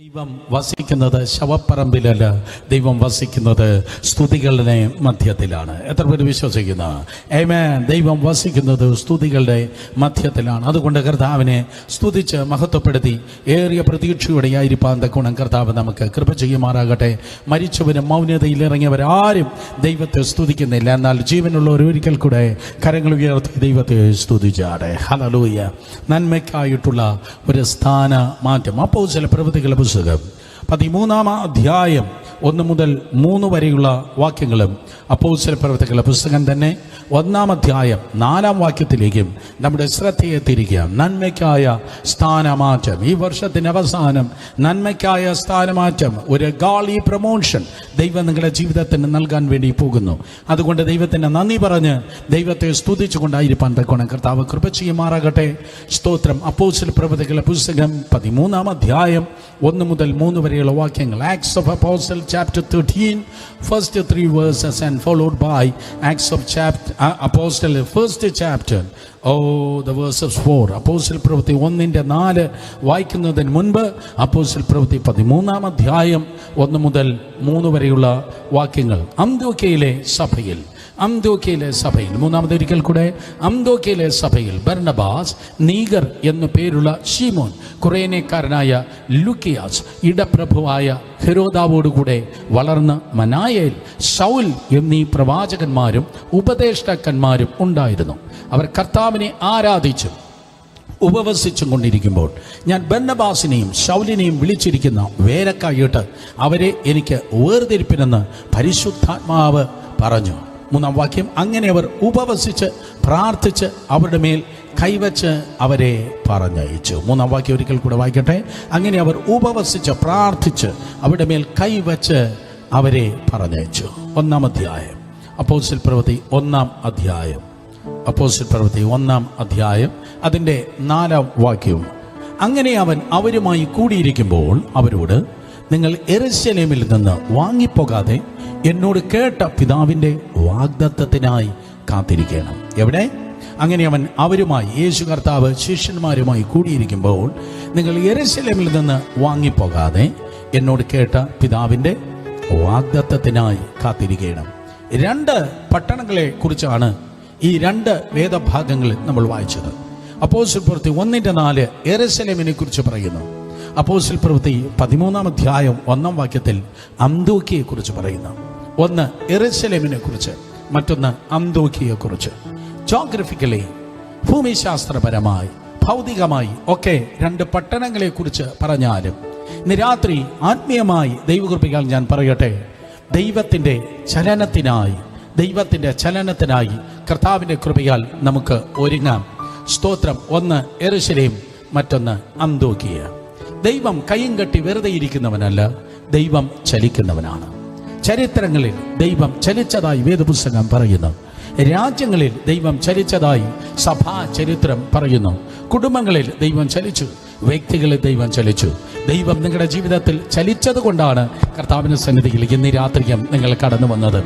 ദൈവം വസിക്കുന്നത് ശവപ്പറമ്പിലല്ല, ദൈവം വസിക്കുന്നത് സ്തുതികളുടെ മധ്യത്തിലാണ്. എത്ര പേര് വിശ്വസിക്കുന്നു? ആമേൻ. ദൈവം വസിക്കുന്നത് സ്തുതികളുടെ മധ്യത്തിലാണ്. അതുകൊണ്ട് കർത്താവിനെ സ്തുതിച്ച് മഹത്വപ്പെടുത്തി ഏറിയ പ്രതീക്ഷയോടെ ആയിരിക്കാൻ തക്കോണം കർത്താവ് നമുക്ക് കൃപ ചെയ്യുമാറാകട്ടെ. മരിച്ചവരും മൗനതയിൽ ഇറങ്ങിയവരാരും ദൈവത്തെ സ്തുതിക്കുന്നില്ല. എന്നാൽ ജീവനുള്ളവർ ഒരിക്കൽ കൂടെ കരങ്ങൾ ഉയർത്തി ദൈവത്തെ സ്തുതിച്ചാടെ. ഹല്ലേലൂയ. നന്മയ്ക്കായിട്ടുള്ള ഒരു സ്ഥാന മാറ്റം. അപ്പോൾ ചില പ്രവൃത്തികളുടെ പുസ്തകം 13-ാം അധ്യായം 1 മുതൽ 3 വരെയുള്ള വാക്യങ്ങളും അപ്പോസ്തല പ്രവൃത്തികളുടെ പുസ്തകം തന്നെ 1-ാം അധ്യായം 4-ാം വാക്യത്തിലേക്കും നമ്മുടെ ശ്രദ്ധയെ തിരിക്കുക. നന്മയ്ക്കായ സ്ഥാനമാറ്റം. ഈ വർഷത്തിൻ്റെ അവസാനം നന്മയ്ക്കായ സ്ഥാനമാറ്റം, ഒരു ഗാളി പ്രമോഷൻ ദൈവം നിങ്ങളുടെ ജീവിതത്തിന് നൽകാൻ വേണ്ടി പോകുന്നു. അതുകൊണ്ട് ദൈവത്തിന് നന്ദി പറഞ്ഞ് ദൈവത്തെ സ്തുതിച്ചുകൊണ്ടായിരിക്കാൻ തക്കോണം കർത്താവ് കൃപ ചെയ്യുമാറാകട്ടെ. സ്തോത്രം. അപ്പോസ്തല പ്രവൃത്തികളുടെ പുസ്തകം 13-ാം അധ്യായം 1 മുതൽ 3 വരെയുള്ള വാക്യങ്ങൾ. Acts of Apostles chapter 13, first 3 verses and followed by Acts of Apostle first chapter. The verses 4. അപ്പോസ്തല പ്രവൃത്തി 1-4 വായിക്കുന്നതിന് മുൻപ് അപ്പോസ്തല പ്രവൃത്തി 13-ാം അധ്യായം 1 മുതൽ 3 വരെയുള്ള വാക്യങ്ങൾ. അന്ത്യോക്യയിലെ സഭയിൽ മൂന്നാമതൊരിക്കൽ കൂടെ അന്ത്യോക്യയിലെ സഭയിൽ ബർന്നബാസ്, നീഗർ എന്നു പേരുള്ള ശീമോൻ, കുറേനേക്കാരനായ ലുക്കിയാസ്, ഇടപ്രഭുവായ ഹെരോദാവോടുകൂടെ വളർന്ന് മനായേൽ, ശൗൽ എന്നീ പ്രവാചകന്മാരും ഉപദേഷ്ടാക്കന്മാരും ഉണ്ടായിരുന്നു. അവർ കർത്താവിനെ ആരാധിച്ചു ഉപവസിച്ചും കൊണ്ടിരിക്കുമ്പോൾ ഞാൻ ബർന്നബാസിനെയും ശൗലിനെയും വിളിച്ചിരിക്കുന്ന വേലക്കായിട്ട് അവരെ എനിക്ക് വേർതിരിപ്പിനെന്ന് പരിശുദ്ധാത്മാവ് പറഞ്ഞു. 3-ാം വാക്യം. അങ്ങനെ അവർ ഉപവസിച്ച് പ്രാർത്ഥിച്ച് അവരുടെ മേൽ കൈവച്ച് അവരെ പറഞ്ഞയച്ചു. 3-ാം വാക്യം ഒരിക്കൽ കൂടെ വായിക്കട്ടെ. അങ്ങനെ അവർ ഉപവസിച്ച് പ്രാർത്ഥിച്ച് അവരുടെ മേൽ കൈവച്ച് അവരെ പറഞ്ഞയച്ചു. 1-ാം അധ്യായം അപ്പോസ്തല പ്രവൃത്തി 1-ാം അധ്യായം അതിൻ്റെ 4-ാം വാക്യവും. അങ്ങനെ അവൻ അവരുമായി കൂടിയിരിക്കുമ്പോൾ അവരോട്, നിങ്ങൾ യെരൂശലേമിൽ നിന്ന് വാങ്ങിപ്പോകാതെ എന്നോട് കേട്ട പിതാവിൻ്റെ വാഗ്ദത്തത്തിനായി കാത്തിരിക്കണം. എവിടെ? അങ്ങനെ അവൻ അവരുമായി, യേശു കർത്താവ് ശിഷ്യന്മാരുമായി കൂടിയിരിക്കുമ്പോൾ, നിങ്ങൾ യെരൂശലേമിൽ നിന്ന് വാങ്ങിപ്പോകാതെ എന്നോട് കേട്ട പിതാവിൻ്റെ വാഗ്ദത്തത്തിനായി കാത്തിരിക്കണം. 2 പട്ടണങ്ങളെ കുറിച്ചാണ് ഈ 2 വേദഭാഗങ്ങളിൽ നമ്മൾ വായിച്ചത്. അപ്പോസ്തല പ്രവൃത്തി 1-4 യെരൂശലേമിനെ കുറിച്ച് പറയുന്നു. അപ്പോസ്തല പ്രവൃത്തി 13-ാം അധ്യായം 1-ാം വാക്യത്തിൽ അന്ത്യോക്യയെ കുറിച്ച് പറയുന്നു. ഒന്ന് യെരൂശലേമിനെ കുറിച്ച്, മറ്റൊന്ന് അന്ത്യോക്യയെ കുറിച്ച്. ജോഗ്രഫിക്കലി, ഭൂമിശാസ്ത്രപരമായി, ഭൗതികമായി ഒക്കെ 2 പട്ടണങ്ങളെ കുറിച്ച് പറഞ്ഞാലും ഇന്ന് രാത്രി ആത്മീയമായി ദൈവകൃപയാൽ ഞാൻ പറയട്ടെ, ദൈവത്തിൻ്റെ ചലനത്തിനായി കർത്താവിൻ്റെ കൃപയാൽ നമുക്ക് ഒരുങ്ങാം. സ്തോത്രം. ഒന്ന് യെരൂശലേം, മറ്റൊന്ന് അന്ത്യോക്യ. ദൈവം കയ്യും കെട്ടി വെറുതെ ഇരിക്കുന്നവനല്ല, ദൈവം ചലിക്കുന്നവനാണ്. ചരിത്രങ്ങളിൽ ദൈവം ചലിച്ചതായി വേദപുസ്തകം പറയുന്നു. രാജ്യങ്ങളിൽ ദൈവം ചലിച്ചതായി സഭാ ചരിത്രം പറയുന്നു. കുടുംബങ്ങളിൽ ദൈവം ചലിച്ചു, വ്യക്തികളിൽ ദൈവം ചലിച്ചു. ദൈവം നിങ്ങളുടെ ജീവിതത്തിൽ ചലിച്ചത് കൊണ്ടാണ് കർത്താവിൻ്റെ സന്നിധിയിൽ ഇന്ന് രാത്രിയും നിങ്ങൾ കടന്നു വന്നത്.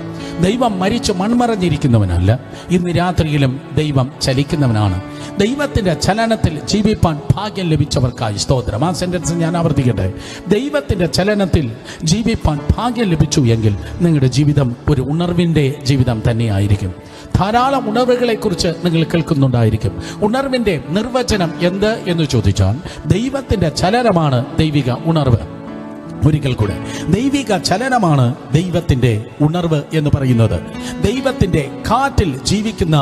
ദൈവം മരിച്ചു മൺമറഞ്ഞിരിക്കുന്നവനല്ല, ഇന്ന് രാത്രിയിലും ദൈവം ചലിക്കുന്നവനാണ്. ദൈവത്തിൻ്റെ ചലനത്തിൽ ജീവിപ്പാൻ ഭാഗ്യം ലഭിച്ചവർക്കായി സ്തോത്രം. ആ സെന്റൻസ് ഞാൻ ആവർത്തിക്കട്ടെ. ദൈവത്തിൻ്റെ ചലനത്തിൽ ജീവിപ്പാൻ ഭാഗ്യം ലഭിച്ചു എങ്കിൽ നിങ്ങളുടെ ജീവിതം ഒരു ഉണർവിൻ്റെ ജീവിതം തന്നെയായിരിക്കും. ധാരാളം ഉണർവുകളെക്കുറിച്ച് നിങ്ങൾ കേൾക്കുന്നുണ്ടായിരിക്കും. ഉണർവിൻ്റെ നിർവചനം എന്ത് എന്ന് ചോദിച്ചാൽ, ദൈവത്തിൻ്റെ ചലനമാണ് ദൈവിക ഉണർവ്. ഒരിക്കൽ കൂടെ, ദൈവിക ചലനമാണ് ദൈവത്തിൻ്റെ ഉണർവ് എന്ന് പറയുന്നത്. ദൈവത്തിൻ്റെ കാറ്റിൽ ജീവിക്കുന്ന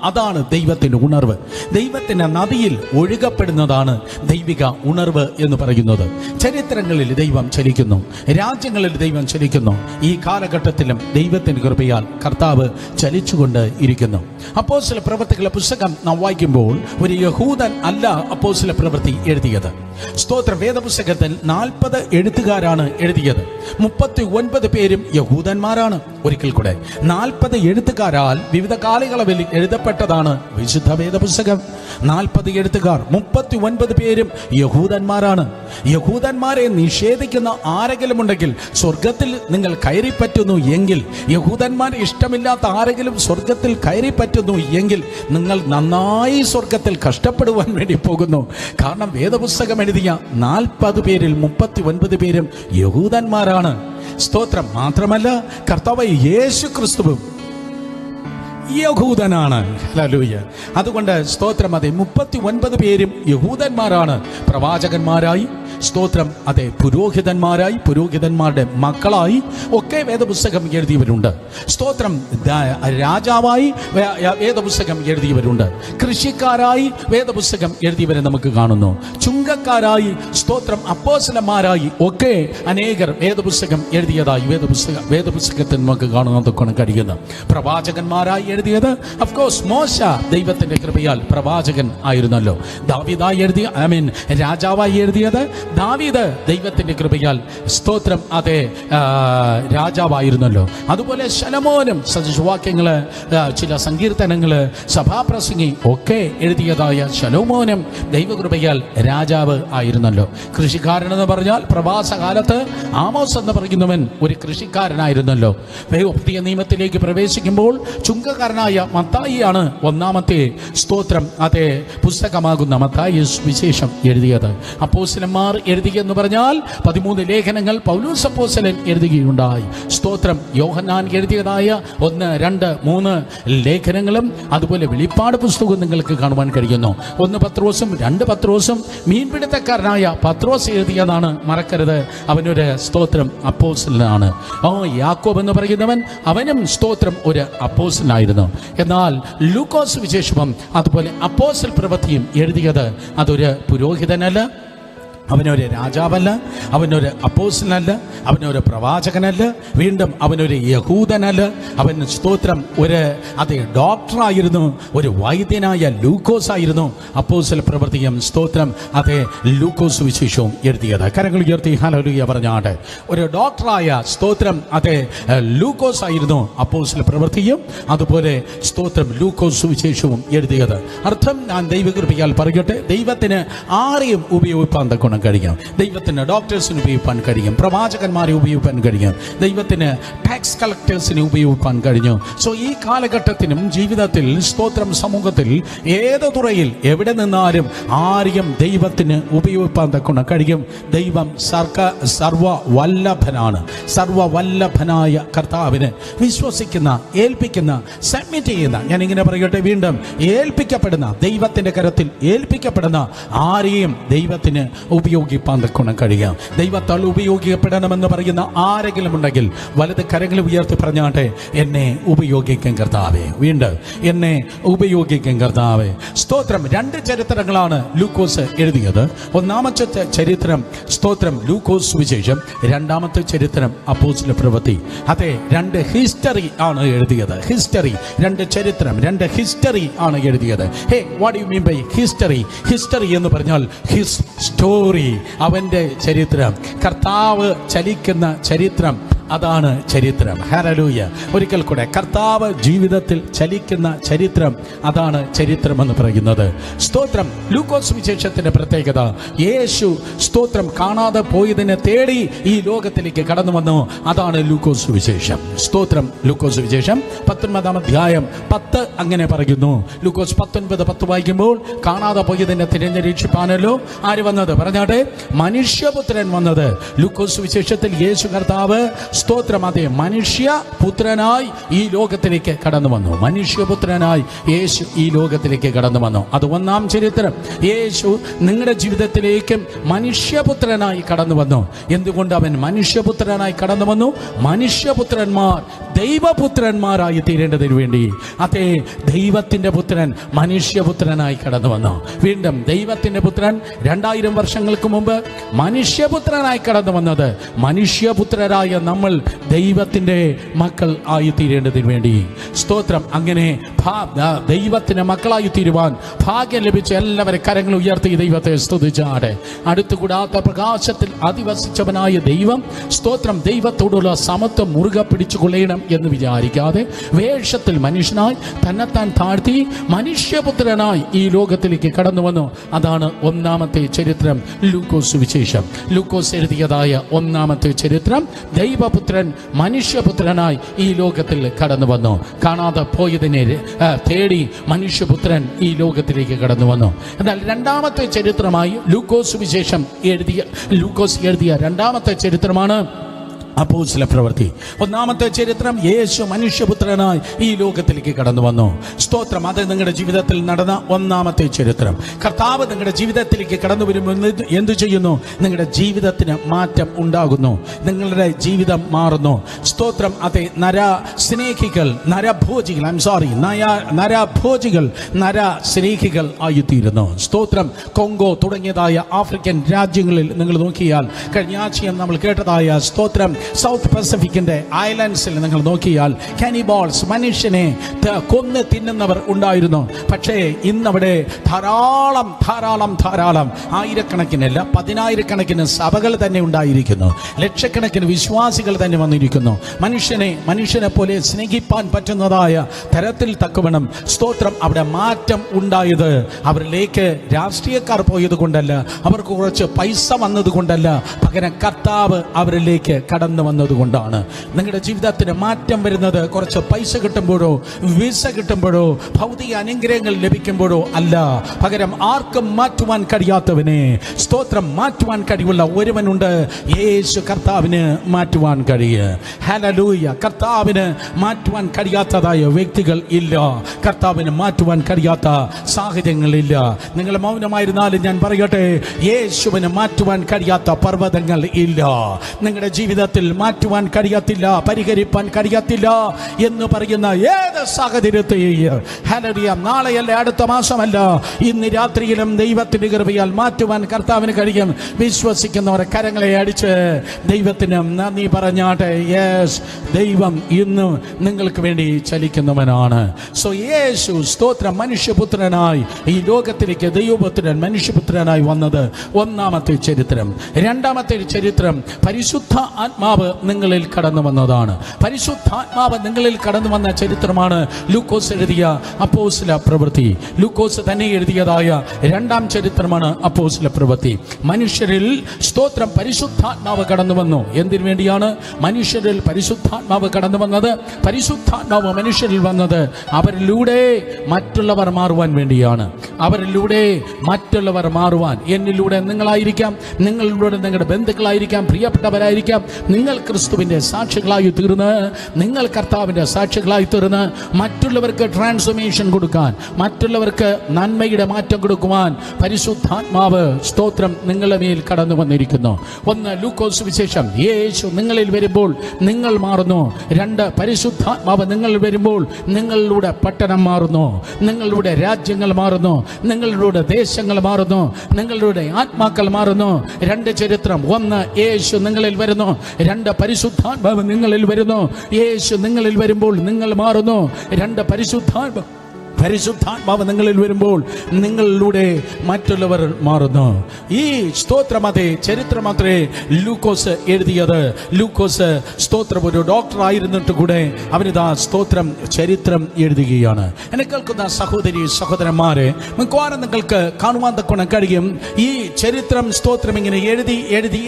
അതാണ് ദൈവത്തിൻ്റെ ഉണർവ്. ദൈവത്തിൻ്റെ നദിയിൽ ഒഴുകപ്പെടുന്നതാണ് ദൈവിക ഉണർവ് എന്ന് പറയുന്നത്. ചരിത്രങ്ങളിൽ ദൈവം ചലിക്കുന്നു, രാജ്യങ്ങളിൽ ദൈവം ചലിക്കുന്നു. ഈ കാലഘട്ടത്തിലും ദൈവത്തിൻ്റെ കൃപയാൽ കർത്താവ് ചലിച്ചുകൊണ്ട് ഇരിക്കുന്നു. അപ്പോസ്തല പ്രവൃത്തികളുടെ പുസ്തകം നാം വായിക്കുമ്പോൾ ഒരു യഹൂദൻ അല്ല അപ്പോസ്തല പ്രവൃത്തി എഴുതിയത്. സ്തോത്ര. വേദപുസ്തകത്തിൽ 40 എഴുത്തുകാർ എഴുത്തുകാരാണ് എഴുതിയത്. 39 പേരും യഹൂദന്മാരാണ്. ഒരിക്കൽ കൂടെ 40 എഴുത്തുകാരാൽ വിവിധ കാലയളവിൽ എഴുതപ്പെട്ടതാണ് വിശുദ്ധ വേദപുസ്തകം. 40 എഴുത്തുകാർ, 39 പേരും യഹൂദന്മാരാണ്. യഹൂദന്മാരെ നിഷേധിക്കുന്ന ആരെങ്കിലും ഉണ്ടെങ്കിൽ, സ്വർഗത്തിൽ നിങ്ങൾ കയറി പറ്റുന്നു എങ്കിൽ, യഹൂദന്മാരെ ഇഷ്ടമില്ലാത്ത ആരെങ്കിലും സ്വർഗത്തിൽ കയറി പറ്റുന്നു എങ്കിൽ, നിങ്ങൾ നന്നായി സ്വർഗത്തിൽ കഷ്ടപ്പെടുവാൻ വേണ്ടി പോകുന്നു. കാരണം വേദപുസ്തകം എഴുതിയ 40 പേരിൽ 39 പേരും യഹൂദന്മാരാണ്. സ്തോത്രം. മാത്രമല്ല, കർത്താവ് യേശു ക്രിസ്തുവും യഹൂദനാണ്. ഹല്ലേലൂയ. അതുകൊണ്ട് സ്തോത്രം, അതെ, 39 പേരും യഹൂദന്മാരാണ്. പ്രവാചകന്മാരായി, സ്തോത്രം, അതെ, പുരോഹിതന്മാരായി, പുരോഹിതന്മാരുടെ മക്കളായി ഒക്കെ വേദപുസ്തകം എഴുതിയവരുണ്ട്. സ്തോത്രം. രാജാവായി വേദപുസ്തകം എഴുതിയവരുണ്ട്. കൃഷിക്കാരായി വേദപുസ്തകം എഴുതിയവരെ നമുക്ക് കാണുന്നു. ചുങ്കക്കാരായി, സ്തോത്രം, അപ്പോസ്തലന്മാരായി ഒക്കെ അനേകർ വേദപുസ്തകം എഴുതിയതായി വേദപുസ്തകത്തിൽ നമുക്ക് കാണുന്നതൊക്കെ കഴിയുന്നു. പ്രവാചകന്മാരായി എഴുതിയത് ഓഫ്കോഴ്സ് മോശ ദൈവത്തിന്റെ കൃപയാൽ പ്രവാചകൻ ആയിരുന്നല്ലോ. ദാവീദായി എഴുതിയ രാജാവായി എഴുതിയത് ദാവീദ് ദൈവത്തിന്റെ കൃപയാൽ, സ്തോത്രം, അതെ, രാജാവായിരുന്നല്ലോ. അതുപോലെ ശലോമോനും സദൃശവാക്യങ്ങള്, ചില സങ്കീർത്തനങ്ങള്, സഭാപ്രസംഗി ഒക്കെ എഴുതിയതായ ശലോമോനും ദൈവകൃപയാൽ രാജാവ് ആയിരുന്നല്ലോ. കൃഷിക്കാരൻ എന്ന് പറഞ്ഞാൽ പ്രവാസകാലത്ത് ആമോസ് എന്ന് പറയുന്നവൻ ഒരു കൃഷിക്കാരനായിരുന്നല്ലോ. പുതിയ നിയമത്തിലേക്ക് പ്രവേശിക്കുമ്പോൾ ചുങ്കക്കാരനായ മത്തായിയാണ് ഒന്നാമത്തെ, സ്തോത്രം, അതെ, പുസ്തകമാകുന്ന മത്തായി സുവിശേഷം എഴുതിയത്. അപ്പോസ്തലന്മാർ എഴുതിയെന്ന് പറഞ്ഞാൽ 13 ലേഖനങ്ങൾ പൗലോസ് അപ്പോസ്തലൻ എഴുതുകയുണ്ടായി. സ്തോത്രം. യോഹന്നാൻ എഴുതിയതായ 1, 2, 3 ലേഖനങ്ങളും അതുപോലെ വെളിപ്പാട് പുസ്തകവും നിങ്ങൾക്ക് കാണുവാൻ കഴിയുന്നു. 1 പത്രോസും 2 പത്രോസും മീൻപിടുത്തക്കാരനായ പത്രോസ് എഴുതിയതാണ്, മറക്കരുത്. അവനൊരു, സ്തോത്രം, അപ്പോസ്തലനാണ്. യാക്കോബ് എന്ന് പറയുന്നവൻ, അവനും, സ്തോത്രം, ഒരു അപ്പോസ്തലനായിരുന്നു. എന്നാൽ ലൂക്കോസ് വിശേഷവും അതുപോലെ അപ്പോസ്തല പ്രവൃത്തിയും എഴുതിയത് അതൊരു പുരോഹിതനല്ല, അവനൊരു രാജാവല്ല, അവനൊരു അപ്പോസ്തലനല്ല, അവനൊരു പ്രവാചകനല്ല, വീണ്ടും അവനൊരു യഹൂദനല്ല. അവൻ, സ്തോത്രം, ഒരു, അതെ, ഡോക്ടറായിരുന്നു, ഒരു വൈദ്യനായ ലൂക്കോസ് ആയിരുന്നു അപ്പോസ്തല പ്രവൃത്തിയും, സ്തോത്രം, അതെ, ലൂക്കോസ് വിശേഷവും എഴുതിയത്. കരങ്ങൾ ഉയർത്തി ഹല്ലേലൂയ പറഞ്ഞാട്ടെ. ഒരു ഡോക്ടറായ, സ്തോത്രം, അതെ, ലൂക്കോസ് ആയിരുന്നു അപ്പോസ്തല പ്രവൃത്തിയും അതുപോലെ, സ്തോത്രം, ലൂക്കോസ് വിശേഷവും എഴുതിയത്. അർത്ഥം ഞാൻ ദൈവകൃപയാൽ പറയട്ടെ, ദൈവത്തിന് ആരെയും ഉപയോഗിപ്പാൻ തക്കണം കഴിയും. ദൈവത്തിന് ഡോക്ടേഴ്സിന് ഉപയോഗിക്കാൻ കഴിയും, പ്രവാചകന്മാരെ ഉപയോഗിക്കാൻ കഴിയും, ദൈവത്തിന് ടാക്സ് കളക്ടേഴ്സിനെ ഉപയോഗിക്കാൻ കഴിഞ്ഞു. സോ ഈ കാലഘട്ടത്തിനും ജീവിതത്തിൽ, സ്തോത്രം, സമൂഹത്തിൽ ഏത് തുറയിൽ എവിടെ നിന്നാലും ആരെയും ദൈവത്തിന് ഉപയോഗിക്കാൻ തക്കണം കഴിയും. ദൈവം സർവവല്ലഭനാണ്. സർവവല്ലഭനായ കർത്താവിന് വിശ്വസിക്കുന്ന, ഏൽപ്പിക്കുന്ന, സബ്മിറ്റ് ചെയ്യുന്ന, ഞാനിങ്ങനെ പറയട്ടെ വീണ്ടും, ഏൽപ്പിക്കപ്പെടുന്ന, ദൈവത്തിന്റെ കരത്തിൽ ഏൽപ്പിക്കപ്പെടുന്ന ആരെയും ദൈവത്തിന് ഉപയോഗിപ്പാൻ തക്കണം കഴിയാം. ദൈവത്താൽ ഉപയോഗിക്കപ്പെടണമെന്ന് പറയുന്ന ആരെങ്കിലും ഉണ്ടെങ്കിൽ വലത് കരങ്ങൾ ഉയർത്തി പറഞ്ഞാട്ടെ, എന്നെ ഉപയോഗിക്കും കർത്താവേ. വീണ്ടും, എന്നെ ഉപയോഗിക്കും കർത്താവേ. സ്തോത്രം. 2 ചരിത്രങ്ങളാണ് ലൂക്കോസ് എഴുതിയത്. ഒന്നാമത്തെ ചരിത്രം, സ്തോത്രം, ലൂക്കോസ് വിശേഷം. രണ്ടാമത്തെ ചരിത്രം അപ്പോസ്തല പ്രവൃത്തി. അതെ, 2 ഹിസ്റ്ററി ആണ് എഴുതിയത്. ഹിസ്റ്ററി, 2 ചരിത്രം, 2 ഹിസ്റ്ററി ആണ് എഴുതിയത്. Hey, what do you mean by history? History എന്ന് പറഞ്ഞാൽ ഹിസ് സ്റ്റോറി, അവന്റെ ചരിത്രം, കർത്താവ് ചലിക്കുന്ന ചരിത്രം, അതാണ് ചരിത്രം. ഹല്ലേലൂയ. ഒരിക്കൽ കൂടെ, കർത്താവ് ജീവിതത്തിൽ ചലിക്കുന്ന ചരിത്രം, അതാണ് ചരിത്രം എന്ന് പറയുന്നത്. സ്തോത്രം. ലൂക്കോസ് വിശേഷത്തിന്റെ പ്രത്യേകത, യേശു, സ്തോത്രം, കാണാതെ പോയതിനെ തേടി ഈ ലോകത്തിലേക്ക് കടന്നു വന്നു. അതാണ് ലൂക്കോസ് വിശേഷം. സ്തോത്രം. ലൂക്കോസ് വിശേഷം 19-ാം അധ്യായം 10 അങ്ങനെ പറയുന്നു. ലൂക്കോസ് 19:10 വായിക്കുമ്പോൾ, കാണാതെ പോയതിനെ തിരഞ്ഞെടുപ്പാനല്ലോ ആര് വന്നത്? പറഞ്ഞാട്ടെ, മനുഷ്യപുത്രൻ വന്നത്. ലൂക്കോസ് വിശേഷത്തിൽ യേശു കർത്താവ്, സ്തോത്രം, അതെ, മനുഷ്യപുത്രനായി ഈ ലോകത്തിലേക്ക് കടന്നു വന്നു. മനുഷ്യപുത്രനായി യേശു ഈ ലോകത്തിലേക്ക് കടന്നു വന്നു. അത് 1-ാം ചരിത്രം. യേശു നിങ്ങളുടെ ജീവിതത്തിലേക്കും മനുഷ്യപുത്രനായി കടന്നു വന്നു. എന്തുകൊണ്ട് അവൻ മനുഷ്യപുത്രനായി കടന്നു വന്നു? മനുഷ്യപുത്രന്മാർ ദൈവപുത്രന്മാരായി തീരേണ്ടതിനു വേണ്ടി. അതെ, ദൈവത്തിന്റെ പുത്രൻ മനുഷ്യപുത്രനായി കടന്നു വന്നു. വീണ്ടും, ദൈവത്തിന്റെ പുത്രൻ 2000 വർഷങ്ങൾക്ക് മുമ്പ് മനുഷ്യപുത്രനായി കടന്നു വന്നത് മനുഷ്യപുത്രരായ നമ്മൾ ദൈവത്തിന്റെ മക്കൾ ആയി തീരേണ്ടതിന് വേണ്ടി. സ്തോത്രം. അങ്ങനെ ദൈവത്തിന് മക്കളായി തീരുവാൻ ഭാഗ്യം ലഭിച്ച എല്ലാവരും കരങ്ങൾ ഉയർത്തി ദൈവത്തെ സ്തുതിച്ചാടെ. അടുത്തുകൂടാത്ത പ്രകാശത്തിൽ അധിവസിച്ചവനായ ദൈവം, സ്തോത്രം, ദൈവത്തോടുള്ള സമത്വം മുറുകെ പിടിച്ചുകൊള്ളണം എന്ന് വിചാരിക്കാതെ വേഷത്തിൽ മനുഷ്യനായി തന്നെത്താൻ താഴ്ത്തി മനുഷ്യപുത്രനായി ഈ ലോകത്തിലേക്ക് കടന്നു വന്നു. അതാണ് ഒന്നാമത്തെ ചരിത്രം, ലൂക്കോസ് സുവിശേഷം. ലൂക്കോസ് എഴുതിയതായ ഒന്നാമത്തെ ചരിത്രം, ദൈവപുത്രൻ മനുഷ്യപുത്രനായി ഈ ലോകത്തിൽ കടന്നു വന്നു. കാണാതെ പോയതിനെ തേടി മനുഷ്യപുത്രൻ ഈ ലോകത്തിലേക്ക് കടന്നു വന്നു. എന്നാൽ രണ്ടാമത്തെ ചരിത്രമായി ലൂക്കോസ് സുവിശേഷം ലൂക്കോസ് എഴുതിയ രണ്ടാമത്തെ ചരിത്രമാണ് അപ്പോസ്തല പ്രവൃത്തി. ഒന്നാമത്തെ ചരിത്രം, യേശു മനുഷ്യപുത്രനായി ഈ ലോകത്തിലേക്ക് കടന്നു വന്നു. സ്തോത്രം, അത് നിങ്ങളുടെ ജീവിതത്തിൽ നടന്ന ഒന്നാമത്തെ ചരിത്രം. കർത്താവ് നിങ്ങളുടെ ജീവിതത്തിലേക്ക് കടന്നു വരുമ്പോൾ എന്തു ചെയ്യുന്നു? നിങ്ങളുടെ ജീവിതത്തിന് മാറ്റം ഉണ്ടാകുന്നു, നിങ്ങളുടെ ജീവിതം മാറുന്നു. സ്തോത്രം, അതെ, നരഭോജികൾ നരസ്നേഹികൾ ആയിത്തീരുന്നു. സ്തോത്രം, കോങ്കോ തുടങ്ങിയതായ ആഫ്രിക്കൻ രാജ്യങ്ങളിൽ നിങ്ങൾ നോക്കിയാൽ, കഴിഞ്ഞ ആഴ്ചയും നമ്മൾ കേട്ടതായ സ്തോത്രം, സൗത്ത് പസഫിക്കിന്റെ ഐലൻഡ്സിൽ നിങ്ങൾ നോക്കിയാൽ കാനിബാൾസ്, മനുഷ്യനെ കൊന്ന് തിന്നുന്നവർ ഉണ്ടായിരുന്നു. പക്ഷേ ഇന്നവിടെ ധാരാളം ധാരാളം ധാരാളം ആയിരക്കണക്കിനല്ല, പതിനായിരക്കണക്കിന് സഭകൾ തന്നെ ഉണ്ടായിരിക്കുന്നു. ലക്ഷക്കണക്കിന് വിശ്വാസികൾ തന്നെ വന്നിരിക്കുന്നു. മനുഷ്യനെ പോലെ സ്നേഹിപ്പാൻ പറ്റുന്നതായ തരത്തിൽ തക്കവണ്ണം, സ്തോത്രം, അവിടെ മാറ്റം ഉണ്ടായത് അവരിലേക്ക് രാഷ്ട്രീയക്കാർ പോയത് കൊണ്ടല്ല, അവർക്ക് കുറച്ച് പൈസ വന്നത് കൊണ്ടല്ല, പകരം കർത്താവ് അവരിലേക്ക് കടന്നു വന്നതുകൊണ്ടാണ്. നിങ്ങളുടെ ജീവിതത്തിന് മാറ്റം വരുന്നത് കുറച്ച് പൈസ കിട്ടുമ്പോഴോ വിസ കിട്ടുമ്പോഴോ ഭൗതിക അനുഗ്രഹങ്ങൾ ലഭിക്കുമ്പോഴോ അല്ല, പകരം ആർക്കും മാറ്റുവാൻ കഴിയാത്തവനെ, സ്തോത്രം, മാറ്റുവാൻ കഴിവുള്ള ഒരുവനുണ്ട്. യേശു കർത്താവിന് മാറ്റുവാൻ കഴിയും. ഹല്ലേലൂയ. കർത്താവിന് മാറ്റുവാൻ കഴിയാത്തതായ വ്യക്തികൾ ഇല്ല, കർത്താവിന് മാറ്റുവാൻ കഴിയാത്ത സാഹചര്യങ്ങളില്ല. നിങ്ങൾ മൗനമായിരുന്നാലും ഞാൻ പറയട്ടെ, യേശുവിന് മാറ്റുവാൻ കഴിയാത്ത പർവ്വതങ്ങൾ ഇല്ല. നിങ്ങളുടെ ജീവിതത്തിൽ മാറ്റുവാൻ കഴിയത്തില്ല, പരിഹരിപ്പാൻ കഴിയത്തില്ല എന്ന് പറയുന്ന ഏത് സാഹചര്യത്തെയും, ഹല്ലേലൂയ, നാളെയല്ല, അടുത്ത മാസമല്ല, ഇന്ന് രാത്രിയിലും ദൈവത്തിന്റെ കൃപയാൽ മാറ്റുവാൻ കർത്താവിന് കഴിയും. വിശ്വസിക്കുന്നവരെ കരങ്ങളെ അടിച്ച് ദൈവത്തിന് നന്ദി പറഞ്ഞാട്ടെ. യെസ്, ദൈവം ഇന്നും നിങ്ങൾക്ക് വേണ്ടി ചലിക്കുന്നവനാണ്. സോ യേശു, സ്തോത്രം, മനുഷ്യപുത്രനായി ഈ ലോകത്തിലേക്ക് ദൈവപുത്രൻ മനുഷ്യപുത്രനായി വന്നത് ഒന്നാമത്തെ ചരിത്രം. രണ്ടാമത്തെ ചരിത്രം, പരിശുദ്ധ ആത്മാവ് നിങ്ങളിൽ കടന്നു വന്നതാണ്. പരിശുദ്ധാത്മാവ് നിങ്ങളിൽ കടന്നു വന്ന ചരിത്രമാണ് ലൂക്കോസ് എഴുതിയ അപ്പോസ്തല പ്രവൃത്തി. ലൂക്കോസ് തന്നെ എഴുതിയതായ രണ്ടാം ചരിത്രമാണ് അപ്പോസ്തല പ്രവൃത്തി. മനുഷ്യരിൽ, സ്തോത്രം, പരിശുദ്ധാത്മാവ് കടന്നു വന്നു. എന്തിനു വേണ്ടിയാണ് മനുഷ്യരിൽ പരിശുദ്ധാത്മാവ് കടന്നു വന്നത്? പരിശുദ്ധാത്മാവ് മനുഷ്യരിൽ വന്നത് അവരിലൂടെ മറ്റുള്ളവർ മാറുവാൻ വേണ്ടിയാണ്. അവരിലൂടെ മറ്റുള്ളവർ മാറുവാൻ, എന്നിലൂടെ നിങ്ങളായിരിക്കാം, നിങ്ങളിലൂടെ നിങ്ങളുടെ ബന്ധുക്കളായിരിക്കാം, പ്രിയപ്പെട്ടവരായിരിക്കാം, നിങ്ങൾ ക്രിസ്തുവിന്റെ സാക്ഷികളായി തീർന്ന്, നിങ്ങൾ കർത്താവിന്റെ സാക്ഷികളായി തീർന്ന് മറ്റുള്ളവർക്ക് ട്രാൻസ്ഫോർമേഷൻ കൊടുക്കാൻ, മറ്റുള്ളവർക്ക് നന്മയുടെ മാറ്റം കൊടുക്കുവാൻ പരിശുദ്ധാത്മാവ്, സ്തോത്രം, നിങ്ങളുടെ മേൽ കടന്നു വന്നിരിക്കുന്നു. ഒന്ന്, ലൂക്കോസ് വിശേഷം, യേശു നിങ്ങളിൽ വരുമ്പോൾ നിങ്ങൾ മാറുന്നു. രണ്ട്, പരിശുദ്ധാത്മാവ് നിങ്ങൾ വരുമ്പോൾ നിങ്ങളിലൂടെ പട്ടണം മാറുന്നു, നിങ്ങളുടെ രാജ്യങ്ങൾ മാറുന്നു, നിങ്ങളുടെ ദേശങ്ങൾ മാറുന്നു, നിങ്ങളുടെ ആത്മാക്കൾ മാറുന്നു. രണ്ട് ചരിത്രം, ഒന്ന്, യേശു നിങ്ങളിൽ വരുന്നു. രണ്ട്, പരിശുദ്ധാത്മാവ് നിങ്ങളിൽ വരുന്നു. യേശു നിങ്ങളിൽ വരുമ്പോൾ നിങ്ങൾ മാറുന്നു. രണ്ട്, പരിശുദ്ധാത്മാവ് നിങ്ങളിൽ വരുമ്പോൾ നിങ്ങളിലൂടെ മറ്റുള്ളവർ മാറുന്നു. ഈ സ്തോത്രമതേ ചരിത്രമത്രേ ലൂക്കോസ് എഴുതിയത്. ലൂക്കോസ്, സ്തോത്രം, ഒരു ഡോക്ടർ ആയിരുന്നിട്ട് കൂടെ അവനിതാ സ്തോത്രം ചരിത്രം എഴുതുകയാണ്. എന്നെ കേൾക്കുന്ന സഹോദരി സഹോദരന്മാരെ, മിക്കവാറും നിങ്ങൾക്ക് കാണുവാൻ തക്കോണം കഴിയും. ഈ ചരിത്രം, സ്തോത്രം, ഇങ്ങനെ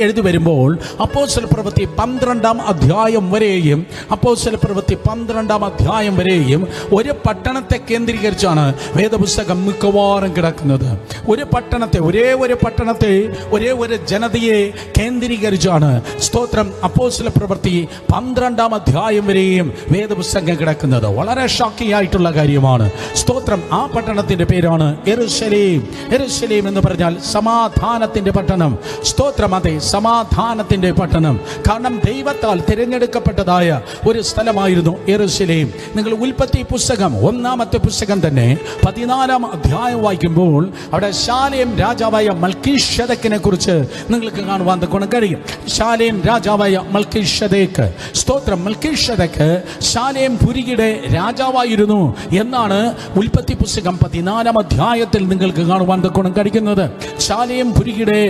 എഴുതി വരുമ്പോൾ അപ്പോസ്തല പ്രവൃത്തി 12-ാം അധ്യായം വരെയും, അപ്പോസ്തല പ്രവൃത്തി 12-ാം അധ്യായം വരെയും ഒരു പട്ടണത്തെ കേന്ദ്രീകരിച്ചാണ് വേദപുസ്തകം മിക്കവാറും കിടക്കുന്നത്. ഒരു പട്ടണത്തെ, ഒരേ ഒരു ജനതയെ കേന്ദ്രീകരിച്ചാണ്, സ്തോത്രം, അപ്പോസ്തല പ്രവൃത്തി 12-ാം അധ്യായം വരെയും വേദപുസ്തകം കിടക്കുന്നത്. വളരെ ഷോക്കിംഗ് ആയിട്ടുള്ള കാര്യമാണ്. സ്തോത്രം, ആ പട്ടണത്തിന്റെ പേരാണ് യെരുശലേം. യെരുശലേം എന്ന് പറഞ്ഞാൽ സമാധാനത്തിന്റെ പട്ടണം. സ്തോത്രം, അതെ, സമാധാനത്തിന്റെ പട്ടണം. കാരണം ദൈവത്താൽ തിരഞ്ഞെടുക്കപ്പെട്ടതായ ഒരു സ്ഥലമായിരുന്നു യെരുശലേം. നിങ്ങൾ ഉൽപ്പത്തി പുസ്തകം 1-ാമത്തെ പുസ്തകം പുസ്തകം തന്നെ 14-ാം അധ്യായം വായിക്കുമ്പോൾ അവിടെ ശാലേം രാജാവായ മൽക്കീശേദെക്കിനെ കുറിച്ച് നിങ്ങൾക്ക് കാണുവാൻ കഴിയും. ശാലേം രാജാവായ മൽക്കീശേദെക്ക്, സ്തോത്രം, മൽക്കീശേദെക്ക് ശാലേം പുരിയുടെ രാജാവായിരുന്നു എന്നാണ് ഉൽപ്പത്തി പുസ്തകം 14-ാം അധ്യായത്തിൽ നിങ്ങൾക്ക് കാണുവാൻ കഴിയുന്നത്. ശാലേം പുരിയുടെ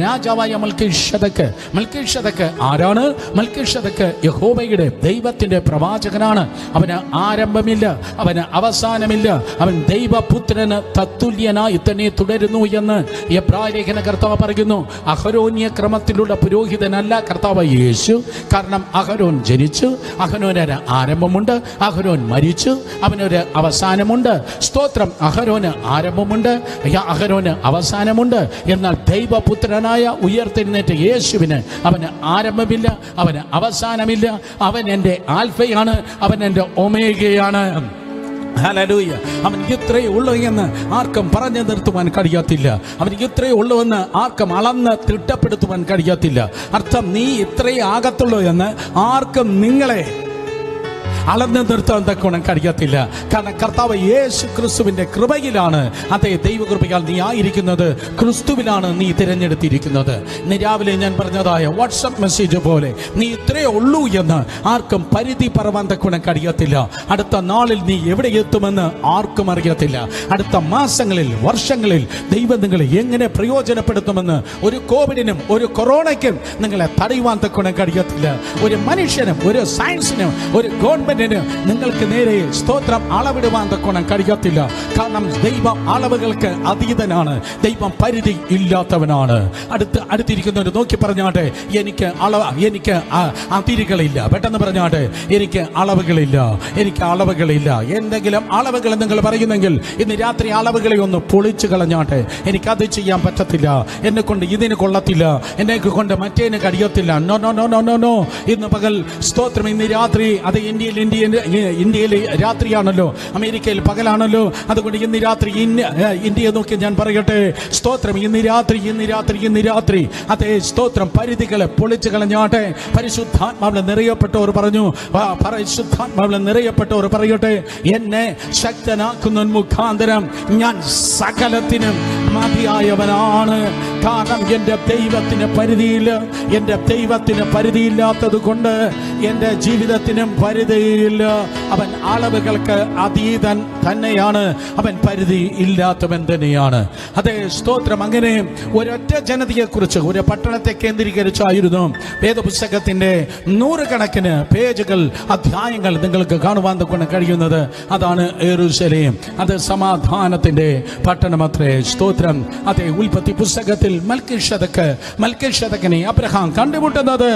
രാജാവായ മൽക്കീശേദെക്ക് ആരാണ്? മൽക്കീശേദെക്ക് യഹോവയുടെ ദൈവത്തിന്റെ പ്രവാചകനാണ്. അവന് ആരംഭമില്ല, അവന് അവസാനമില്ല. അവൻ ദൈവപുത്രന് തത്തുല്യനായി തന്നെ തുടരുന്നു എന്ന് എബ്രായ ലേഖന കർത്താവ് പറയുന്നു. അഹരോന്യ ക്രമത്തിലുള്ള പുരോഹിതനല്ല കർത്താവ് യേശു. കാരണം അഹരോൻ ജനിച്ചു, അഹരോന് ആരംഭമുണ്ട്, അഹരോൻ മരിച്ചു, അവനൊരു അവസാനമുണ്ട്. സ്തോത്രം, അഹരോന് ആരംഭമുണ്ട്, അഹരോന് അവസാനമുണ്ട്. എന്നാൽ ദൈവപുത്രനായ ഉയർത്തെഴുന്നേറ്റ യേശുവിന് അവന് ആരംഭമില്ല, അവന് അവസാനമില്ല. അവൻ എൻ്റെ ആൽഫയാണ്, അവൻ എൻ്റെ ഒമേഗയാണ്. ഹല്ലേലൂയ. അവൻ ഇത്രയേ ഉള്ളൂ എന്ന് ആർക്കും പറഞ്ഞു നിർത്തുവാൻ കഴിയത്തില്ല. അവൻ ഇത്രയേ ഉള്ളൂ എന്ന് ആർക്കും അളന്ന് തിട്ടപ്പെടുത്തുവാൻ കഴിയത്തില്ല. അർത്ഥം, നീ ഇത്രയേ ആകത്തുള്ളൂ എന്ന് ആർക്കും നിങ്ങളെ അളന്ന് നിർത്താൻ തക്കോണം കഴിയത്തില്ല. കാരണം കർത്താവ് യേശു ക്രിസ്തുവിന്റെ കൃപയിലാണ്, അതേ ദൈവകൃപയാൽ നീ ആയിരിക്കുന്നത്, ക്രിസ്തുവിലാണ് നീ തിരഞ്ഞെടുത്തിരിക്കുന്നത്. ഇന്ന് രാവിലെ ഞാൻ പറഞ്ഞതായ വാട്സപ്പ് മെസ്സേജ് പോലെ നീ ഇത്രയേ ഉള്ളൂ എന്ന് ആർക്കും പരിധി പറവാൻ തക്കോണം കഴിയത്തില്ല. അടുത്ത നാളിൽ നീ എവിടെ എത്തുമെന്ന് ആർക്കും അറിയത്തില്ല. അടുത്ത മാസങ്ങളിൽ, വർഷങ്ങളിൽ ദൈവം നിങ്ങളെ എങ്ങനെ പ്രയോജനപ്പെടുത്തുമെന്ന് ഒരു കോവിഡിനും ഒരു കൊറോണയ്ക്കും നിങ്ങളെ തടയുവാൻ തക്കോണം കഴിയത്തില്ല. ഒരു മനുഷ്യനും ഒരു സയൻസിനും ഒരു ഗവൺമെന്റ് നിങ്ങൾക്ക് നേരെ, സ്തോത്രം, അളവിടുവാൻ തക്കോണം കഴിയത്തില്ല. കാരണം ദൈവം അളവുകൾക്ക് അതീതനാണ്, ദൈവം പരിധി ഇല്ലാത്തവനാണ്. അടുത്തിരിക്കുന്നവർ നോക്കി പറഞ്ഞാട്ടെ, എനിക്ക് അതിരുകളില്ല. പെട്ടെന്ന് പറഞ്ഞാട്ടെ, എനിക്ക് അളവുകളില്ല, എനിക്ക് അളവുകളില്ല. എന്തെങ്കിലും അളവുകൾ നിങ്ങൾ പറയുന്നെങ്കിൽ ഇന്ന് രാത്രി അളവുകളെ ഒന്ന് പൊളിച്ചു കളഞ്ഞാട്ടെ. എനിക്കത് ചെയ്യാൻ പറ്റത്തില്ല, എന്നെ കൊണ്ട് ഇതിന് കൊള്ളത്തില്ല, എന്നെ കൊണ്ട് മറ്റേന് കഴിയത്തില്ല. No no no no no no. ഇന്ന് പകൽ, സ്തോത്രം, ഇന്ന് രാത്രി, അത് ഇന്ത്യയിൽ രാത്രിയാണല്ലോ, അമേരിക്കയിൽ പകലാണല്ലോ. അതുകൊണ്ട് ഇന്ന് രാത്രി ഇന്ത്യയെ നോക്കി ഞാൻ പറയട്ടെ, സ്തോത്രം, ഇന്ന് രാത്രി അതേ സ്തോത്രം, പരിധികളെ പൊളിച്ചു കളഞ്ഞാട്ടെ. പരിശുദ്ധാത്മാവിൽ നിറയപ്പെട്ടവർ പറഞ്ഞു, പരിശുദ്ധാത്മാവിൽ നിറയപ്പെട്ടവർ പറയട്ടെ, എന്നെ ശക്തനാക്കുന്ന മുഖാന്തരം ഞാൻ സകലത്തിനും മതിയായവനാണ്. കാരണം എൻ്റെ ദൈവത്തിന് പരിധിയില്ലാത്തത് കൊണ്ട് എൻ്റെ ജീവിതത്തിനും പരിധിയില്ല. അവൻ അളവുകൾക്ക് അതീതൻ തന്നെയാണ്, അവൻ പരിധി ഇല്ലാത്തവൻ തന്നെയാണ്. അതേ സ്തോത്രം. അങ്ങനെ ഒരൊറ്റ ജനതയെക്കുറിച്ച്, ഒരു പട്ടണത്തെ കേന്ദ്രീകരിച്ചായിരുന്നു വേദപുസ്തകത്തിന്റെ 100 കണക്കിന് പേജുകൾ, അധ്യായങ്ങൾ നിങ്ങൾക്ക് കാണുവാൻ കഴിയുന്നത്. അതാണ് യെരൂശലേം. അത് സമാധാനത്തിന്റെ പട്ടണമത്രേ. സ്തോത്രം. അതേ ഉൽപ്പത്തി പുസ്തകത്തിൽ മൽക്കീശേദെക്കിനെ അബ്രഹാം കണ്ടുമുട്ടുന്നത്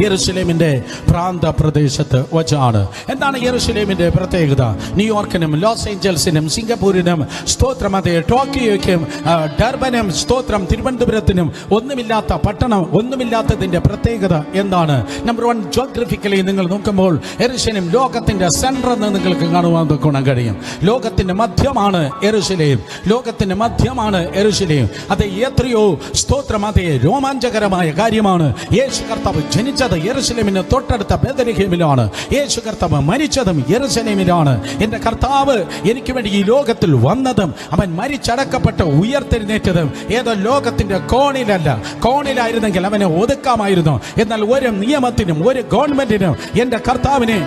യെരൂശലേമിന്റെ പ്രാന്ത പ്രദേശത്ത് വച്ചാണ്. എന്താണ് യെരൂശലേമിന്റെ പ്രത്യേകത? ന്യൂയോർക്കിനും ലോസ് ഏഞ്ചൽസിനും സിംഗപ്പൂരിനും, സ്തോത്രം, അതേ ടോക്കിയോയ്ക്കും ഡർബനും, സ്തോത്രം, തിരുവനന്തപുരത്തിനും ഒന്നുമില്ലാത്ത പട്ടണം, ഒന്നുമില്ലാത്തതിന്റെ പ്രത്യേകത എന്താണ്? നമ്പർ 1, ജോഗ്രഫിക്കലി നിങ്ങൾ നോക്കുമ്പോൾ യെരൂശലേം ലോകത്തിന്റെ സെന്റർ എന്ന് നിങ്ങൾക്ക് കാണുവാൻ കഴിയും. ലോകത്തിന്റെ മധ്യമാണ് യെരൂശലേം, ലോകത്തിന്റെ മധ്യമാണ് യെരൂശലേം. അത് എത്രയോ, സ്തോത്രം, അതേ രോമാഞ്ചകരമായ കാര്യമാണ്. യേശു കർത്താവ് ജനിച്ചത് യെരൂശലേമിന് തൊട്ടടുത്ത ബേത്ലഹേമിലാണ്. യേശു കർത്താവ് മരിച്ചതും യെരൂശലേമിലാണ്. എന്റെ കർത്താവ് എനിക്ക് വേണ്ടി ഈ ലോകത്തിൽ വന്നതും അവൻ മരിച്ചടക്കപ്പെട്ട് ഉയർത്തെഴുന്നേറ്റതും ഏതോ ലോകത്തിന്റെ കോണിലല്ല. കോണിലായിരുന്നെങ്കിൽ അവനെ ഒതുക്കാമായിരുന്നു. എന്നാൽ ഒരു നിയമത്തിനും ഒരു ഗവൺമെന്റിനും എന്റെ കർത്താവിനെ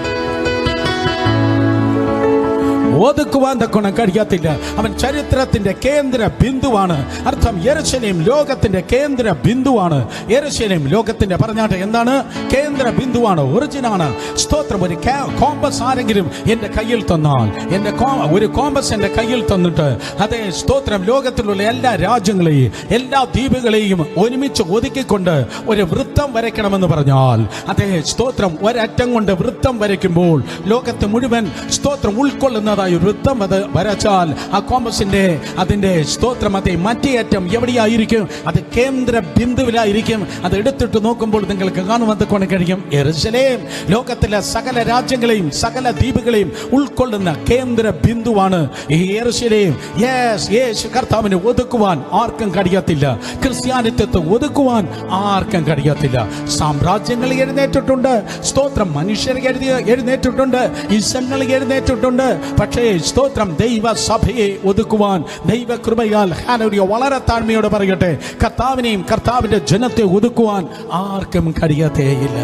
ഒതുക്കുവാൻ തക്കോണം കഴിയത്തില്ല. അവൻ ചരിത്രത്തിന്റെ കേന്ദ്ര ബിന്ദുവാണ്. അർത്ഥം, യെരൂശലേം ലോകത്തിന്റെ കേന്ദ്ര ബിന്ദുവാണ്. യെരൂശലേം ലോകത്തിന്റെ, പറഞ്ഞാട്ടെ, എന്താണ്? കേന്ദ്ര ബിന്ദുവാണ്, ഒറിജിനാണ്. സ്തോത്രം. ഒരു കോമ്പസ് ആരെങ്കിലും എന്റെ കയ്യിൽ തന്നാൽ, ഒരു കോമ്പസ് എന്റെ കയ്യിൽ തന്നിട്ട്, അതേ സ്തോത്രം, ലോകത്തിലുള്ള എല്ലാ രാജ്യങ്ങളെയും എല്ലാ ദ്വീപുകളെയും ഒരുമിച്ച് ഒതുക്കിക്കൊണ്ട് ഒരു വൃത്തം വരയ്ക്കണമെന്ന് പറഞ്ഞാൽ, അതേ സ്തോത്രം, ഒരറ്റം കൊണ്ട് വൃത്തം വരയ്ക്കുമ്പോൾ ലോകത്ത് മുഴുവൻ, സ്തോത്രം, ഉൾക്കൊള്ളുന്നതായി വൃത്തം വരച്ചാൽ ആ കോമ്പസിന്റെ, അതിന്റെ, സ്തോത്രം, അതേ മറ്റേ അറ്റം എവിടെയായിരിക്കും? അത് കേന്ദ്ര ബിന്ദുവിലായിരിക്കും. അത് എടുത്തിട്ട് നോക്കുമ്പോൾ നിങ്ങൾക്ക് കാണുവാൻ കഴിയും, യെരൂശലേം ലോകത്തിലെ സകല രാജ്യങ്ങളെയും സകല ദ്വീപുകളെയും ഉൾക്കൊള്ളുന്ന കേന്ദ്ര ബിന്ദുവാണ് ഈ യെരൂശലേം. യേശു കർത്താവിനെ ഒതുക്കുവാൻ ആർക്കും കഴിയത്തില്ല. ക്രിസ്ത്യാനിത്വത്തെ ഒതുക്കുവാൻ ആർക്കും കഴിയത്തില്ല. സാമ്രാജ്യങ്ങൾ എഴുന്നേറ്റിട്ടുണ്ട്, സ്തോത്രം, മനുഷ്യർ എഴുന്നേറ്റിട്ടുണ്ട്, ഇസങ്ങൾ എഴുന്നേറ്റിട്ടുണ്ട്. പക്ഷേ പക്ഷേ സ്തോത്രം ദൈവസഭയെ ഒതുക്കുവാൻ ദൈവകൃപയാൽ ഹല്ലേലൂയ വളരെ താഴ്മയോടെ പറയട്ടെ, കർത്താവിനെയും കർത്താവിന്റെ ജനത്തെ ഒതുക്കുവാൻ ആർക്കും കഴിയത്തേയില്ല.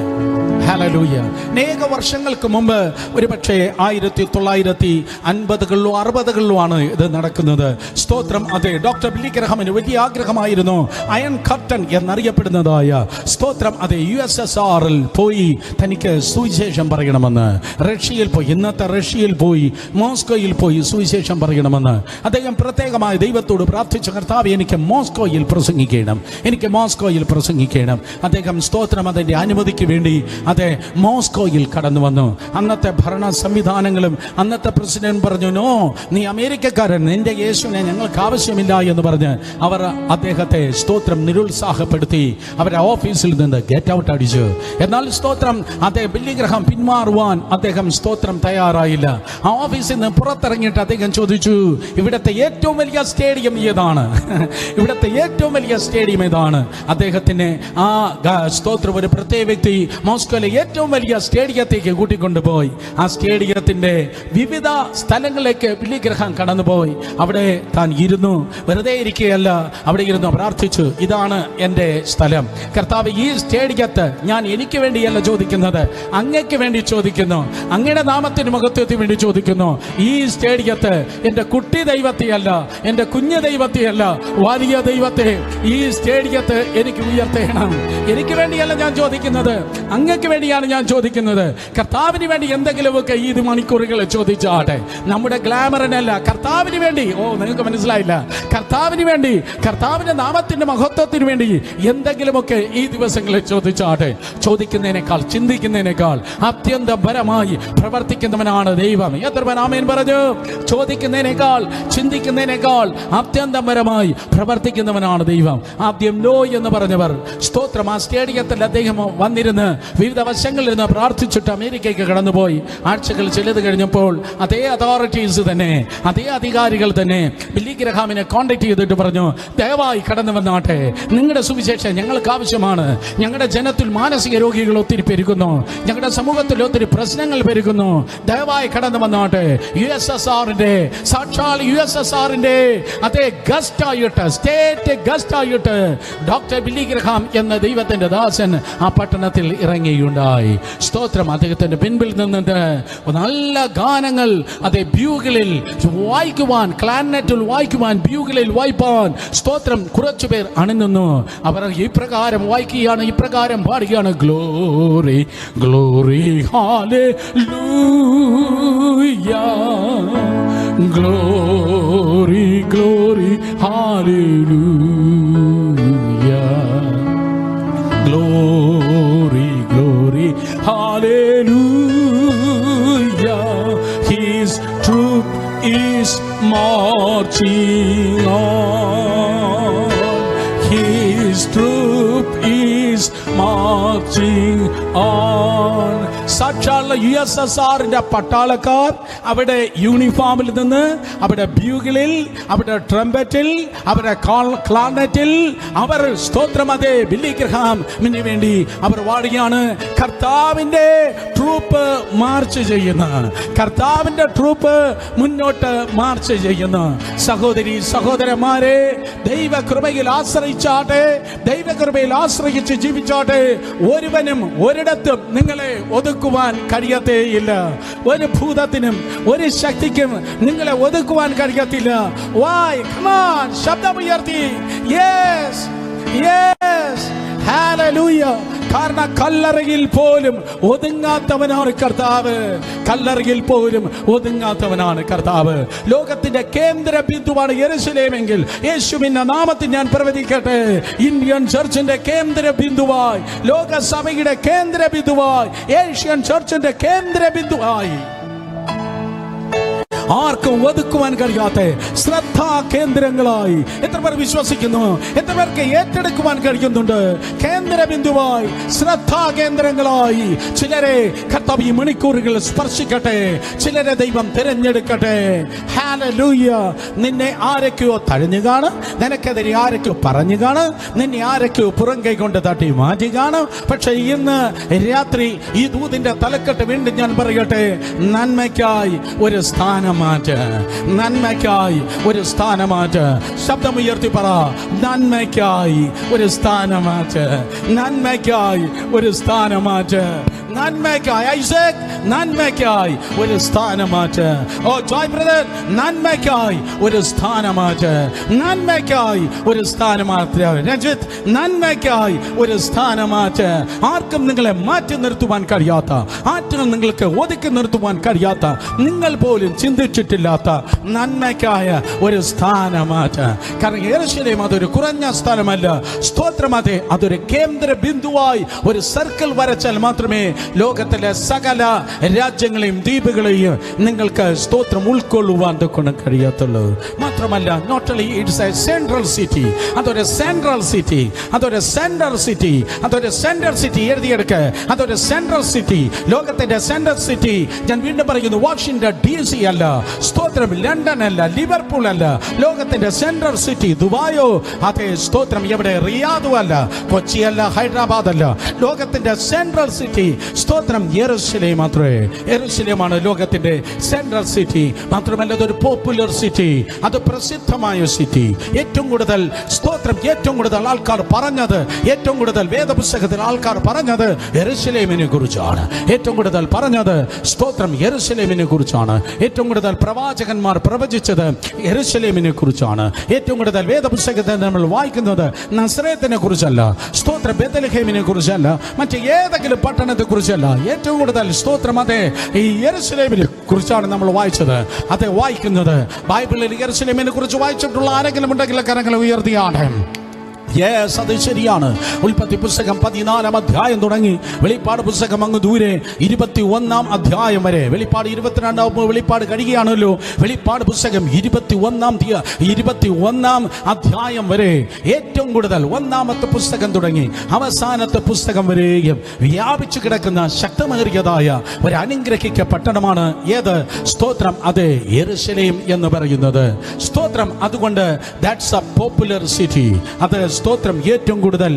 ഹല്ലേലൂയ. അനേക വർഷങ്ങൾക്ക് മുമ്പ് ഒരുപക്ഷെ 1950കളിലോ 60കളിലോ ആണ് ഇത് നടക്കുന്നത്. സ്തോത്രം. അതെ, ഡോക്ടർ ബില്ലി ഗ്രഹാമിന് വലിയ ആഗ്രഹമായിരുന്നു അയൺ കർട്ടൻ എന്നറിയപ്പെടുന്നതായ സ്തോത്രം അതെ USSRൽ പോയി തനിക്ക് സുവിശേഷം പറയണമെന്ന്. റഷ്യയിൽ പോയി, ഇന്നത്തെ റഷ്യയിൽ പോയി, മോസ്കോയിൽ പോയി സുവിശേഷം പറയണമെന്ന് അദ്ദേഹം പ്രത്യേകമായി ദൈവത്തോട് പ്രാർത്ഥിച്ച, കർത്താവേ എനിക്ക് മോസ്കോയിൽ പ്രസംഗിക്കണം, എനിക്ക് മോസ്കോയിൽ പ്രസംഗിക്കണം. അദ്ദേഹം സ്തോത്രം അതിൻ്റെ അനുമതിക്ക് വേണ്ടി അതെ മോസ്കോയിൽ കടന്നു വന്നു. അന്നത്തെ ഭരണ സംവിധാനങ്ങളും അന്നത്തെ പ്രസിഡന്റ് പറഞ്ഞു, നോ, നീ അമേരിക്കക്കാരൻ, നിന്റെ യേശുവിനെ ഞങ്ങൾക്ക് ആവശ്യമില്ല എന്ന് പറഞ്ഞ് അവർ അദ്ദേഹത്തെ സ്തോത്രം നിരുത്സാഹപ്പെടുത്തി അവരുടെ ഓഫീസിൽ നിന്ന് ഗെറ്റ് ഔട്ട് അടിച്ചു. എന്നാൽ സ്തോത്രം അദ്ദേഹം ബില്ലി ഗ്രഹാം പിന്മാറുവാൻ അദ്ദേഹം സ്തോത്രം തയ്യാറായില്ല. ആ ഓഫീസിൽ നിന്ന് പുറത്തിറങ്ങിയിട്ട് അദ്ദേഹം ചോദിച്ചു, ഇവിടുത്തെ ഏറ്റവും വലിയ സ്റ്റേഡിയം ഏതാണ്? ഇവിടുത്തെ ഏറ്റവും വലിയ സ്റ്റേഡിയം ഏതാണ്? അദ്ദേഹത്തിന് ആ സ്തോത്രം ഒരു പ്രത്യേക വ്യക്തി മോസ്കോയിലെ ഏറ്റവും വലിയ സ്റ്റേഡിയത്തേക്ക് കൂട്ടിക്കൊണ്ടുപോയി. ആ സ്റ്റേഡിയത്തിന്റെ വിവിധ സ്ഥലങ്ങളിലേക്ക് ബില്ലി ഗ്രഹാം കടന്നുപോയി. അവിടെ താൻ ഇരുന്നു, വെറുതെ ഇരിക്കുകയല്ല, അവിടെ ഇരുന്നു പ്രാർത്ഥിച്ചു, ഇതാണ് എൻ്റെ സ്ഥലം കർത്താവ്. ഈ സ്റ്റേഡിയത്ത് ഞാൻ എനിക്ക് വേണ്ടിയല്ല ചോദിക്കുന്നത്, അങ്ങയ്ക്ക് വേണ്ടി ചോദിക്കുന്നു, അങ്ങയുടെ നാമത്തിന് മഹത്വത്തിന് വേണ്ടി ചോദിക്കുന്നു. ഈ സ്റ്റേഡിയത്ത് എൻ്റെ കുട്ടി ദൈവത്തെയല്ല, എൻ്റെ കുഞ്ഞു ദൈവത്തെയല്ല, വലിയ ദൈവത്തെ ഈ സ്റ്റേഡിയത്ത് എനിക്ക് ഉയർത്തേണം. എനിക്ക് വേണ്ടിയല്ല ഞാൻ ചോദിക്കുന്നത്, അങ്ങക്ക് വേണ്ടിയാണ് ഞാൻ ചോദിക്കുന്നത്. കർത്താവിന് വേണ്ടി എന്തെങ്കിലുമൊക്കെ ഈ മണിക്കൂറുകൾ ചോദിച്ചാട്ടെ, നമ്മുടെ ഗ്ലാമറിനല്ല, കർത്താവിന് വേണ്ടി. ഓ, നിങ്ങൾക്ക് മനസ്സിലായില്ല? കർത്താവിന് വേണ്ടി, കർത്താവിന്റെ നാമത്തിന്റെ മഹത്വത്തിന് വേണ്ടി എന്തെങ്കിലുമൊക്കെ ഈ ദിവസങ്ങളിൽ ചോദിച്ചാട്ടെ. ചോദിക്കുന്നതിനേക്കാൾ ചിന്തിക്കുന്നതിനേക്കാൾ അത്യന്തപരമായി പ്രവർത്തിക്കുന്നവനാണ് ദൈവം. എത്ര പേർ ആമേൻ പറഞ്ഞു? ചോദിക്കുന്നതിനേക്കാൾ ചിന്തിക്കുന്നതിനേക്കാൾ അത്യന്തപരമായി പ്രവർത്തിക്കുന്നവനാണ് ദൈവം. ആദ്യം നോ എന്ന് പറഞ്ഞവർ സ്തോത്രം ആ സ്റ്റേഡിയത്തിൽ അദ്ദേഹം വന്നിരുന്ന് വിവിധ വശങ്ങളിൽ നിന്ന് പ്രാർത്ഥിച്ചിട്ട് അമേരിക്കയ്ക്ക് കടന്നുപോയി. ആഴ്ചകൾ ചിലത് കഴിഞ്ഞപ്പോൾ അതേ അതോറിറ്റീസ് തന്നെ, അതേ അധികാരികൾ തന്നെ ബില്ലി ഗ്രഹാമിനെ കോൺടാക്ട് ചെയ്തിട്ട് പറഞ്ഞു, ദയവായി കടന്നു വന്നാട്ടെ, നിങ്ങളുടെ സുവിശേഷം ഞങ്ങൾക്ക് ആവശ്യമാണ്. ഞങ്ങളുടെ ജനത്തിൽ മാനസിക രോഗികൾ ഒത്തിരി പെരുകുന്നു, ഞങ്ങളുടെ സമൂഹത്തിൽ ഒത്തിരി പ്രശ്നങ്ങൾ പെരുകുന്നു, ദയവായി കടന്നു വന്നാട്ടെ. USSRന്റെ സാക്ഷാൽ USSRന്റെ അതേ ഗസ്റ്റായിട്ട്, സ്റ്റേറ്റ് ഗസ്റ്റായിട്ട് ഡോക്ടർ ബില്ലി ഗ്രഹാം എന്ന ദൈവത്തിന്റെ ദാസൻ ആ പട്ടണത്തിൽ ഇറങ്ങിയുണ്ടായി. സ്തോത്രം. അദ്ദേഹത്തിന്റെ പിൻപിൽ നിന്നിട്ട് നല്ല ഗാനങ്ങൾ അതേ ബ്യൂഗിളിൽ വായിക്കുവാൻ, ക്ലാരിനെറ്റിൽ വായിക്കുവാൻ, ബ്യൂഗിളിൽ വായിപ്പാൻ സ്തോത്രം കുറച്ചുപേർ അണിനിന്നു. അവർ ഇപ്രകാരം വായിക്കുകയാണ്, ഇപ്രകാരം പാടുകയാണ്, glory glory hallelujah, glory glory hallelujah, glory, glory, hallelujah. His troop is marching on. His troop is marching on. സാക്ഷാൽ USSRന്റെ പട്ടാളക്കാർ അവിടെ യൂണിഫോമിൽ നിന്ന്, അവിടെ ബ്യൂഗിളിൽ, അവിടെ ട്രംപറ്റിൽ, അവിടെ ക്ലാർനെറ്റിൽ അവർ സ്തോത്രം അതേ ബില്ലി ഗ്രഹാമിന് വേണ്ടി അവർ വാടുകയാണ്. കർത്താവിന്റെ ട്രൂപ്പ് മാർച്ച് ചെയ്യുന്നു, കർത്താവിന്റെ ട്രൂപ്പ് മുന്നോട്ട് മാർച്ച് ചെയ്യുന്നു. സഹോദരി സഹോദരന്മാരെ, ദൈവകൃപയിൽ ആശ്രയിച്ചാട്ടെ, ദൈവകൃപയിൽ ആശ്രയിച്ച് ജീവിച്ചാട്ടെ. ഒരുവനും ഒരിടത്തും നിങ്ങളെ ഒതുക്കുവാൻ കഴിയത്തേയില്ല. ഒരു ഭൂതത്തിനും ഒരു ശക്തിക്കും നിങ്ങളെ ഒതുക്കുവാൻ കഴിയത്തില്ല. വായ് കമാൻ ശബ്ദമുയർത്തി യെസ് യെസ് ഹല്ലേലൂയ. കാരണം കല്ലറയിൽ പോലും ഒതുങ്ങാത്തവനാണ് കർത്താവ്, കല്ലറയിൽ പോലും ഒതുങ്ങാത്തവനാണ് കർത്താവ്. ലോകത്തിന്റെ കേന്ദ്ര ബിന്ദുവാണ് യെരുശലേമെങ്കിൽ യേശുവിന്റെ നാമത്തിൽ ഞാൻ പ്രവചിക്കട്ടെ, ഇന്ത്യൻ ചർച്ചിന്റെ കേന്ദ്ര ബിന്ദുവായി, ലോകസഭയുടെ കേന്ദ്ര ബിന്ദുവായി, ഏഷ്യൻ ചർച്ചിന്റെ കേന്ദ്ര ബിന്ദുവായി ആർക്കും ഒതുക്കുവാൻ കഴിയാത്ത ശ്രദ്ധാ കേന്ദ്രങ്ങളായി എത്ര പേർ വിശ്വസിക്കുന്നു? എത്ര പേർക്ക് ഏറ്റെടുക്കുവാൻ കഴിയുന്നുണ്ട്? കേന്ദ്ര ബിന്ദുവായി, ശ്രദ്ധാ കേന്ദ്രങ്ങളായി ചിലരെ കർത്താവ് ഈ മണിക്കൂറുകൾ സ്പർശിക്കട്ടെ, ചിലരെ ദൈവം തിരഞ്ഞെടുക്കട്ടെ. ഹല്ലേലൂയ. നിന്നെ ആരൊക്കെയോ തഴഞ്ഞു കാണും, നിനക്കെതിരെ ആരൊക്കെയോ പറഞ്ഞു കാണും, നിന്നെ ആരൊക്കെയോ പുറം കൈ കൊണ്ട് തട്ടി മാറ്റി കാണും. പക്ഷെ ഇന്ന് രാത്രി ഈ ദൂതിന്റെ തലക്കെട്ട് വീണ്ടും ഞാൻ പറയട്ടെ, നന്മയ്ക്കായി ഒരു സ്ഥാനം സ്ഥാനമാറ്റ്, നന്മയ്ക്കായി ഒരു സ്ഥാനമാറ്റ്. ശബ്ദമുയർത്തി പറ, നന്മയ്ക്കായി ഒരു സ്ഥാനമാറ്റ്, നന്മയ്ക്കായി ഒരു സ്ഥാനമാറ്റ്, നന്മയ്ക്കായി. ഐസക്, നന്മയ്ക്കായി ഒരു സ്ഥാനമാറ്റ്. ഓ ജോയ് ബ്രദർ, നന്മയ്ക്കായി ഒരു സ്ഥാനമാറ്റ്, നന്മയ്ക്കായി ഒരു സ്ഥാനമാറ്റ്. രഞ്ജിത്ത്, നന്മയ്ക്കായി ഒരു സ്ഥാനമാറ്റ്. ആർക്കും നിങ്ങളെ മാറ്റി നിർത്തുവാൻ കഴിയാത്ത, ആർക്കും നിങ്ങൾക്ക് ഒതുക്കി നിർത്തുവാൻ കഴിയാത്ത, നിങ്ങൾ പോലും ചിന്തിച്ചിട്ടില്ലാത്ത നന്മയ്ക്കായ ഒരു സ്ഥാനമാറ്റ്. കാരണം യെരൂശലേം അതൊരു കുറഞ്ഞ സ്ഥലമല്ല. സ്തോത്രം, അതൊരു കേന്ദ്ര ബിന്ദുവായി ഒരു സർക്കിൾ വരച്ചാൽ മാത്രമേ ലോകത്തിലെ സകല രാജ്യങ്ങളെയും ദ്വീപുകളെയും നിങ്ങൾക്ക് സ്തോത്രം ഉൾക്കൊള്ളുവാൻ കൊണ്ട് കഴിയത്തുള്ളൂ. മാത്രമല്ല, not only it's a central city, അതൊരു സെൻട്രൽ സിറ്റി, അതൊരു സെൻട്രൽ സിറ്റി, അതൊരു സെൻട്രൽ സിറ്റി. എഴുതിയെടുക്ക്, അതൊരു സെൻട്രൽ സിറ്റി, ലോകത്തിന്റെ സെൻട്രൽ സിറ്റി. ഞാൻ വീണ്ടും പറയുന്നു, വാഷിംഗ്ടൺ DC അല്ല, സ്തോത്രം ലണ്ടൻ അല്ല, ലിവർപൂൾ അല്ല, ലോകത്തിന്റെ സെൻട്രൽ സിറ്റി ദുബായോ, അതേ സ്തോത്രം എവിടെ റിയാദും അല്ല, കൊച്ചിയല്ല, ഹൈദരാബാദ് അല്ല, ലോകത്തിന്റെ സെൻട്രൽ സിറ്റി സ്തോത്രം യെരൂശലേം മാത്രമേ. യെരൂശലേമാണ് ലോകത്തിന്റെ സെൻട്രൽ സിറ്റി. മാത്രമല്ല, അതൊരു പോപ്പുലർ സിറ്റി, അത് പ്രസിദ്ധമായ സിറ്റി. ഏറ്റവും കൂടുതൽ സ്തോത്രം, ഏറ്റവും കൂടുതൽ ആൾക്കാർ പറഞ്ഞത്, ഏറ്റവും കൂടുതൽ വേദപുസ്തകത്തിൽ ആൾക്കാർ പറഞ്ഞത് യെരൂശലേമിനെ കുറിച്ചാണ്. ഏറ്റവും കൂടുതൽ പറഞ്ഞത് സ്തോത്രം യെരൂശലേമിനെ കുറിച്ചാണ്. ഏറ്റവും കൂടുതൽ പ്രവാചകന്മാർ പ്രവചിച്ചത് യെരൂശലേമിനെ കുറിച്ചാണ്. ഏറ്റവും കൂടുതൽ വേദപുസ്തകത്തിൽ നമ്മൾ വായിക്കുന്നത് നസറേത്തിനെ കുറിച്ചല്ല, സ്തോത്ര ബെത്ലഹേമിനെ കുറിച്ചല്ല, മറ്റ് ഏതെങ്കിലും പട്ടണത്തെ കുറിച്ചല്ല. ഏറ്റവും കൂടുതൽ സ്തോത്രം ഈ യെരൂശലേമിനെ കുറിച്ചാണ് നമ്മൾ വായിച്ചത്. അത് വായിക്കുന്നത് ബൈബിളിൽ യെരൂശലേമിനെ കുറിച്ച് വായിച്ചിട്ടുള്ള ആരെങ്കിലും ഉണ്ടെങ്കിൽ കരങ്ങൾ ഉയർത്തിയാണ്. യെസ്, അത് ശരിയാണ്. ഉൽപ്പത്തി പുസ്തകം 14-ാം അധ്യായം തുടങ്ങി വെളിപ്പാട് പുസ്തകം അങ്ങ് ദൂരെ 21-ാം അധ്യായം വരെ, വെളിപ്പാട് 22-ാം വെളിപ്പാട് കഴിയുകയാണല്ലോ. വെളിപ്പാട് പുസ്തകം 21-ാം അധ്യായം വരെ ഏറ്റവും കൂടുതൽ, ഒന്നാമത്തെ പുസ്തകം തുടങ്ങി അവസാനത്തെ പുസ്തകം വരെയും വ്യാപിച്ചു കിടക്കുന്ന ശക്തമേറിയതായ ഒരു അനുഗ്രഹിക്ക പട്ടണമാണ് ഏത്? സ്തോത്രം, അതെ, യെരൂശലേം എന്ന് പറയുന്നത്. സ്തോത്രം, അതുകൊണ്ട് ദാറ്റ്സ് എ പോപ്പുലർ സിറ്റി. അത് സ്തോത്രം ഏറ്റവും കൂടുതൽ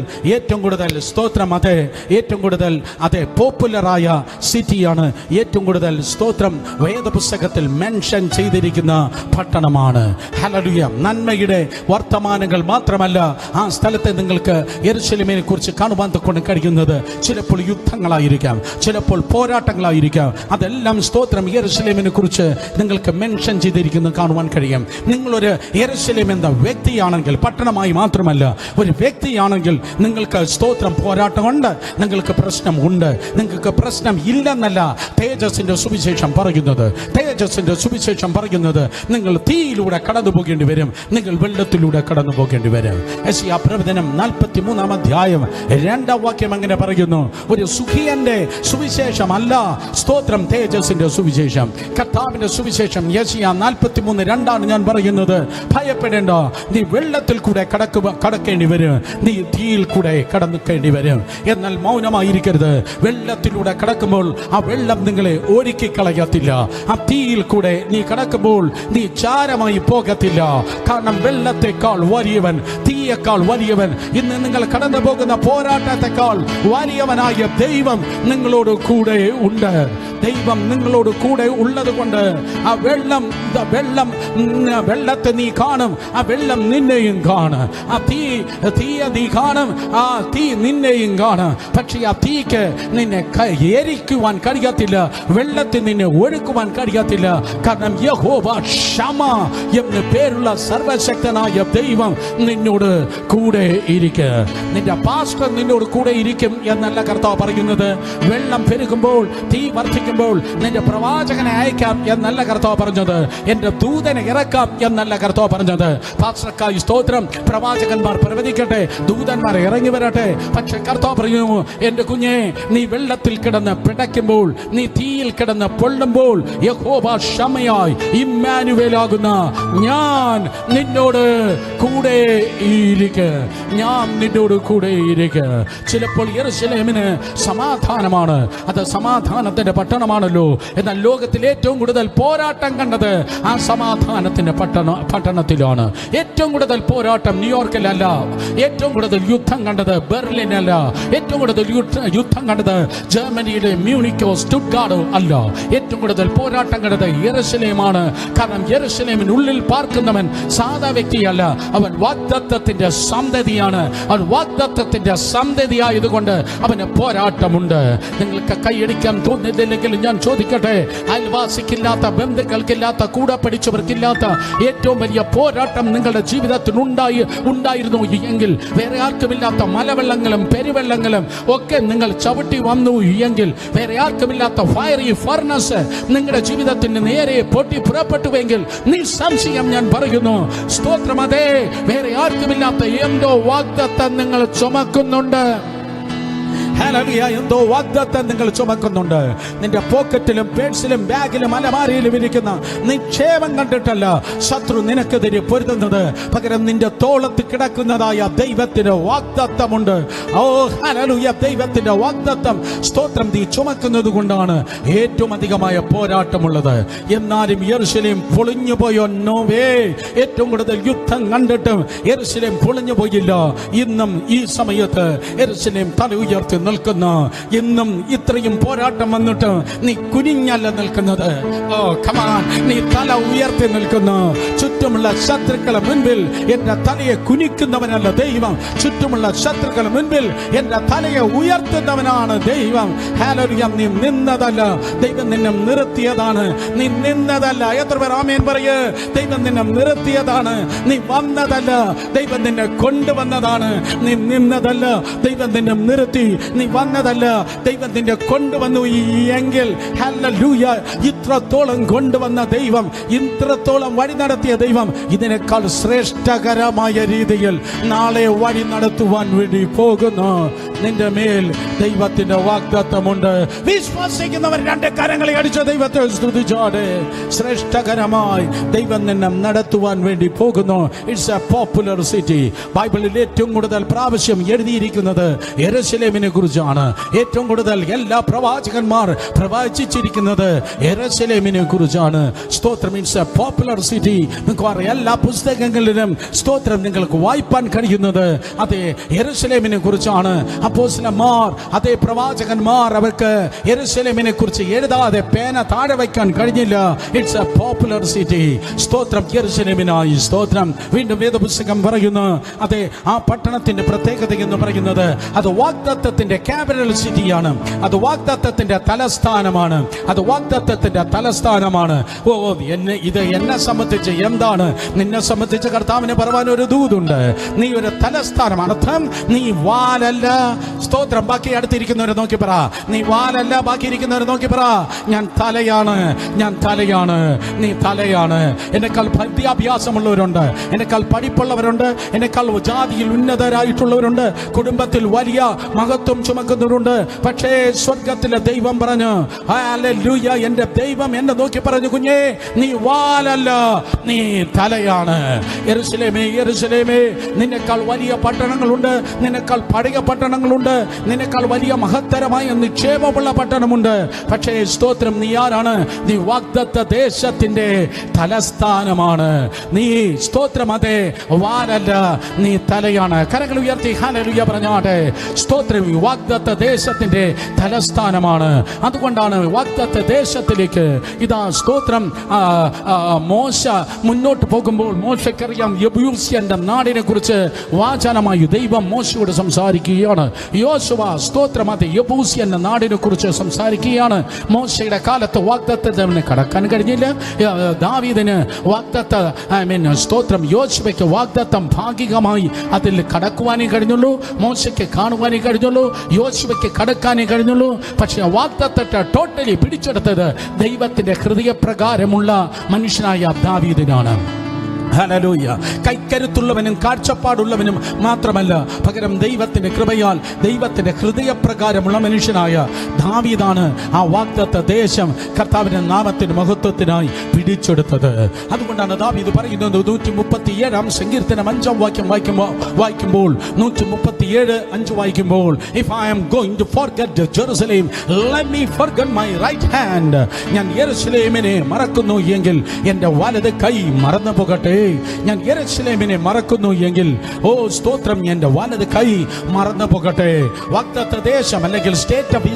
സ്തോത്രം, അതെ, ഏറ്റവും കൂടുതൽ അതെ പോപ്പുലറായ സിറ്റിയാണ്. ഏറ്റവും കൂടുതൽ സ്തോത്രം വേദപുസ്തകത്തിൽ മെൻഷൻ ചെയ്തിരിക്കുന്ന പട്ടണമാണ്. ഹല്ലേലൂയ. നന്മയുടെ വർത്തമാനങ്ങൾ മാത്രമല്ല ആ സ്ഥലത്തെ നിങ്ങൾക്ക് യെരൂശലേമിനെ കുറിച്ച് കാണുവാൻ കൊണ്ട് കഴിയുന്നത്. ചിലപ്പോൾ യുദ്ധങ്ങളായിരിക്കാം, ചിലപ്പോൾ പോരാട്ടങ്ങളായിരിക്കാം. അതെല്ലാം സ്തോത്രം യെരൂശലേമിനെ കുറിച്ച് നിങ്ങൾക്ക് മെൻഷൻ ചെയ്തിരിക്കുന്നത് കാണുവാൻ കഴിയും. നിങ്ങളൊരു യെരൂശലേം എന്ന വ്യക്തിയാണെങ്കിൽ, പട്ടണമായി മാത്രമല്ല ഒരു വ്യക്തിയാണെങ്കിൽ, നിങ്ങൾക്ക് സ്തോത്രം പോരാട്ടമുണ്ട്, നിങ്ങൾക്ക് പ്രശ്നമുണ്ട്. നിങ്ങൾക്ക് പ്രശ്നം ഇല്ലെന്നല്ല തേജസ്സിന്റെ സുവിശേഷം പറയുന്നത്. തേജസ്സിന്റെ സുവിശേഷം പറയുന്നത് നിങ്ങൾ തീയിലൂടെ കടന്നു പോകേണ്ടി വരും, നിങ്ങൾ വെള്ളത്തിലൂടെ കടന്നു പോകേണ്ടി വരും. യെശയ്യാ പ്രവചനം 43-ാം അധ്യായം 2-ാം വാക്യം അങ്ങനെ പറയുന്നു. ഒരു സുഖിയന്റെ സുവിശേഷം അല്ല സ്തോത്രം തേജസ്സിന്റെ സുവിശേഷം, കർത്താവിന്റെ സുവിശേഷം. യെശയ്യാ 43:2 ഞാൻ പറയുന്നത്, ഭയപ്പെടേണ്ട, നീ വെള്ളത്തിൽ കൂടെ കടക്കേണ്ടി വരും, നീ തീയിൽ കൂടെ കടക്കേണ്ടി വരും. എന്നാൽ മൗനമായിരിക്കരുത്. വെള്ളത്തിലൂടെ കടക്കുമ്പോൾ ആ വെള്ളം നിങ്ങളെ ഒഴുക്കിക്കളയത്തില്ല. ആ തീയിൽ കൂടെ നീ കടക്കുമ്പോൾ നീ ചാരമായി പോകത്തില്ല. കാരണം വെള്ളത്തെക്കാൾ വലിയവൻ, തീയേക്കാൾ വലിയവൻ, ഇന്ന് നിങ്ങൾ കടന്നു പോകുന്ന പോരാട്ടത്തെക്കാൾ വലിയവനായ ദൈവം നിങ്ങളോട് കൂടെ ഉണ്ട്. ദൈവം നിങ്ങളോട് കൂടെ ഉള്ളത് കൊണ്ട് ആ വെള്ളത്തെ നീ കാണും, ആ വെള്ളം നിന്നെയും കാണും. ആ തീയെ നീ കാണും, ആ തീ നിന്നെയും കാണും. പക്ഷേ ആ തീക്ക് നിന്നെ എരിക്കുവാൻ കഴിയത്തില്ല, വെള്ളത്തിൽ നിന്നെ ഒഴുക്കുവാൻ കഴിയത്തില്ല. കാരണം യഹോവ ക്ഷമ എന്ന് പേരുള്ള സർവശക്തനായ ദൈവം നിന്നോട് കൂടെ ഇരിക്കും. നിന്റെ പാസ്റ്റർ നിന്നോട് കൂടെ ഇരിക്കും എന്നല്ല കർത്താവ് പറയുന്നത്. വെള്ളം പെരുകുമ്പോൾ, തീ വർദ്ധിക്കുമ്പോൾ നിന്റെ പ്രവാചകനെ അയക്കാം എന്നല്ല കർത്താവ് പറഞ്ഞത്. എന്റെ ദൂതനെ ഇറക്കാം എന്നല്ല കർത്താവ് പറഞ്ഞത്. പാസ്റ്റർക്കായി സ്തോത്രം, പ്രവാചകന്മാർ പ്രവചിക്കട്ടെ, ദൂതന്മാർ ഇറങ്ങി വരട്ടെ. പക്ഷെ കർത്താവ് പറയുന്നു, എന്റെ കുഞ്ഞെ, നീ വെള്ളത്തിൽ കിടന്ന് പിടയ്ക്കുമ്പോൾ, നീ തീയിൽ കിടന്ന് പൊള്ളുമ്പോൾ, യഹോവ ക്ഷമയായി ഇമ്മാനുവേലാകുന്ന ഞാൻ നിന്നോട് കൂടെ ഇരിക്കും, ഞാൻ നിന്നോട് കൂടെ ഇരിക്കും. ചിലപ്പോൾ യെരൂശലേമിന് സമാധാനമാണ്, അത് സമാധാനത്തിന്റെ പട്ടണം പട്ടണമാണല്ലോ. എന്നാൽ ലോകത്തിൽ ഏറ്റവും കൂടുതൽ പോരാട്ടം കണ്ടത് ആ സമാധാനത്തിന്റെ പട്ടണത്തിലാണ്. ഏറ്റവും കൂടുതൽ പോരാട്ടം ന്യൂയോർക്കിലല്ല. ഏറ്റവും കൂടുതൽ യുദ്ധം കണ്ടത് ബെർലിനല്ല. ഏറ്റവും കൂടുതൽ യുദ്ധം കണ്ടത് ജർമ്മനിയിലെ മ്യൂണിക്കോ സ്റ്റുട്ട്ഗാർഡോ അല്ല. ഏറ്റവും കൂടുതൽ പോരാട്ടം കണ്ടത് യെരുശലേമാണ്. കാരണം യെരുശലേമിനുള്ളിൽ പാർക്കുന്നവൻ സാധാ വ്യക്തിയല്ല, അവൻ വാഗ്ദത്തത്തിന്റെ സന്തതിയാണ്. അവൻ വാഗ്ദത്തത്തിന്റെ സന്തതിയായതുകൊണ്ട് അവന് പോരാട്ടമുണ്ട്. നിങ്ങൾക്ക് കൈയടിക്കാൻ തോന്നുന്നില്ലെങ്കിൽ ഞാൻ ചോദിക്കട്ടെ, അയൽവാസിക്കില്ലാത്ത, ബന്ധുക്കൾക്കില്ലാത്ത, കൂടെ പഠിച്ചവർക്കില്ലാത്ത ഏറ്റവും വലിയ പോരാട്ടം നിങ്ങളുടെ ജീവിതത്തിൽ ഉണ്ടായിരുന്നു എങ്കിൽ, വേറെ ആർക്കുമില്ലാത്ത മലവെള്ളങ്ങളും പെരുവെള്ളങ്ങളും ഒക്കെ നിങ്ങൾ ചവിട്ടി വന്നു എങ്കിൽ, വേറെ ആർക്കുമില്ലാത്ത ഫയറി ഫർണസ് നിങ്ങളുടെ ജീവിതത്തിന് നേരെ പൊട്ടി പുറപ്പെട്ടുവെങ്കിൽ, നിസ്സംശയം ഞാൻ പറയുന്നു, സ്തോത്രം, അതേ വേറെ ആർക്കുമില്ലാത്ത എന്തോ വാഗ്ദത്തം നിങ്ങൾ ചുമക്കുന്നുണ്ട്. എന്തോ വാഗ്ദത്തം നിങ്ങൾ ചുമക്കുന്നുണ്ട്. നിന്റെ പോക്കറ്റിലും പേഴ്സിലും ബാഗിലും അലമാരയിലും ഇരിക്കുന്ന നിക്ഷേപം കണ്ടിട്ടല്ല ശത്രു നിനക്കെതിരെ പൊരുതുന്നത്, പകരം നിന്റെ തോളത്ത് കിടക്കുന്നതായ ദൈവത്തിന്റെ വാഗ്ദത്തമുണ്ട്. ഓ ഹല്ലേലൂയ, ദൈവത്തിന്റെ വാഗ്ദത്തം, സ്തോത്രം, നീ ചുമക്കുന്നത് കൊണ്ടാണ് ഏറ്റവും അധികമായ പോരാട്ടമുള്ളത്. എന്നാലും യെരുശലേം പൊളിഞ്ഞു പോയോ? നോവേ. ഏറ്റവും കൂടുതൽ യുദ്ധം കണ്ടിട്ടും യെരുശലേം പൊളിഞ്ഞു പോയില്ല. ഇന്നും ഈ സമയത്ത് യെരുശലേം തല ഉയർത്തി നിൽക്കുന്ന, ഇന്നും ഇത്രയും പോരാട്ടം വന്നിട്ട് നീ കുനിഞ്ഞല്ല നിൽക്കുന്നത്. ഓ കമാൻ, നീ തല ഉയർത്തി നിൽക്കുന്നു. ചുറ്റുമുള്ള ശത്രുക്കളെ മുൻപിൽ എന്റെ തലയെ കുനിക്കുന്നവനല്ല ദൈവം, ചുറ്റുമുള്ള ശത്രുക്കളെ മുൻപിൽ എന്റെ തലയെ ഉയർത്തുന്നവനാണ് ദൈവം. ഹല്ലേലൂയ. നീ നിന്നതല്ല, ദൈവം നിന്നെ നിർത്തിയതാണ്. നീ നിന്നതല്ല. എത്ര പേർ ആമേൻ പറയ്? ദൈവം നിന്നെ നിർത്തിയതാണ്. നീ വന്നതല്ല, ദൈവം നിന്നെ കൊണ്ടുവന്നതാണ്. നീ നിന്നതല്ല, ദൈവം നിന്നെ നിർത്തി. നീ വന്നതല്ല, ദൈവം നിന്നെ കൊണ്ടുവന്നു എങ്കിൽ, ഹല്ലേലൂയ, ഇത്രത്തോളം കൊണ്ടുവന്ന ദൈവം, ഇത്രത്തോളം വഴി നടത്തിയ ദൈവം ഇതിനേക്കാൾ ശ്രേഷ്ഠകരമായ രീതിയിൽ നാളെ വഴി നടത്തുവാൻ വേണ്ടി പോകുന്നു. നിന്റെ മേൽ ദൈവത്തിന്റെ വാഗ്ദത്തമുണ്ട്. വിശ്വസിക്കുന്നവർ രണ്ട് കരങ്ങളെ അടിച്ച ദൈവത്തെ സ്തുതിച്ചാടെ. ശ്രേഷ്ഠകരമായി ദൈവം നിന്നെ നടത്തുവാൻ വേണ്ടി പോകുന്നു. It's A popular city. ബൈബിളിൽ ഏറ്റവും കൂടുതൽ പ്രാവശ്യം എഴുതിയിരിക്കുന്നത് യെരുശലേമിനെ കുറിച്ചാണ്. ഏറ്റവും കൂടുതൽ എല്ലാ പ്രവാചകന്മാർ പ്രവചിച്ചിരിക്കുന്നത് യെരുശലേമിനെ കുറിച്ചാണ്. സ്തോത്രം. It's A popular city. എല്ലാ പുസ്തകങ്ങളിലും സ്തോത്രം നിങ്ങൾക്ക് വായിപ്പാൻ കഴിയുന്നത് അതേ യെരുശലേമിനെ കുറിച്ചാണ്. അപ്പോസ്തലന്മാർ, അതേ പ്രവാചകന്മാർ, അവർക്ക് യെരുശലേമിനെ കുറിച്ച് എഴുതാതെ പേന താഴെ വയ്ക്കാൻ കഴിഞ്ഞില്ല. It's A popular city. സ്തോത്രം. യെരുശലേമിനായി സ്തോത്രം. വീണ്ടും വേദപുസ്തകം പറയുന്നു, അതെ ആ പട്ടണത്തിന്റെ പ്രത്യേകത എന്ന് പറയുന്നത് അത് വാഗ്ദത്തത്തിന്റെ ക്യാപിറ്റൽ സിറ്റിയാണ്. അത് വാഗ്ദത്തത്തിന്റെ തലസ്ഥാനമാണ്. അത് വാഗ്ദത്തത്തിന്റെ തലസ്ഥാനമാണ്. ഓ എന്നെ സംബന്ധിച്ച് എന്താണ്? നിന്നെ സംബന്ധിച്ച് കർത്താവിനെ പറയാൻ ഒരു ദൂതുണ്ട്. നീ ഒരു തലസ്ഥാനമാണ്. അർത്ഥം, നീ വാലല്ല. സ്തോത്രം. ബാക്കി അടുത്തിരിക്കുന്നവരെ നോക്കി പറ, നീ വാലല്ല. ബാക്കി ഇരിക്കുന്നവരെ നോക്കി പറ, ഞാൻ തലയാണ്. ഞാൻ തലയാണ്. നീ തലയാണ്. എന്നെക്കാൾ വിദ്യാഭ്യാസമുള്ളവരുണ്ട്, എന്നെക്കാൾ പഠിപ്പുള്ളവരുണ്ട്, എന്നെക്കാൾ ജാതിയിൽ ഉന്നതരായിട്ടുള്ളവരുണ്ട്, കുടുംബത്തിൽ വലിയ മഹത്വം ചുമക്കുന്നവരുണ്ട്. പക്ഷേ സ്വർഗത്തിലെ ദൈവം പറഞ്ഞു, ഹല്ലേലൂയ, എന്റെ ദൈവം എന്നെ നോക്കി പറഞ്ഞു, കുഞ്ഞേ, നീ വാലല്ല, നീ തലയാണ്. യെരുശലേമേ, യെരുശലേമേ, നിന്നെക്കാൾ വലിയ പട്ടണങ്ങളുണ്ട്, നിന്നെക്കാൾ പഴയ പട്ടണങ്ങളുണ്ട്, നിന്നെക്കാൾ വലിയ മഹത്തരമായ നിക്ഷേപമുള്ള പട്ടണമുണ്ട്. പക്ഷേ സ്തോത്രം, നീ ആരാണ്? നീ വാഗ്ദത്ത ദേശത്തിന്റെ തലസ്ഥാനമാണ്. നീ സ്തോത്രം, അതെ വാലല്ല, നീ തലയാണ്. കരങ്ങൾ ഉയർത്തി ഹല്ലേലൂയ പറഞ്ഞാട്ടെ. സ്തോത്രം. വാഗ്ദത്ത ദേശത്തിന്റെ തലസ്ഥാനമാണ്. അതുകൊണ്ടാണ് വാഗ്ദത്ത ദേശത്തിലേക്ക് ഇതാ സ്തോത്രം മോശ മുന്നോട്ട് പോകുമ്പോൾ മോശക്കറിയാം യെബൂസ്യന്റെ നാടിനെ കുറിച്ച് വാചനമായി ദൈവം മോശയോട് സംസാരിക്കുകയാണ്. യോശുവ സ്തോത്രം, അത് യെബൂസ്യന്റെ നാടിനെ കുറിച്ച് സംസാരിക്കുകയാണ്. മോശയുടെ കാലത്ത് വാഗ്ദത്തത്തിന് കടക്കാൻ കഴിഞ്ഞില്ല. ദാവീദിന് വാഗ്ദത്ത സ്തോത്രം, യോശുവയ്ക്ക് വാഗ്ദത്തം ഭാഗികമായി അതിൽ കടക്കുവാനേ കഴിഞ്ഞുള്ളൂ. മോശയ്ക്ക് കാണുവാനേ കഴിഞ്ഞുള്ളൂ. യോശുവയ്ക്ക് കടക്കാനേ കഴിഞ്ഞുള്ളൂ. പക്ഷെ വാഗ്ദത്തത്തെ ടോട്ടലി പിടിച്ചെടുത്തത് ദൈവത്തിന്റെ ഹൃദയപ്രകാരമുള്ള മനുഷ്യനായ ദാവീദിനാണ്. ഹല്ലേലൂയ. കൈക്കരുത്തുള്ളവനും കാഴ്ചപ്പാടുള്ളവനും മാത്രമല്ല, പകരം ദൈവത്തിന്റെ കൃപയാൽ ദൈവത്തിന്റെ ഹൃദയപ്രകാരമുള്ള മനുഷ്യനായ ദാവീദാണ് ആ വാഗ്ദത്ത ദേശം കർത്താവിന്റെ നാമത്തിന് മഹത്വത്തിനായി പിടിച്ചെടുത്തത്. അതുകൊണ്ടാണ് ദാവീദ് പറയുന്നത് 137 സങ്കീർത്തനം 5 വാക്യം വായിക്കുമ്പോൾ 137:5 വായിക്കുമ്പോൾ, if I am going to forget Jerusalem let me forget my right hand. ഞാൻ യെരൂശലേമിനെ മറക്കുന്നു എങ്കിൽ എൻ്റെ വലത് കൈ മറന്നു പോകട്ടെ. ഞാൻ യെരൂശലേമിനെ മറക്കുന്നു എങ്കിൽ, ഓ സ്തോത്രം, എൻ്റെ വലത് കൈ മറന്നു പോകട്ടെ. വാഗ്ദത്ത ദേശം അല്ലെങ്കിൽ സ്റ്റേറ്റ് ഓഫ്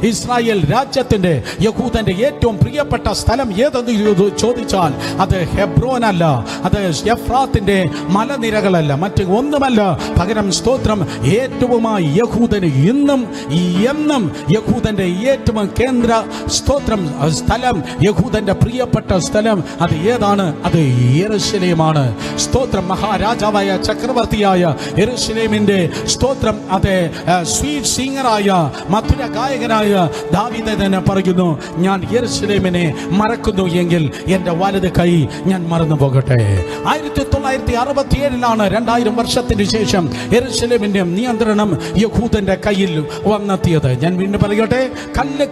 ഇസ്രായേൽ രാജ്യത്തിന്റെ യഹൂദന്റെ ഏറ്റവും പ്രിയപ്പെട്ട സ്ഥലം ഏതെന്ന് ചോദിച്ചാൽ അത് ഹെബ്രോൻ അല്ല, അത് എഫ്രാത്തിന്റെ മലനിരകളല്ല, മറ്റ് ഒന്നുമല്ല. പകരം സ്തോത്രം, ഏറ്റവുമായി യഹൂദന് ഇന്നും എന്നും യഹൂദന്റെ ഏറ്റവും കേന്ദ്ര സ്തോത്രം സ്ഥലം, യഹൂദന്റെ പ്രിയപ്പെട്ട സ്ഥലം അത് ഏതാണ്? അത് യെരൂശലേമാണ്. സ്തോത്രം, മഹാരാജാവായ ചക്രവർത്തിയായ യെരൂശലേമിന്റെ സ്തോത്രം, അത് സ്വീറ്റ് സിംഗറായ മധുര ഗായകനായ ദാവീദ് തന്നെ പറയുന്നു, ഞാൻ യെരൂശലേമിനെ മറക്കുന്നു എങ്കിൽ എൻ്റെ വലത് കൈ ഞാൻ മറന്നു പോകട്ടെ. 1967 2000 വർഷത്തിന് ശേഷം യെരൂശലേമിന്റെ നിയന്ത്രണം യഹൂദന്റെ കയ്യിൽ വന്നെത്തിയത്. ഞാൻ വീണ്ടും പറയട്ടെ, കല്ല്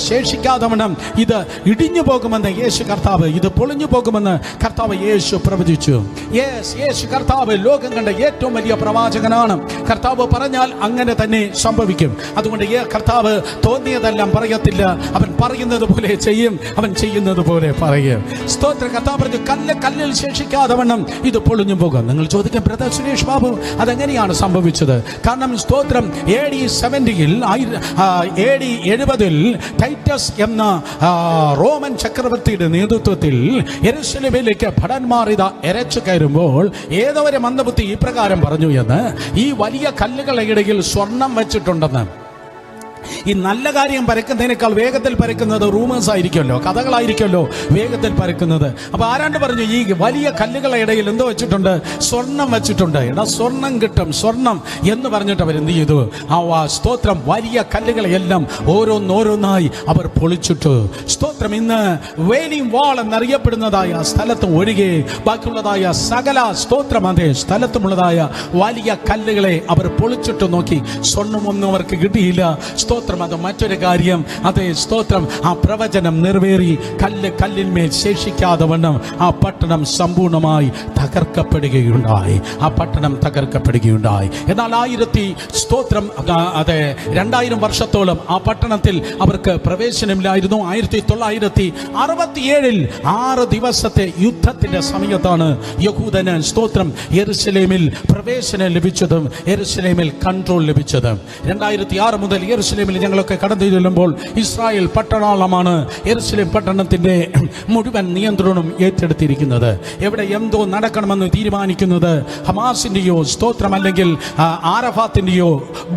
ശേഷിക്കാതെ വണ്ണം ഇത് ഇടിഞ്ഞു പോകുമെന്ന് യേശു കർത്താവ്, ഇത് പൊളിഞ്ഞു പോകുമെന്ന് കർത്താവ് യേശു പ്രവചിച്ചു. യേശു കർത്താവ് ലോകം കണ്ട ഏറ്റവും വലിയ പ്രവാചകനാണ്. കർത്താവ് പറഞ്ഞാൽ അങ്ങനെ തന്നെ സംഭവിക്കും. അതുകൊണ്ട് കർത്താവ് തോന്നിയതെല്ലാം പറയത്തില്ല, അവൻ പറയുന്നത് പോലെ ചെയ്യും, അവൻ ചെയ്യുന്നത് പോലെ പറയും. സ്തോത്ര, കർത്താവ് പറഞ്ഞു, കല്ലിൽ ശേഷിക്കാതെ വണ്ണം ഇത് പൊളിഞ്ഞു പോകും. നിങ്ങൾ ചോദിക്കും, ബ്രദർ സുരേഷ് ബാബു, അതെങ്ങനെയാണ് സംഭവിച്ചത്? കാരണം സ്തോത്രം, AD 70 ടൈറ്റസ് എന്ന റോമൻ ചക്രവർത്തിയുടെ നേതൃത്വത്തിൽ യെരൂശലേമിലേക്ക് ഭടന്മാർ ഇതാ എരച്ചു കയറുമ്പോൾ ഏതോ ഒരു മന്ദബുദ്ധി ഈ പ്രകാരം പറഞ്ഞു എന്ന്, ഈ വലിയ കല്ലുകളുടെ ഇടയിൽ സ്വർണം വെച്ചിട്ടുണ്ടെന്ന്. ഈ നല്ല കാര്യം പരക്കുന്നതിനേക്കാൾ വേഗത്തിൽ പരക്കുന്നത് റൂമേഴ്സ് ആയിരിക്കുമല്ലോ, കഥകളായിരിക്കുമല്ലോ വേഗത്തിൽ പരക്കുന്നത്. അപ്പൊ ആരാണ്ട് പറഞ്ഞു, ഈ വലിയ കല്ലുകളുടെ ഇടയിൽ എന്തോ വെച്ചിട്ടുണ്ട്? സ്വർണം വെച്ചിട്ടുണ്ട്. എടാ, സ്വർണം കിട്ടും, സ്വർണം എന്ന് പറഞ്ഞിട്ട് അവർ എന്ത് ചെയ്തു? ആ സ്തോത്രം, വലിയ കല്ലുകളെല്ലാം ഓരോന്നോരോന്നായി അവർ പൊളിച്ചിട്ടു. സ്തോത്രം, ഇന്ന് വെയിലിംഗ് വാൾ എന്നറിയപ്പെടുന്നതായ സ്ഥലത്ത് ഒഴികെ ബാക്കിയുള്ളതായ സകല സ്തോത്രം അതേ സ്ഥലത്തുമുള്ളതായ വലിയ കല്ലുകളെ അവർ പൊളിച്ചിട്ട് നോക്കി. സ്വർണ്ണമൊന്നും അവർക്ക് കിട്ടിയില്ല. സ്തോത്രം, അത് മറ്റൊരു കാര്യം. അതേ സ്തോത്രം, ആ പ്രവചനം നിറവേറി. കല്ലിന്മേൽ ശേഷിക്കാതെ വണ്ണം ആ പട്ടണം സമ്പൂർണമായി തകർക്കപ്പെടുകയുണ്ടായി. എന്നാൽ 2000 വർഷത്തോളം ആ പട്ടണത്തിൽ അവർക്ക് പ്രവേശനമില്ലായിരുന്നു. 1967 6 ദിവസത്തെ യുദ്ധത്തിന്റെ സമയത്താണ് യഹൂദന് സ്തോത്രം യെരൂശലേമിൽ പ്രവേശനം ലഭിച്ചതും യെരൂശലേമിൽ കൺട്രോൾ ലഭിച്ചതും. 2006 മുതൽ യെരൂശലേമിൽ ഞങ്ങളൊക്കെ കടന്നു ചെല്ലുമ്പോൾ ഇസ്രായേൽ പട്ടണമാണ് യെരൂശലേം പട്ടണത്തിന്റെ മുഴുവൻ നിയന്ത്രണം ഏറ്റെടുത്തിരിക്കുന്നത്. എവിടെ എന്തോ നടക്കണമെന്ന് തീരുമാനിക്കുന്നത് ഹമാസിന്റെയോ സ്തോത്രം അല്ലെങ്കിൽ ആരഫാത്തിന്റെയോ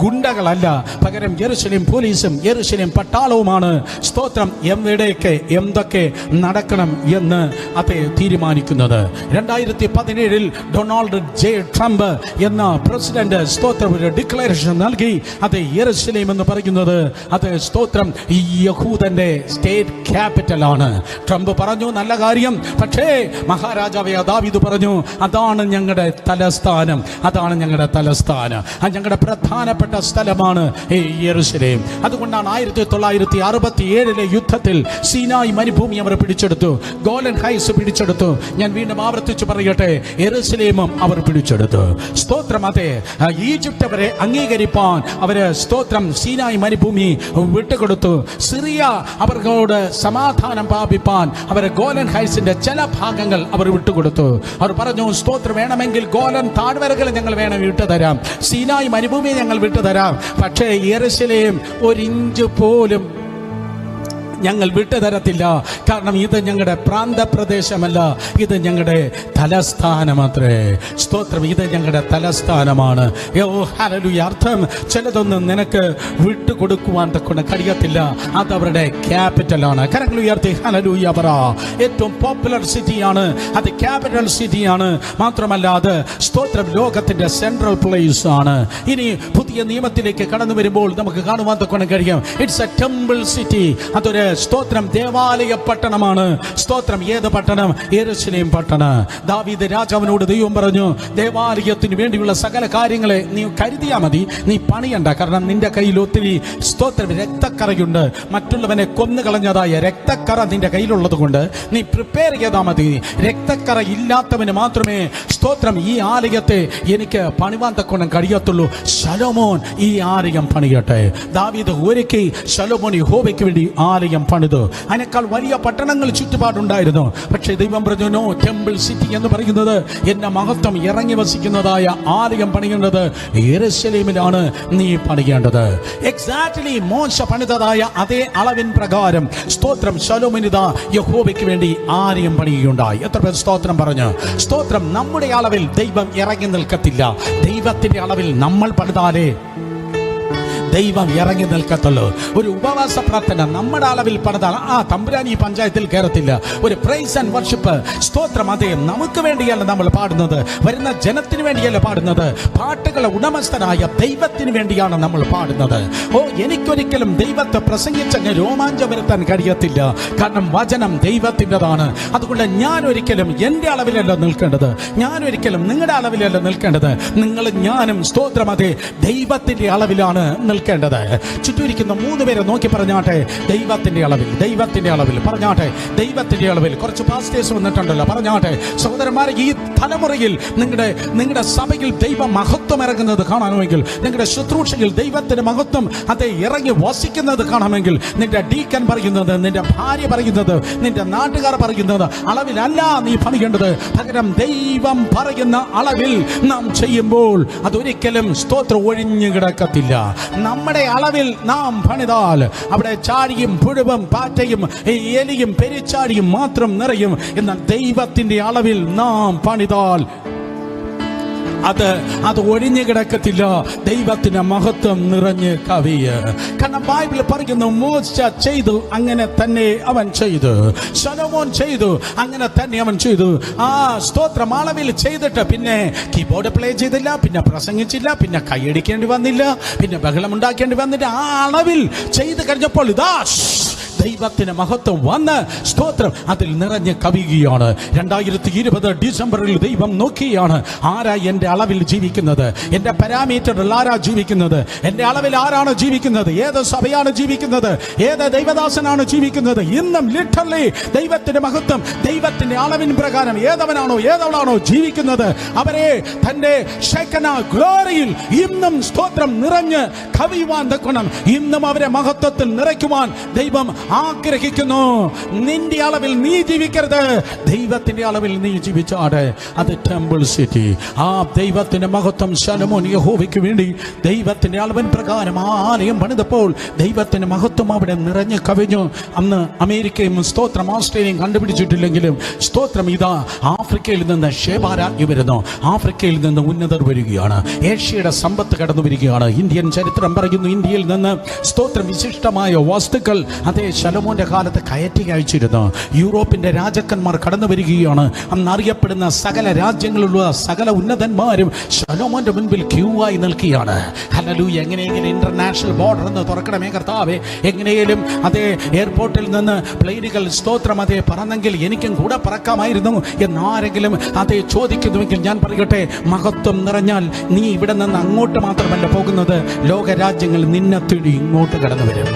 ഗുണ്ടകളല്ല, പകരം യെരൂശലേം പോലീസും യെരൂശലേം പട്ടാളവുമാണ് സ്തോത്രം എവിടെയൊക്കെ എന്തൊക്കെ നടക്കണം എന്ന് അത് തീരുമാനിക്കുന്നത്. 2017 ഡൊണാൾഡ് ജെ ട്രംപ് എന്ന പ്രസിഡന്റ് സ്തോത്രം ഒരു ഡിക്ലറേഷൻ നൽകി. അത് യെരൂശലേം എന്ന് പറയുന്നത് അത് സ്തോത്രം യഹൂദന്റെ സ്റ്റേറ്റ് ക്യാപിറ്റൽ ആണ്. ട്രംപ് പറഞ്ഞു, നല്ല കാര്യം, പക്ഷേ മഹാരാജാവേ ദാവീദ് പറഞ്ഞു, അതാണ് ഞങ്ങളുടെ തലസ്ഥാനം, ഞങ്ങളുടെ പ്രധാനപ്പെട്ട സ്ഥലമാണ് ഈ യെരൂശലേം. അതുകൊണ്ടാണ് 1967 യുദ്ധത്തിൽ സീനായി മരുഭൂമി അവർ പിടിച്ചെടുത്തു, ഗോലൻ ഹൈറ്റ്സ് പിടിച്ചെടുത്തു. ഞാൻ വീണ്ടും ആവർത്തിച്ച് പറയട്ടെ, യെരൂശലേമും അവർ പിടിച്ചെടുത്തു. സ്തോത്രം, അതെ, ഈജിപ്റ്റ് അവരെ അംഗീകരിപ്പാൻ അവര് സ്തോത്രം സീനായി മരുഭൂമി വിട്ടുകൊടുത്തു. സിറിയ അവരോട് സമാധാനം പ്രാപിപ്പാൻ അവരെ ഗോലൻ ഹൈറ്റ്സിന്റെ ചില ഭാഗങ്ങൾ അവർ വിട്ടുകൊടുത്തു. അവർ പറഞ്ഞു, സ്തോത്രം, വേണമെങ്കിൽ ഗോലൻ താഴ്വരകൾ ഞങ്ങൾ വേണം വിട്ടുതരാം, സീനായി മരുഭൂമിയെ ഞങ്ങൾ വിട്ടുതരാം, പക്ഷേ യെരൂശലേം 1 ഇഞ്ച് പോലും ഞങ്ങൾ വിട്ടുതരത്തില്ല. കാരണം ഇത് ഞങ്ങളുടെ പ്രാന്തപ്രദേശമല്ല, ഇത് ഞങ്ങളുടെ തലസ്ഥാനമത്രേ. സ്തോത്രം, ഇത് ഞങ്ങളുടെ തലസ്ഥാനമാണ്. ഹല്ലേലൂയ. അർത്ഥം, ചിലതൊന്നും നിനക്ക് വിട്ടുകൊടുക്കുവാൻ തക്കൊണ്ട് കഴിയത്തില്ല, അത് അവരുടെ ക്യാപിറ്റലാണ്. കരങ്ങൾ ഉയർത്തി ഹല്ലേലൂയ പറ. ഏറ്റവും പോപ്പുലർ സിറ്റിയാണ്, അത് ക്യാപിറ്റൽ സിറ്റിയാണ്. മാത്രമല്ല അത് സ്തോത്രം ലോകത്തിന്റെ സെൻട്രൽ പ്ലേസ് ആണ്. ഇനി പുതിയ നിയമത്തിലേക്ക് കടന്നു വരുമ്പോൾ നമുക്ക് കാണുവാൻ തക്കൊണ്ട് കഴിയും, ഇറ്റ്സ് എ ടെമ്പിൾ സിറ്റി. അതൊരു സ്തോത്രം ദേവാലയ പട്ടണമാണ്. സ്തോത്രം ഏത് പട്ടണം? യെരൂശലേം പട്ടണം. ദാവീദ് രാജാവിനോട് ദൈവം പറഞ്ഞു, ദേവാലയത്തിന് വേണ്ടിയുള്ള സകല കാര്യങ്ങളെ നീ കരുതിയാ മതി, നീ പണിയണ്ട. കാരണം നിന്റെ കയ്യിൽ ഒത്തിരി സ്തോത്രം രക്തക്കറയുണ്ട്. മറ്റുള്ളവനെ കൊന്നുകളഞ്ഞതായ രക്തക്കറ നിന്റെ കയ്യിലുള്ളത് കൊണ്ട് നീ പ്രിപ്പയർ ചെയ്താൽ മതി. രക്തക്കറ ഇല്ലാത്തവന് മാത്രമേ സ്തോത്രം ഈ ആലയത്തെ എനിക്ക് പണിവാൻ തക്കോണം കഴിയത്തുള്ളൂ. ശലോമോൻ ഈ ആലയം പണിയട്ടെ. ദാവീദ് ഒരുക്കി ശലോമോൻ യഹോവയ്ക്ക് വേണ്ടി ആലയം പണിതു. അതിനേക്കാൾ വലിയ പട്ടണങ്ങൾ ചുറ്റുപാടുണ്ടായിരുന്നു. പക്ഷേ ദൈവം പറഞ്ഞു, നോ, ടെമ്പിൾ സിറ്റി എന്ന് പറയുന്നത് എന്റെ മഹത്വം ഇറങ്ങി വസിക്കുന്നതായ ആലയം പണിയേണ്ടത് യെരൂശലേമിലാണ് നീ പണിയേണ്ടത്. എക്സാക്ട്ലി മോശ പണിതതായ അതേ അളവിൻ പ്രകാരം സ്തോത്രം ശലോമോനിതാ യഹോവയ്ക്ക് വേണ്ടി ആലയം പണിയുകയുണ്ടായി. എത്ര പേർ സ്തോത്രം പറഞ്ഞു? സ്തോത്രം. നമ്മുടെ അളവിൽ ദൈവം ഇറങ്ങി നിൽക്കത്തില്ല. ദൈവത്തിന്റെ അളവിൽ നമ്മൾ പണിതാലേ ദൈവം ഇറങ്ങി നിൽക്കത്തുള്ളൂ. ഒരു ഉപവാസ പ്രാർത്ഥന നമ്മുടെ അളവിൽ പണിതാൽ തമ്പുരാൻ ഈ പഞ്ചായത്തിൽ കയറത്തില്ല. ഒരു പ്രൈസ് ആൻഡ് വർഷിപ്പ് സ്തോത്രം അതേ നമുക്ക് വേണ്ടിയല്ല നമ്മൾ പാടുന്നത്, വരുന്ന ജനത്തിന് വേണ്ടിയല്ല പാടുന്നത്, പാട്ടുകളെ ഉടമസ്ഥനായ ദൈവത്തിന് വേണ്ടിയാണ് നമ്മൾ പാടുന്നത്. എനിക്കൊരിക്കലും ദൈവത്തെ പ്രസംഗിച്ചങ്ങ് രോമാഞ്ചം വരുത്താൻ കഴിയത്തില്ല. കാരണം വചനം ദൈവത്തിൻ്റെതാണ്. അതുകൊണ്ട് ഞാൻ ഒരിക്കലും എൻ്റെ അളവിലല്ല നിൽക്കേണ്ടത്, ഞാൻ ഒരിക്കലും നിങ്ങളുടെ അളവിലല്ല നിൽക്കേണ്ടത്. നിങ്ങളും ഞാനും സ്തോത്രം അതേ ദൈവത്തിന്റെ അളവിലാണ് നിൽക്കേണ്ടത്. ചുറ്റുമിരിക്കുന്ന 3 പേരെ നോക്കി പറഞ്ഞാട്ടെ, ദൈവത്തിന്റെ അളവിൽ, ദൈവത്തിന്റെ അളവിൽ പറഞ്ഞാട്ടെ, ദൈവത്തിന്റെ അളവിൽ. കുറച്ച് പാസ്റ്റേഴ്സ് വന്നിട്ടുണ്ടല്ലോ, പറഞ്ഞാട്ടെ സഹോദരന്മാരെ, ഈ തലമുറയിൽ നിങ്ങളുടെ സഭയിൽ ദൈവ മഹത്വം ഇറങ്ങുന്നത് കാണണമെങ്കിൽ, നിങ്ങളുടെ ശുശ്രൂഷയിൽ ദൈവത്തിന്റെ മഹത്വം അതേ ഇറങ്ങി വസിക്കുന്നത് കാണണമെങ്കിൽ, നിന്റെ ഡീക്കൻ പറയുന്നത്, നിന്റെ ഭാര്യ പറയുന്നത്, നിന്റെ നാട്ടുകാർ പറയുന്നത് അളവിലല്ല നീ പണിയേണ്ടത്. പകരം ദൈവം പറയുന്ന അളവിൽ നാം ചെയ്യുമ്പോൾ അതൊരിക്കലും സ്തോത്രം ഒഴിഞ്ഞു കിടക്കത്തില്ല. നമ്മുടെ അളവിൽ നാം പണിതാൽ അവിടെ ചാടിയും പുഴുവും പാറ്റയും എലിയും പെരിച്ചാടിയും മാത്രം നിറയും. എന്നാൽ ദൈവത്തിന്റെ അളവിൽ നാം പണിതാൽ അത് ഒഴിഞ്ഞു കിടക്കത്തില്ല. ദൈവത്തിന്റെ മഹത്വം നിറഞ്ഞ് കവിയ. കാരണം ബൈബിൾ പറയുന്നു, മോശ ചെയ്തു അങ്ങനെ തന്നെ അവൻ ചെയ്തു, ശലോമോൻ ചെയ്തു അങ്ങനെ തന്നെ അവൻ ചെയ്തു. സ്തോത്രം അളവിൽ ചെയ്തിട്ട് പിന്നെ കീബോർഡ് പ്ലേ ചെയ്തില്ല, പിന്നെ പ്രസംഗിച്ചില്ല, പിന്നെ കൈയടിക്കേണ്ടി വന്നില്ല, പിന്നെ ബഹളം ഉണ്ടാക്കേണ്ടി വന്നില്ല. ആ അളവിൽ ചെയ്ത് കഴിഞ്ഞപ്പോൾ ഇതാ ദൈവത്തിന് മഹത്വം വന്ന് സ്തോത്രം അതിൽ നിറഞ്ഞ് കവിയുകയാണ്. 2020 ഡിസംബറിൽ ദൈവം നോക്കിയാണ്, ആരാ എൻ്റെ അളവിൽ ജീവിക്കുന്നത്, എൻ്റെ പാരാമീറ്ററിൽ ആരാ ജീവിക്കുന്നത്, എൻ്റെ അളവിൽ ആരാണ് ജീവിക്കുന്നത്, ഏത് സഭയാണ് ജീവിക്കുന്നത്, ഏത് ദൈവദാസനാണ് ജീവിക്കുന്നത്. ഇന്നും ലിറ്ററലി ദൈവത്തിന്റെ മഹത്വം ദൈവത്തിന്റെ അളവിൻ പ്രകാരം ഏതവനാണോ ജീവിക്കുന്നത്, അവരെ തന്റെ ഷെക്കന ഗ്ലോറിയിൽ ഇന്നും സ്തോത്രം നിറഞ്ഞ് കവിയുവാൻ തക്കണം. ഇന്നും അവരെ മഹത്വത്തിൽ നിറയ്ക്കുവാൻ ദൈവം ആഗ്രഹിക്കുന്നു. നിന്റെ അളവിൽ നീ ജീവിക്കരുത്, ദൈവത്തിന്റെ അളവിൽ നീ ജീവിച്ചാട്. അത് ടെമ്പിൾ സിറ്റി. ആ ദൈവത്തിന്റെ മഹത്വം ശലോമോൻ യഹോവയ്ക്ക് വേണ്ടി ദൈവത്തിന്റെ അളവിൻ പ്രകാരം ആലയം പണിതപ്പോൾ ദൈവത്തിന്റെ മഹത്വം അവിടെ നിറഞ്ഞു കവിഞ്ഞു. അന്ന് അമേരിക്കയും സ്തോത്രം ഓസ്ട്രേലിയയും കണ്ടുപിടിച്ചിട്ടില്ലെങ്കിലും സ്തോത്രം ഇതാ ആഫ്രിക്കയിൽ നിന്ന് ഷേബാരാജ്ഞി വരുന്നു, ആഫ്രിക്കയിൽ നിന്ന് ഉന്നതർ വരികയാണ്, ഏഷ്യയുടെ സമ്പത്ത് കടന്നു വരികയാണ്. ഇന്ത്യൻ ചരിത്രം പറയുന്നു, ഇന്ത്യയിൽ നിന്ന് സ്തോത്രം വിശിഷ്ടമായ വസ്തുക്കൾ അതേ ശലോമോന്റെ കാലത്ത് കയറ്റി അയച്ചിരുന്നു. യൂറോപ്പിന്റെ രാജാക്കന്മാർ കടന്നു വരികയാണ്. അന്ന് അറിയപ്പെടുന്ന സകല രാജ്യങ്ങളിലുള്ള സകല ഉന്നതന്മാരും ശലോമോന്റെ മുൻപിൽ ക്യൂ ആയി നിൽക്കുകയാണ്. ഹല്ലേലൂയ. എങ്ങനെയെങ്കിലും ഇന്റർനാഷണൽ ബോർഡർ എന്ന് തുറക്കണമേ കർത്താവേ, എങ്ങനെയും അതേ എയർപോർട്ടിൽ നിന്ന് പ്ലെയിനുകൾ സ്തോത്രം അതേ പറന്നെങ്കിൽ എനിക്കും കൂടെ പറക്കാമായിരുന്നു എന്നാരെങ്കിലും അതേ ചോദിക്കുന്നുവെങ്കിൽ ഞാൻ പറയട്ടെ, മഹത്വം നിറഞ്ഞാൽ നീ ഇവിടെ നിന്ന് അങ്ങോട്ട് മാത്രമല്ല പോകുന്നത്, ലോകരാജ്യങ്ങൾ നിന്നെ തേടി ഇങ്ങോട്ട് കടന്നു വരും.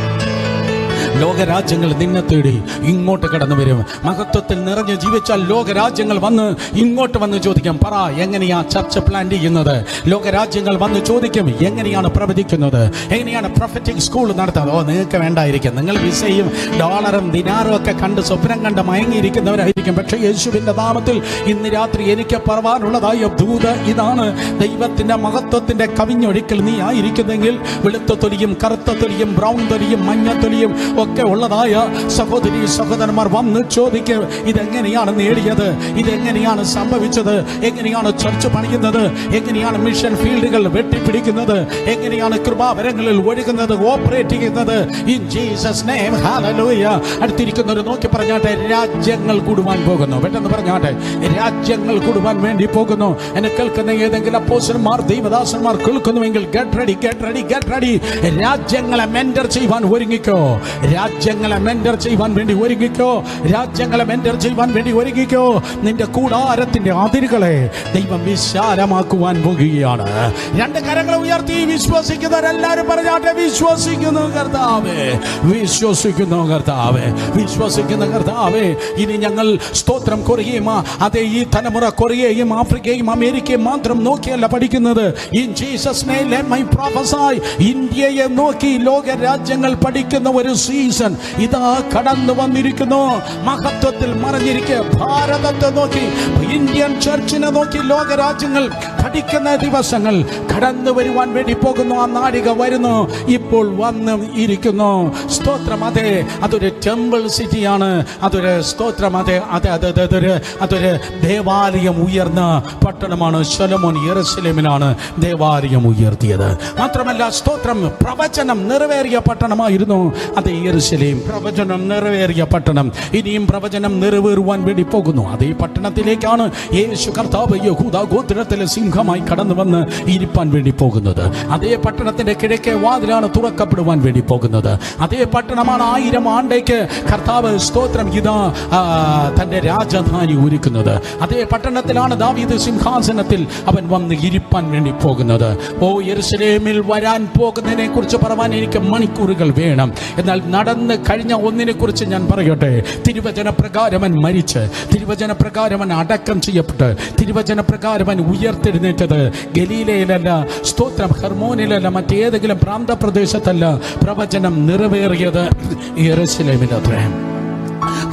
ലോകരാജ്യങ്ങൾ നിന്നെ തേടി ഇങ്ങോട്ട് കടന്നു വരും. മഹത്വത്തിൽ നിറഞ്ഞ് ജീവിച്ചാൽ ലോകരാജ്യങ്ങൾ വന്ന് ഇങ്ങോട്ട് വന്ന് ചോദിക്കും, പറ എങ്ങനെയാ ചർച്ച പ്ലാൻ ചെയ്യുന്നത്. ലോകരാജ്യങ്ങൾ വന്ന് ചോദിക്കും, എങ്ങനെയാണ് പ്രവചിക്കുന്നത്, എങ്ങനെയാണ് പ്രൊഫറ്റിക് സ്കൂൾ നടത്തുന്നത്. നിങ്ങൾക്ക് വേണ്ടായിരിക്കും, നിങ്ങൾ വിസയും ഡോളറും ദിനാറും ഒക്കെ കണ്ട് സ്വപ്നം കണ്ട് മയങ്ങിയിരിക്കുന്നവരായിരിക്കും. പക്ഷേ യേശുവിന്റെ നാമത്തിൽ ഇന്ന് രാത്രി എനിക്ക് പറവാനുള്ളതായ ദൂത് ഇതാണ്. ദൈവത്തിന്റെ മഹത്വത്തിന്റെ കവിഞ്ഞൊഴുക്കൽ നീ ആയിരിക്കുന്നെങ്കിൽ വെളുത്ത തൊലിയും കറുത്ത തൊലിയും ബ്രൗൺ തൊലിയും മഞ്ഞത്തൊലിയും ഒക്കെ ഉള്ളതായ സഹോദരി സഹോദരന്മാർ വന്ന് ചോദിക്കുക, ഇതെങ്ങനെയാണ് നേടിയത്, ഇതെങ്ങനെയാണ് സംഭവിച്ചത്, എങ്ങനെയാണ് ചർച്ച പണിയുന്നത്, എങ്ങനെയാണ് മിഷൻ ഫീൽഡുകൾ വെട്ടിപ്പിടിക്കുന്നത്, എങ്ങനെയാണ് കൃപാവരങ്ങളിൽ ഒഴുകുന്നത്, ഓപ്പറേറ്റ് ചെയ്യുന്നത്. In Jesus name hallelujah. അടുത്തിരിക്കുന്നവർ നോക്കി പറഞ്ഞാട്ടെ, രാജ്യങ്ങൾ കൂടുവാൻ പോകുന്നു. പെട്ടെന്ന് പറഞ്ഞാട്ടെ, രാജ്യങ്ങൾ കൂടുവാൻ വേണ്ടി പോകുന്നു. എന്നെ കേൾക്കുന്ന ഏതെങ്കിലും അപ്പോസ്തലന്മാർ ദൈവദാസന്മാർ കേൾക്കുന്നുവെങ്കിൽ get ready, get ready, get ready. രാജ്യങ്ങളെ മെന്റർ ചെയ്യുവാൻ ഒരുങ്ങിക്കോ. രാജ്യങ്ങളെ മെന്റർ ചെയ്യുവാൻ വേണ്ടി ഒരുങ്ങിക്കോ. രാജ്യങ്ങളെ മെന്റർ ചെയ്യുവാൻ വേണ്ടി ഒരുങ്ങിക്കോ. നിന്റെ കൂടാരത്തിന്റെ അതിരുകളെ ദൈവം വിശാലമാക്കുവാൻ പോകുകയാണ്. രണ്ട് കരങ്ങളെ ഉയർത്തി വിശ്വസിക്കുന്നവരെല്ലാവരും പറഞ്ഞാട്ടെ, വിശ്വസിക്കുന്നു കർത്താവേ, വിശ്വസിക്കുന്നു കർത്താവേ, വിശ്വസിക്കുന്ന കർത്താവേ. ഇനി ഞങ്ങൾ സ്തോത്രം കൊറിയയും അതേ ഈ തലമുറ കൊറിയയും ആഫ്രിക്കയും അമേരിക്കയും മാത്രം നോക്കിയല്ല പഠിക്കുന്നത്. In Jesus name let my പ്രൊഫസൈ, ഇന്ത്യയെ നോക്കി ലോക രാജ്യങ്ങൾ പഠിക്കുന്ന ഒരു സീസൺ ഇതാ കടന്നു വന്നിരിക്കുന്നു. മഹത്വത്തിൽ മറഞ്ഞിരിക്കുക ഭാരതത്തെ നോക്കി, ഇന്ത്യൻ ചർച്ചിനെ നോക്കി ലോക രാജ്യങ്ങൾ പഠിക്കുന്ന ദിവസങ്ങൾ കടന്നു വരുവാൻ വേണ്ടി പോകുന്നു. ആ നാഴിക വരുന്നു, ഇപ്പോൾ വന്ന് ഇരിക്കുന്നു. സ്തോത്രം. അതൊരു ടെമ്പിൾ സിറ്റിയാണ്. അതൊരു സ്തോത്രം. അതൊരു ദേവാലയം ഉയർന്ന പട്ടണമാണ്. ശലോമോൻ യെരൂശലേമിലാണ് ദേവാലയം ഉയർത്തിയത്. മാത്രമല്ല സ്തോത്രം, പ്രവചനം നിറവേറിയ പട്ടണമായിരുന്നു അത് യെരൂശലേം. പ്രവചനം നിറവേറിയ പട്ടണം. ഇനിയും പ്രവചനം നിറവേറുവാൻ വേണ്ടി പോകുന്നു. അതേ പട്ടണത്തിലേക്കാണ് യേശു കർത്താവ് യഹൂദാ ഗോത്രത്തിലെ സിംഹമായി കടന്നു വന്ന് ഇരിപ്പാൻ വേണ്ടി പോകുന്നത്. അതേ പട്ടണത്തിന്റെ കിഴക്കേ വാതിലാണ് തുറക്കപ്പെടുവാൻ വേണ്ടി പോകുന്നത്. അതേ പട്ടണമാണ് 1000 ആണ്ടേക്ക് കർത്താവ് സ്തോത്രം ഇതാ തന്റെ രാജധാനി ഒരുക്കുന്നത്. അതേ പട്ടണത്തിലാണ് ദാവീദ് സിംഹാസനത്തിൽ അവൻ വന്ന് ഇരിപ്പാൻ വേണ്ടി പോകുന്നത്. ഓ യെരൂശലേമിൽ വരാൻ പോകുന്നതിനെ കുറിച്ച് പറയാൻ എനിക്ക് മണിക്കൂറുകൾ വേണം. എന്നാൽ നടന്ന് കഴിഞ്ഞ ഒന്നിനെ കുറിച്ച് ഞാൻ പറയട്ടെ. തിരുവചന പ്രകാരം അവൻ മരിച്ച്, തിരുവചന പ്രകാരം അവൻ അടക്കം ചെയ്യപ്പെട്ട്, തിരുവചന പ്രകാരം അവൻ ഉയർത്തെഴുന്നേറ്റത് ഗലീലയിലല്ല, സ്തോത്രം ഹെർമോനിലല്ല, മറ്റേതെങ്കിലും പ്രാന്തപ്രദേശത്തല്ല. പ്രവചനം നിറവേറിയത് യെരൂശലേമിലത്രേ.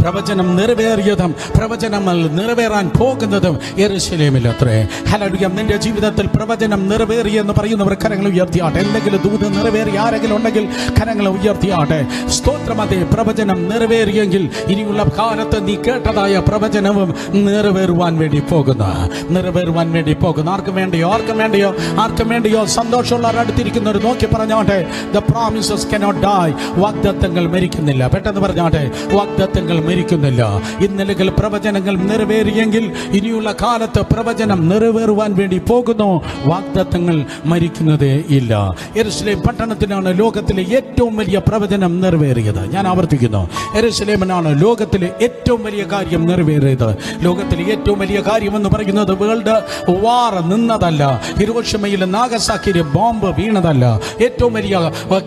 പ്രവചനം നിറവേറിയതും പ്രവചനങ്ങൾ നിറവേറാൻ പോകുന്നതും യെരൂശലേമിലത്രേ. ഹല്ലേലൂയ. നിന്റെ ജീവിതത്തിൽ പ്രവചനം നിറവേറിയെന്ന് പറയുന്നവർ കരങ്ങൾ ഉയർത്തിയാട്ടെ. എന്തെങ്കിലും ദൂത് നിറവേറി ആരെങ്കിലും ഉണ്ടെങ്കിൽ കരങ്ങൾ ഉയർത്തിയാട്ടെ. സ്തോത്രം. അതേ പ്രവചനം നിറവേറിയെങ്കിൽ ഇനിയുള്ള കാലത്ത് നീ കേട്ടതായ പ്രവചനവും നിറവേറുവാൻ വേണ്ടി പോകുന്നു. നിറവേറുവാൻ വേണ്ടി പോകുന്നു. ആർക്കും വേണ്ടിയോ, ആർക്കും വേണ്ടിയോ, ആർക്കും വേണ്ടിയോ സന്തോഷമുള്ളവർ അടുത്തിരിക്കുന്നവർ നോക്കി പറഞ്ഞാട്ടെ, the promises cannot die. വാഗ്ദത്തങ്ങൾ മരിക്കുന്നില്ല. പെട്ടെന്ന് പറഞ്ഞാട്ടെ, വാഗ്ദത്തങ്ങൾ മരിക്കുന്നില്ല. ഇന്നലകൾ പ്രവചനങ്ങൾ നിറവേറിയെങ്കിൽ ഇനിയുള്ള കാലത്ത് പ്രവചനം നിറവേറുവാൻ വേണ്ടി പോകുന്നു. വാഗ്ദത്തങ്ങൾ മരിക്കുന്നതേ ഇല്ല. യെരൂശലേം പട്ടണത്തിലാണ് ലോകത്തിലെ ഏറ്റവും വലിയ പ്രവചനം നിറവേറിയത്. ഞാൻ ആവർത്തിക്കുന്നു, യെരൂശലേമിനാണ് ലോകത്തിലെ ഏറ്റവും വലിയ കാര്യം നിറവേറിയത്. ലോകത്തിലെ ഏറ്റവും വലിയ കാര്യം എന്ന് പറയുന്നത് വേൾഡ് വാർ നിന്നതല്ല, ഹിരോഷിമയിൽ നാഗസാക്കിയിലെ ബോംബ് വീണതല്ല, ഏറ്റവും വലിയ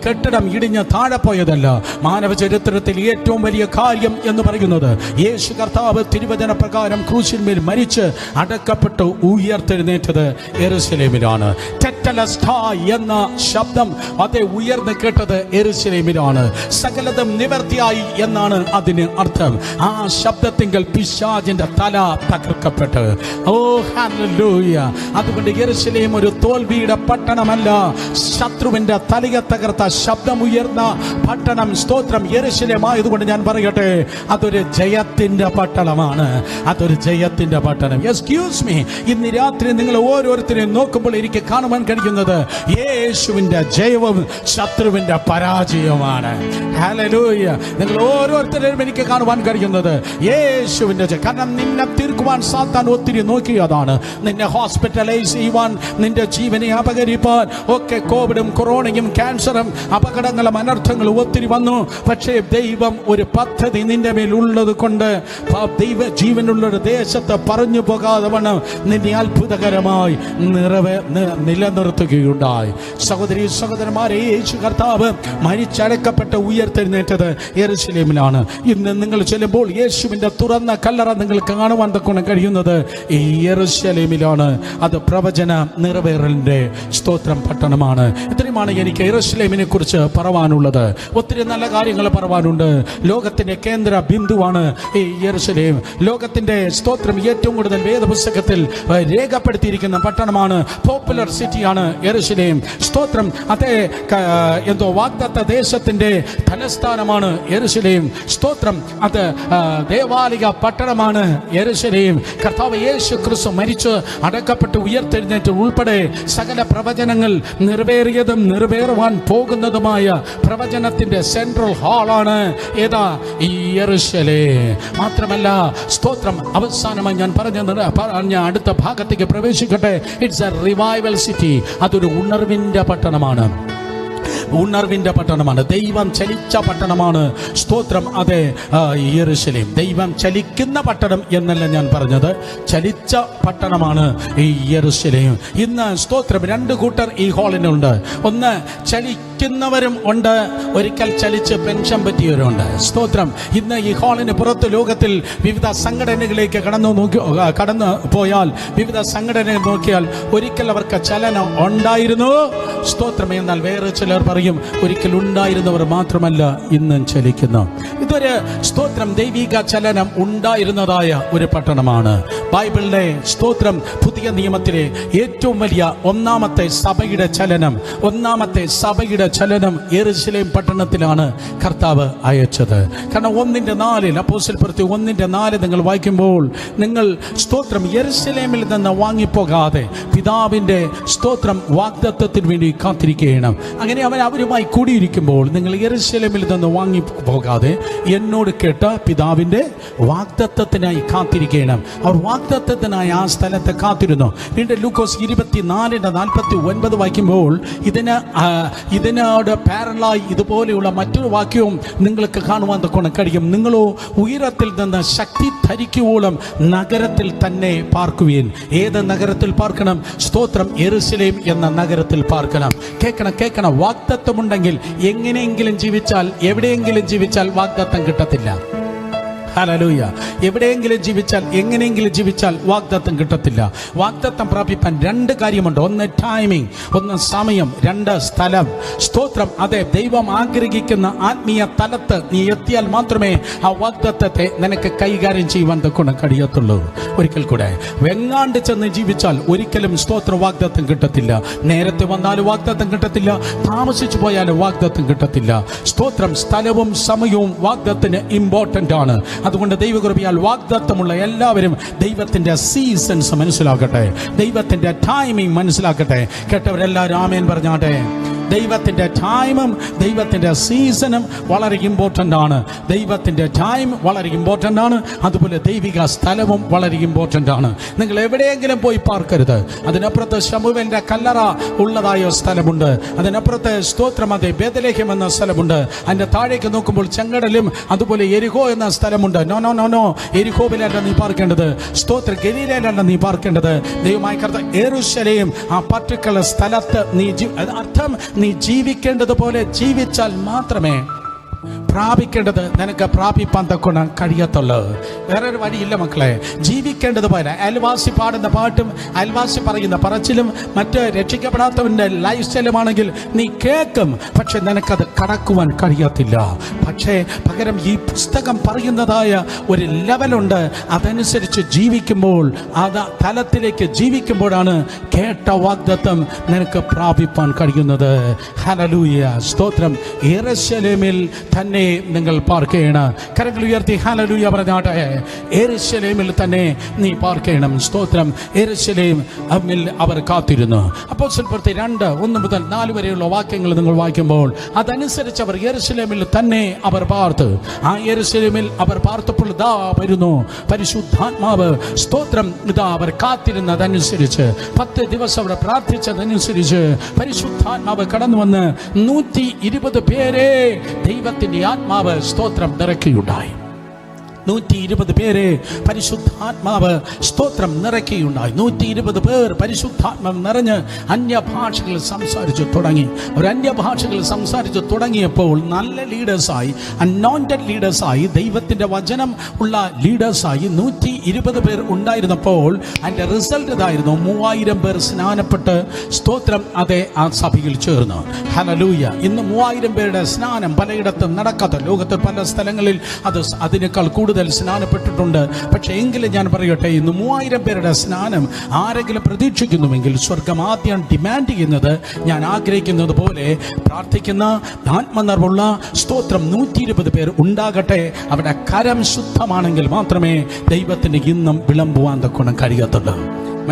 കെട്ടിടം ഇടിഞ്ഞ് താഴെ പോയതല്ല. മാനവ ചരിത്രത്തിൽ ഏറ്റവും വലിയ കാര്യം എന്ന് പറയുന്നത് യേശു കർത്താവ് തിരുവചന പ്രകാരം ക്രൂശിന്മേൽ മരിച്ച് അടക്കപ്പെട്ട് ഉയർത്തെഴുന്നേറ്റത് യെരൂശലേമിലാണ്. ടെറ്റലസ്റ്റായ് എന്ന ശബ്ദം അതേ ഉയർന്ന് കേട്ടത് യെരൂശലേമിലാണ്. സകലതും നിവർത്തിയായി എന്നാണ് അതിന് അർത്ഥം. ആ ശബ്ദത്തിങ്കൽ പിശാചിന്റെ തല തകർക്കപ്പെട്ട്. ഓ ഹല്ലേലൂയ. അതുകൊണ്ട് യെരൂശലേം ഒരു തോൽവിയുടെ പട്ടണമല്ല, ശത്രുവിന്റെ തലയെ തകർത്ത ശബ്ദമുയർന്ന പട്ടണം. സ്തോത്രം. യെരൂശലേം ആയതുകൊണ്ട് ഞാൻ പറയട്ടെ, അതൊരു ജയത്തിന്റെ പട്ടണമാണ്. അതൊരു ജയത്തിന്റെ പട്ടണം. എക്സ്ക്യൂസ് മീ, ഇന്ന് രാത്രി നിങ്ങൾ ഓരോരുത്തരെയും നോക്കുമ്പോൾ എനിക്ക് കാണുവാൻ കഴിയുന്നത് യേശുവിന്റെ ജയവും ശത്രുവിന്റെ പരാജയവുമാണ്. ഹല്ലേലൂയ. നിങ്ങൾ ഓരോരുത്തരെയും എനിക്ക് കാണുവാൻ കഴിയുന്നത് യേശുവിന്റെ ജയം. കാരണം നിന്നെ തീർക്കുവാൻ സാത്താൻ ഒത്തിരി നോക്കിയതാണ്. നിന്നെ ഹോസ്പിറ്റലൈസ് ചെയ്യുവാൻ, നിന്റെ ജീവനെ അപകരിപ്പാൻ ഒക്കെ കോവിഡും കൊറോണയും ക്യാൻസറും അപകടങ്ങളും അനർത്ഥങ്ങളും ഒത്തിരി വന്നു. പക്ഷേ ദൈവം ഒരു പദ്ധതി നിന്റെ മേൽ ഉള്ളത് കൊണ്ട് ദൈവ ജീവനുള്ളൊരു ദേശത്ത് പറഞ്ഞു പോകാതെ വണ്ണം നിന്നെ അത്ഭുതകരമായി നിലനിർത്തുകയുണ്ടായി. സഹോദരി സഹോദരന്മാരെ, യേശു കർത്താവ് മരിച്ചടക്കപ്പെട്ട് ഉയർത്തെഴുന്നേറ്റത് യെരൂശലേമിലാണ്. ഇന്ന് നിങ്ങൾ ചെല്ലുമ്പോൾ യേശുവിന്റെ തുറന്ന കല്ലറ നിങ്ങൾക്ക് കാണുവാൻ തക്കൊണ്ട് കഴിയുന്നത് ഈ യെരൂശലേമിലാണ്. അത് പ്രവചന നിറവേറലിന്റെ സ്തോത്രം പട്ടണമാണ്. ഇത്രയുമാണ് എനിക്ക് യെരൂശലേമിനെ കുറിച്ച് പറയാനുള്ളത്. ഒത്തിരി നല്ല കാര്യങ്ങൾ പറയാനുണ്ട്. ലോകത്തിന്റെ കേന്ദ്ര ബിന്ദുവാണ് ഈ യെരൂശലേം. ലോകത്തിന്റെ സ്തോത്രം ഏറ്റവും കൂടുതൽ വേദപുസ്തകത്തിൽ രേഖപ്പെടുത്തിയിരിക്കുന്ന പട്ടണമാണ്. പോപ്പുലർ സിറ്റിയാണ് യെരൂശലേം. സ്തോത്രം. അതേ എന്തോ വാഗ്ദത്ത ദേശത്തിന്റെ തലസ്ഥാനമാണ് യെരൂശലേം. സ്തോത്രം. അത് ദേവാലയ പട്ടണമാണ് യെരൂശലേം. കർത്താവ് യേശു ക്രിസ്തു മരിച്ച് അടക്കപ്പെട്ട് ഉയർത്തെഴുന്നേറ്റ് ഉൾപ്പെടെ സകല പ്രവചനങ്ങൾ നിറവേറിയതും നിറവേറുവാൻ പോകുന്നതുമായ പ്രവചനത്തിന്റെ സെൻട്രൽ ഹാളാണ് ഏതാ? ഈ യെരൂശലേം. മാത്രമല്ല സ്തോത്രം, അവസാനമായി ഞാൻ പറഞ്ഞ അടുത്ത ഭാഗത്തേക്ക് പ്രവേശിക്കട്ടെ. It's a revival city. അതൊരു ഉണർവിന്റെ പട്ടണമാണ്. ഉണർവിന്റെ പട്ടണമാണ്. ദൈവം ചലിച്ച പട്ടണമാണ്. സ്തോത്രം. അതെ, യെരൂശലേം ദൈവം ചലിക്കുന്ന പട്ടണം എന്നല്ല ഞാൻ പറഞ്ഞത്, ചലിച്ച പട്ടണമാണ് ഈ യെരൂശലേം. ഇന്ന് സ്തോത്രം 2 കൂട്ടർ ഈ ഹാളിനുണ്ട്. ഒന്ന് ചലിക്കുന്നവരും ഉണ്ട്, ഒരിക്കൽ ചലിച്ച് പെൻഷൻ പറ്റിയവരുണ്ട്. സ്തോത്രം. ഇന്ന് ഈ ഹാളിന് പുറത്ത് ലോകത്തിൽ വിവിധ സംഘടനകളിലേക്ക് കടന്നു പോയാൽ, വിവിധ സംഘടനകൾ നോക്കിയാൽ ഒരിക്കൽ അവർക്ക് ചലനം ഉണ്ടായിരുന്നു. സ്തോത്രം. എന്നാൽ വേറെ ചിലർ പറയും ഒരിക്കൽ ഉണ്ടായിരുന്നവർ മാത്രമല്ല ഇന്നും ചലിക്കുന്നു. ഇതൊരു സ്തോത്രം ദൈവിക ചലനം ഉണ്ടായിരുന്നതായ ഒരു പട്ടണമാണ്. ബൈബിളിലെ സ്തോത്രം പുതിയ നിയമത്തിലെ ഏറ്റവും വലിയ ഒന്നാമത്തെ സഭയുടെ ചലനം യെരൂശലേം പട്ടണത്തിലാണ് കർത്താവ് അയച്ചത്. കാരണം 1:4 അപ്പോസ്തലപ്രവൃത്തി 1:4 നിങ്ങൾ വായിക്കുമ്പോൾ, നിങ്ങൾ സ്തോത്രം യെരൂശലേമിൽ നിന്ന് വാങ്ങിപ്പോകാതെ പിതാവിന്റെ സ്തോത്രം വാഗ്ദത്തത്തിന് വേണ്ടി കാത്തിരിക്കണം. അങ്ങനെ അവരുമായി കൂടിയിരിക്കുമ്പോൾ നിങ്ങൾ യെരൂശലേമിൽ നിന്ന് വാങ്ങിപ്പോകാതെ എന്നോട് കേട്ട പിതാവിന്റെ വാഗ്ദത്തത്തിനായി കാത്തിരിക്കണം. അവർ വാഗ്ദത്തത്തിനായി ആ സ്ഥലത്ത് കാത്തിരുന്നു. വീണ്ടും ലൂക്കോസ് 24:49 വായിക്കുമ്പോൾ ഇതിനോട് പാരലായി ഇതുപോലെയുള്ള മറ്റൊരു വാക്യവും നിങ്ങൾക്ക് കാണുവാൻ കഴിയും. നിങ്ങളോ ഉയരത്തിൽ നിന്ന് ശക്തി ധരിക്കുവോളം നഗരത്തിൽ തന്നെ പാർക്കുവീൻ. ഏത് നഗരത്തിൽ പാർക്കണം? സ്തോത്രം യെരൂശലേം എന്ന നഗരത്തിൽ പാർക്കണം. കേൾക്കണം. വാഗ്ദത്തമുണ്ടെങ്കിൽ എങ്ങനെയെങ്കിലും ജീവിച്ചാൽ, എവിടെയെങ്കിലും ജീവിച്ചാൽ വാഗ്ദത്തം കിട്ടത്തില്ല. ഹല്ലേലൂയ. എവിടെയെങ്കിലും ജീവിച്ചാൽ, എങ്ങനെയെങ്കിലും ജീവിച്ചാൽ വാഗ്ദത്തം കിട്ടത്തില്ല. വാഗ്ദത്തം പ്രാപിപ്പാൻ 2 കാര്യമുണ്ട്. ഒന്ന് ടൈമിംഗ്, ഒന്ന് സമയം, 2 സ്ഥലം. സ്തോത്രം. അതെ, ദൈവം ആഗ്രഹിക്കുന്ന ആത്മീയ തലത്ത് നീ എത്തിയാൽ മാത്രമേ ആ വാഗ്ദത്തത്തെ നിനക്ക് കൈകാര്യം ചെയ്യുവാൻ കഴിയത്തുള്ളൂ. ഒരിക്കൽ കൂടെ, വെങ്ങാണ്ട് ചെന്ന് ജീവിച്ചാൽ ഒരിക്കലും സ്തോത്ര വാഗ്ദത്തം കിട്ടത്തില്ല. നേരത്തെ വന്നാലും വാഗ്ദത്തം കിട്ടത്തില്ല, താമസിച്ചു പോയാലും വാഗ്ദത്തം കിട്ടത്തില്ല. സ്തോത്രം. സ്ഥലവും സമയവും വാഗ്ദത്തിന് ഇമ്പോർട്ടൻ്റ് ആണ്. അതുകൊണ്ട് ദൈവകൃപയാൽ വാഗ്ദത്തമുള്ള എല്ലാവരും ദൈവത്തിന്റെ സീസൺസ് മനസ്സിലാക്കട്ടെ, ദൈവത്തിന്റെ ടൈമിംഗ് മനസ്സിലാക്കട്ടെ. കേട്ടവരെല്ലാവരും ആമേൻ പറഞ്ഞാട്ടെ. ദൈവത്തിന്റെ ടൈമും ദൈവത്തിന്റെ സീസണും വളരെ ഇമ്പോർട്ടൻ്റ് ആണ്. ദൈവത്തിന്റെ ടൈം വളരെ ഇമ്പോർട്ടൻ്റ് ആണ്. അതുപോലെ ദൈവിക സ്ഥലവും വളരെ ഇമ്പോർട്ടൻ്റ് ആണ്. നിങ്ങൾ എവിടെയെങ്കിലും പോയി പാർക്കരുത്. അതിനപ്പുറത്ത് ശമൂവേലിന്റെ കല്ലറ ഉള്ളതായ സ്ഥലമുണ്ട്. അതിനപ്പുറത്ത് സ്തോത്രം അതെ ബേത്ലഹേം എന്ന സ്ഥലമുണ്ട്. അതിന്റെ താഴേക്ക് നോക്കുമ്പോൾ ചെങ്കടലും അതുപോലെ എരിഹോ എന്ന സ്ഥലമുണ്ട്. നോ എരിഹോവിലല്ല നീ പാർക്കേണ്ടത്. സ്തോത്ര ഗലീലയിലല്ല നീ പാർക്കേണ്ടത്. ദൈവമായ കർത്താവ് യെരൂശലേം ആ പർട്ടിക്കുലർ സ്ഥലത്ത് നീ ജീവിക്കേണ്ടതുപോലെ ജീവിച്ചാൽ മാത്രമേ പ്രാപിക്കേണ്ടത് നിനക്ക് പ്രാപിപ്പാൻ തക്കണം കഴിയത്തുള്ളൂ. വേറൊരു വഴിയില്ല മക്കളെ. ജീവിക്കേണ്ടതുപോലെ അയൽവാസി പാടുന്ന പാട്ടും അയൽവാസി പറയുന്ന പറച്ചിലും മറ്റ് രക്ഷിക്കപ്പെടാത്തവന്റെ ലൈഫ് സ്റ്റൈലുമാണെങ്കിൽ നീ കേൾക്കും, പക്ഷെ നിനക്കത് കടക്കുവാൻ കഴിയത്തില്ല. പക്ഷേ പകരം ഈ പുസ്തകം പറയുന്നതായ ഒരു ലെവലുണ്ട്. അതനുസരിച്ച് ജീവിക്കുമ്പോൾ, തലത്തിലേക്ക് ജീവിക്കുമ്പോഴാണ് കേട്ട വാഗ്ദത്തം നിനക്ക് പ്രാപിപ്പാൻ കഴിയുന്നത്. ഹല്ലേലൂയ. സ്തോത്രം. യെരൂശലേമിൽ തന്നെ നിങ്ങൾ പാർക്കണം. കരങ്ങൾ ഉയർത്തി ഹല്ലേലൂയ പറഞ്ഞാട്ടെ. യെരൂശലേമിൽ തന്നെ നീ പാർക്കണം. സ്തോത്രം. യെരൂശലേം അവർ കാത്തിരുന്നു. അപ്പോസ്തലപ്രവൃത്തി 2:1-4 വരെയുള്ള വാക്യങ്ങൾ നിങ്ങൾ വായിക്കുമ്പോൾ അതനുസരിച്ച് അവർ യെരൂശലേമിൽ തന്നെ അവർ പാർത്തു. ആ യെരൂശലേമിൽ അവർ പാർത്തപ്പോൾ ഇതാ വരുന്നു പരിശുദ്ധാത്മാവ്. സ്തോത്രം. ഇതാ അവർ കാത്തിരുന്നതനുസരിച്ച് 10 ദിവസം അവർ പ്രാർത്ഥിച്ചതനുസരിച്ച് പരിശുദ്ധാത്മാവ് കടന്നു വന്ന് 120 പേരെ ദൈവത്തിന്റെ ആത്മാവ് സ്തോത്രം നിറയ്ക്കുകയുണ്ടായി. 120 പേരെ പരിശുദ്ധാത്മാവ് സ്തോത്രം നിറയ്ക്കുകയുണ്ടായി. 120 പേർ പരിശുദ്ധാത്മാവ് നിറഞ്ഞ് അന്യഭാഷകൾ സംസാരിച്ചു തുടങ്ങി. ഒരു അന്യഭാഷകൾ സംസാരിച്ചു തുടങ്ങിയപ്പോൾ നല്ല ലീഡേഴ്സായി, അനോയിന്റഡ് ലീഡേഴ്സായി, ദൈവത്തിന്റെ വചനം ഉള്ള ലീഡേഴ്സായി 120 പേർ ഉണ്ടായിരുന്നപ്പോൾ അതിന്റെ റിസൾട്ട് ഇതായിരുന്നു. 3000 പേർ സ്നാനപ്പെട്ട് സ്തോത്രം അതെ ആ സഭയിൽ ചേർന്നു. ഹല്ലേലൂയ. ഇന്ന് 3000 പേരുടെ സ്നാനം പലയിടത്തും നടക്കാത്ത, ലോകത്തെ പല സ്ഥലങ്ങളിൽ അതിനേക്കാൾ കൂടുതൽ സ്നാനപ്പെട്ടിട്ടുണ്ട്. പക്ഷേ എങ്കിലും ഞാൻ പറയട്ടെ, ഇന്ന് 3000 പേരുടെ സ്നാനം ആരെങ്കിലും പ്രതീക്ഷിക്കുന്നുവെങ്കിൽ സ്വർഗം ആദ്യം ഡിമാൻഡ് ചെയ്യുന്നത്, ഞാൻ ആഗ്രഹിക്കുന്നത് പോലെ പ്രാർത്ഥിക്കുന്ന ആത്മനിർഭരമുള്ള സ്തോത്രം 120 പേർ ഉണ്ടാകട്ടെ. അവരുടെ കരം ശുദ്ധമാണെങ്കിൽ മാത്രമേ ദൈവത്തിന് ഇന്നും വിളമ്പുവാൻ തക്കണം കഴിയത്തുള്ളൂ.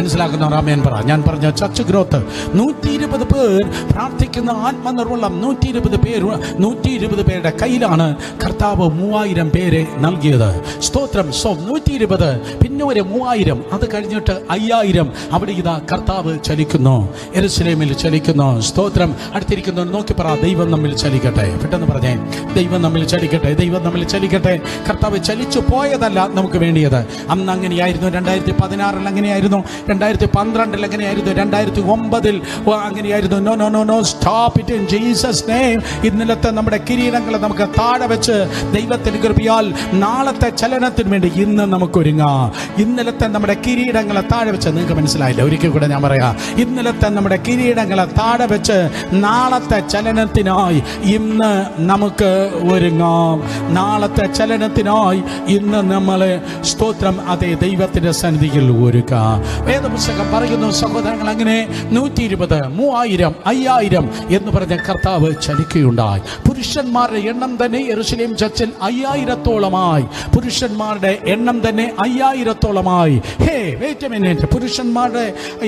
മനസ്സിലാക്കുന്ന ആമേൻ പറ. ഞാൻ പറഞ്ഞ ചർച്ച് ഗ്രോത്ത് 120 പേർ പ്രാർത്ഥിക്കുന്ന ആത്മനിർവ്വളം 120 പേരുടെ കയ്യിലാണ് കർത്താവ് 3000 പേരെ നൽകിയത്. സ്തോത്രം. 120, പിന്നെ ഒരു 3000, അത് കഴിഞ്ഞിട്ട് 5000. അവിടെ ഇതാ കർത്താവ് ചലിക്കുന്നു, യെരൂശലേമിൽ ചലിക്കുന്നു. സ്തോത്രം. അടുത്തിരിക്കുന്നു നോക്കി പറ, ദൈവം നമ്മിൽ ചലിക്കട്ടെ. പെട്ടെന്ന് പറഞ്ഞേ, ദൈവം നമ്മിൽ ചലിക്കട്ടെ, ദൈവം നമ്മിൽ ചലിക്കട്ടെ. കർത്താവ് ചലിച്ചു പോയതല്ല നമുക്ക് വേണ്ടിയത്. അന്ന് അങ്ങനെയായിരുന്നു, 2016 അങ്ങനെയായിരുന്നു, 2012 അങ്ങനെയായിരുന്നു, 2009 അങ്ങനെയായിരുന്നു. No no no no, stop it in Jesus name. ഇന്നലത്തെ നമ്മുടെ കിരീടങ്ങളെ നമുക്ക് താഴെ വെച്ച് ദൈവത്തിന്റെ കൃപയാൽ നാളത്തെ ചലനത്തിന് വേണ്ടി ഇന്ന് നമുക്ക് ഒരുങ്ങാം. ഇന്നലത്തെ നമ്മുടെ കിരീടങ്ങളെ താഴെ വെച്ച്, നിങ്ങൾക്ക് മനസ്സിലായില്ല, ഒരിക്കൽ കൂടെ ഞാൻ പറയാം, ഇന്നലത്തെ നമ്മുടെ കിരീടങ്ങളെ താഴെ വെച്ച് നാളത്തെ ചലനത്തിനായി ഇന്ന് നമുക്ക് ഒരുങ്ങാം. നാളത്തെ ചലനത്തിനായി ഇന്ന് നമ്മളെ സ്തോത്രം അതേ ദൈവത്തിന്റെ സന്നിധിയിൽ ഒരുക്കാം. വേദപുസ്തകം പറയുന്നു സഹോദരങ്ങൾ, അങ്ങനെ 120, 3000, 5000 എന്ന് പറഞ്ഞ കർത്താവ് ചലിക്കുകയുണ്ടായി. പുരുഷന്മാരുടെ എണ്ണം തന്നെ യെരൂശലേം ചർച്ചിൽ 5000-ഓളമായി. പുരുഷന്മാരുടെ എണ്ണം തന്നെ 5000-ഓളമായി. ഹേ വെയിറ്റ് എ മിനിറ്റ്, പുരുഷന്മാരുടെ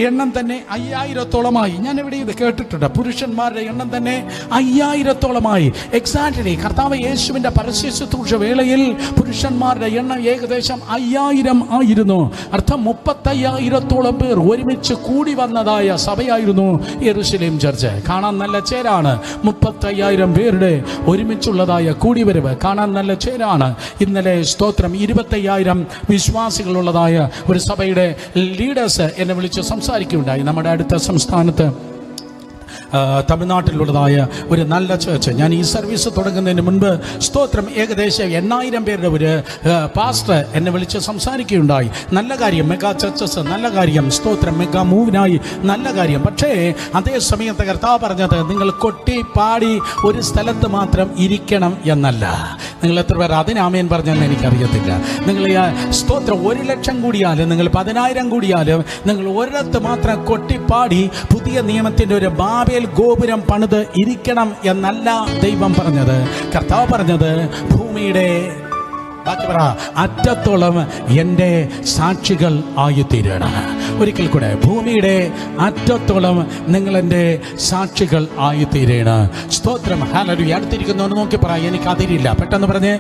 എണ്ണം തന്നെ 5000-ഓളമായി. ഞാൻ ഇവിടെ ഇത് കേട്ടിട്ടുണ്ട്, പുരുഷന്മാരുടെ എണ്ണം തന്നെ 5000-ഓളമായി. എക്സാക്ട്ലി കർത്താവ് യേശുവിന്റെ പരസ്യ ശുശ്രൂഷ വേളയിൽ പുരുഷന്മാരുടെ എണ്ണം ഏകദേശം 5000 ആയിരുന്നു. അർത്ഥം 35,000-ഓളം പേർ ഒരുമിച്ച് കൂടി വന്നതായ സഭയായിരുന്നു യെരൂശലേം ചർച്ച്. കാണാൻ നല്ല ചേരാണ്. 35,000 പേരുടെ ഒരുമിച്ചുള്ളതായ കൂടിവരവ് കാണാൻ നല്ല ചേരാണ്. ഇന്നലെ സ്തോത്രം 25,000 വിശ്വാസികളുള്ളതായ ഒരു സഭയുടെ ലീഡേഴ്സ് എന്നെ വിളിച്ച് സംസാരിക്കുകയുണ്ടായി. നമ്മുടെ അടുത്ത സംസ്ഥാനത്ത് തമിഴ്നാട്ടിലുള്ളതായ ഒരു നല്ല ചേർച്ച്. ഞാൻ ഈ സർവീസ് തുടങ്ങുന്നതിന് മുൻപ് സ്തോത്രം ഏകദേശം 8,000 പേരുടെ ഒരു പാസ്റ്റർ എന്നെ വിളിച്ച് സംസാരിക്കുകയുണ്ടായി. നല്ല കാര്യം, മെഗാ ചർച്ചസ് നല്ല കാര്യം, സ്തോത്രം മെഗാ മൂവിനായി നല്ല കാര്യം. പക്ഷേ അതേ സമയത്ത് കർത്താവ് പറഞ്ഞത് നിങ്ങൾ കൊട്ടി പാടി ഒരു സ്ഥലത്ത് മാത്രം ഇരിക്കണം എന്നല്ല. നിങ്ങൾ എത്ര പേർ അതിനാമേൻ പറഞ്ഞെന്ന് എനിക്കറിയത്തില്ല. നിങ്ങൾ സ്തോത്രം 1,00,000 കൂടിയാലും നിങ്ങൾ 10,000 കൂടിയാലും നിങ്ങൾ ഒരിടത്ത് മാത്രം കൊട്ടിപ്പാടി പുതിയ നിയമത്തിൻ്റെ ഒരു ബാബേൽ ഗോപുരം പണിത് ഇരിക്കണം എന്നല്ല ദൈവം പറഞ്ഞത്. കർത്താവ് പറഞ്ഞത് ഭൂമിയുടെ അറ്റത്തോളം എൻ്റെ സാക്ഷികൾ ആയിത്തീരണം. ഒരിക്കൽ കൂടെ, ഭൂമിയുടെ അറ്റത്തോളം നിങ്ങൾ എൻ്റെ സാക്ഷികൾ ആയിത്തീരണം. സ്തോത്രം. ഹല്ലേലൂയ. അടുത്തിരിക്കുന്നവന് നോക്കി പറ, എനിക്കതിരില്ല. പെട്ടെന്ന് പറഞ്ഞ്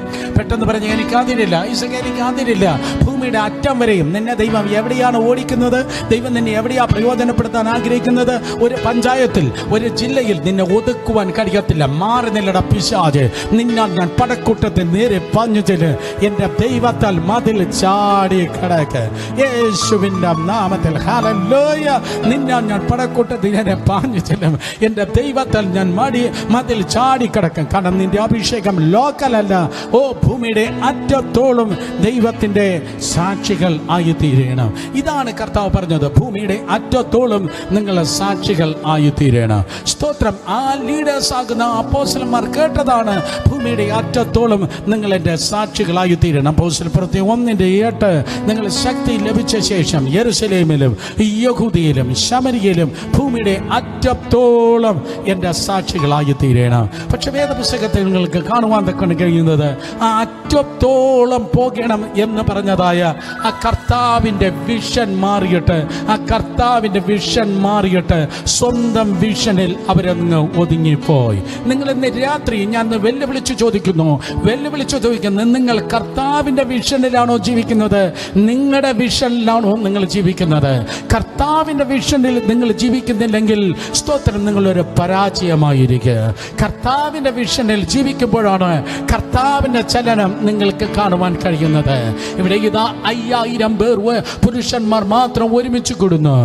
എനിക്കതിരില്ല. എനിക്കതിരില്ല. ഭൂമിയുടെ അറ്റം വരെയും നിന്നെ ദൈവം എവിടെയാണ് ഓടിക്കുന്നത്, ദൈവം നിന്നെ എവിടെയാ പ്രയോജനപ്പെടുത്താൻ ആഗ്രഹിക്കുന്നത്? ഒരു പഞ്ചായത്തിൽ, ഒരു ജില്ലയിൽ നിന്നെ ഒതുക്കുവാൻ കഴിയത്തില്ല. മാറി നില്ലട പിശാച്. നിന്നാൽ ഞാൻ പടക്കൂട്ടത്തിൽ നേരെ പാഞ്ഞു ചെല്ല്. എൻ്റെ ദൈവത്താൽ മതിൽ ചാടി കിടക്ക്. യേശുവിൻ്റെ നാമത്തിൽ ഹല്ലേലൂയ. നിന്നാൽ ഞാൻ പടക്കൂട്ടത്തിൽ നേരെ പാഞ്ഞു ചെല്ലും. എൻ്റെ ദൈവത്താൽ ഞാൻ മതിൽ ചാടി കിടക്കും. കാരണം നിന്റെ അഭിഷേകം ലോക്കലല്ല. ഓ, ഭൂമിയുടെ അറ്റത്തോളം ദൈവത്തിൻ്റെ സാക്ഷികൾ ആയിത്തീരണം. ഇതാണ് കർത്താവ് പറഞ്ഞത്. ഭൂമിയുടെ അറ്റത്തോളം നിങ്ങൾ സാക്ഷികൾ ആയിത്തീരണം. സ്തോത്രം. ആ ലീഡേഴ്സ് ആകുന്ന അപ്പോസ്തലന്മാർ കേട്ടതാണ്, ഭൂമിയുടെ അറ്റത്തോളം നിങ്ങൾ എൻ്റെ സാക്ഷികളായി തീരണം. അപ്പോസ്തല പ്രവൃത്തി 1:8 നിങ്ങൾ ശക്തി ലഭിച്ച ശേഷം യെരൂശലേമിലും യഹൂദിയിലും ശമരിയയിലും ഭൂമിയുടെ അറ്റത്തോളം എൻ്റെ സാക്ഷികളായി തീരണം. പക്ഷെ വേദപുസ്തകത്തിൽ നിങ്ങൾക്ക് കാണുവാൻ തക്കൊണ്ട് കഴിയുന്നത് ആ അറ്റത്തോളം പോകണം എന്ന് പറഞ്ഞതായ ആ കർത്താവിൻ്റെ വിഷൻ മാറിയിട്ട് സ്വന്തം വിഷനിൽ അവരങ്ങ് ഒതുങ്ങിപ്പോയി. നിങ്ങൾ ഇന്ന് രാത്രി ഞാൻ വെല്ലുവിളിച്ചു ചോദിക്കുന്നു, നിങ്ങൾ കർത്താവിൻ്റെ വിഷനിലാണോ ജീവിക്കുന്നത്? നിങ്ങളുടെ വിഷനിലാണോ നിങ്ങൾ ജീവിക്കുന്നത്? കർത്താവിൻ്റെ വിഷനിൽ നിങ്ങൾ ജീവിക്കുന്നില്ലെങ്കിൽ സ്തോത്രം, നിങ്ങളൊരു പരാജയമായിരിക്കുക. കർത്താവിൻ്റെ വിഷനിൽ ജീവിക്കുമ്പോഴാണ് കർത്താവിൻ്റെ ചലനം നിങ്ങൾക്ക് കാണുവാൻ കഴിയുന്നത്. ഇവിടെ ഇതാ 5,000 പേർ പുരുഷന്മാർ മാത്രം ഒരുമിച്ച് കൂടുന്നു.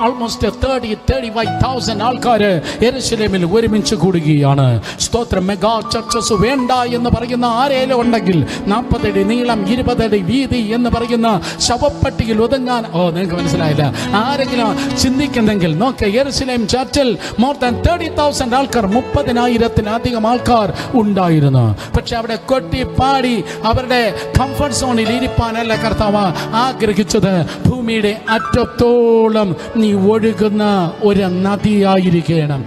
ഓൾമോസ്റ്റ് 35,000 ആൾക്കാർ യെരൂശലേമിൽ ഒരുമിച്ച് കൂടുകയാണ്. സ്തോത്രം. മെഗാ ചർച്ചസ് വേണ്ട എന്ന് പറയുന്ന ആരേലും ഉണ്ടെങ്കിൽ 40 അടി നീളം 20 അടി വീതി എന്ന് പറയുന്ന ശവപ്പെട്ടിയിൽ ഒതുങ്ങാൻ, നിങ്ങൾക്ക് മനസ്സിലായില്ല, ആരെങ്കിലും ചിന്തിക്കുന്നെങ്കിൽ നോക്ക്, യെരൂശലേം ചർച്ചിൽ മോർ ദാൻ 30,000 ആൾക്കാർ, 30,000-ലധികം ആൾക്കാർ ഉണ്ടായിരുന്നു. പക്ഷെ അവിടെ കൊട്ടിപ്പാടി അവരുടെ കംഫർട്ട് സോണിൽ ഇരിപ്പാനല്ല കർത്താവ് ആഗ്രഹിച്ചത്. ഭൂമിയുടെ അറ്റത്തോളം നീ ഒഴുകുന്ന ഒരു നദിയായിരിക്കണം.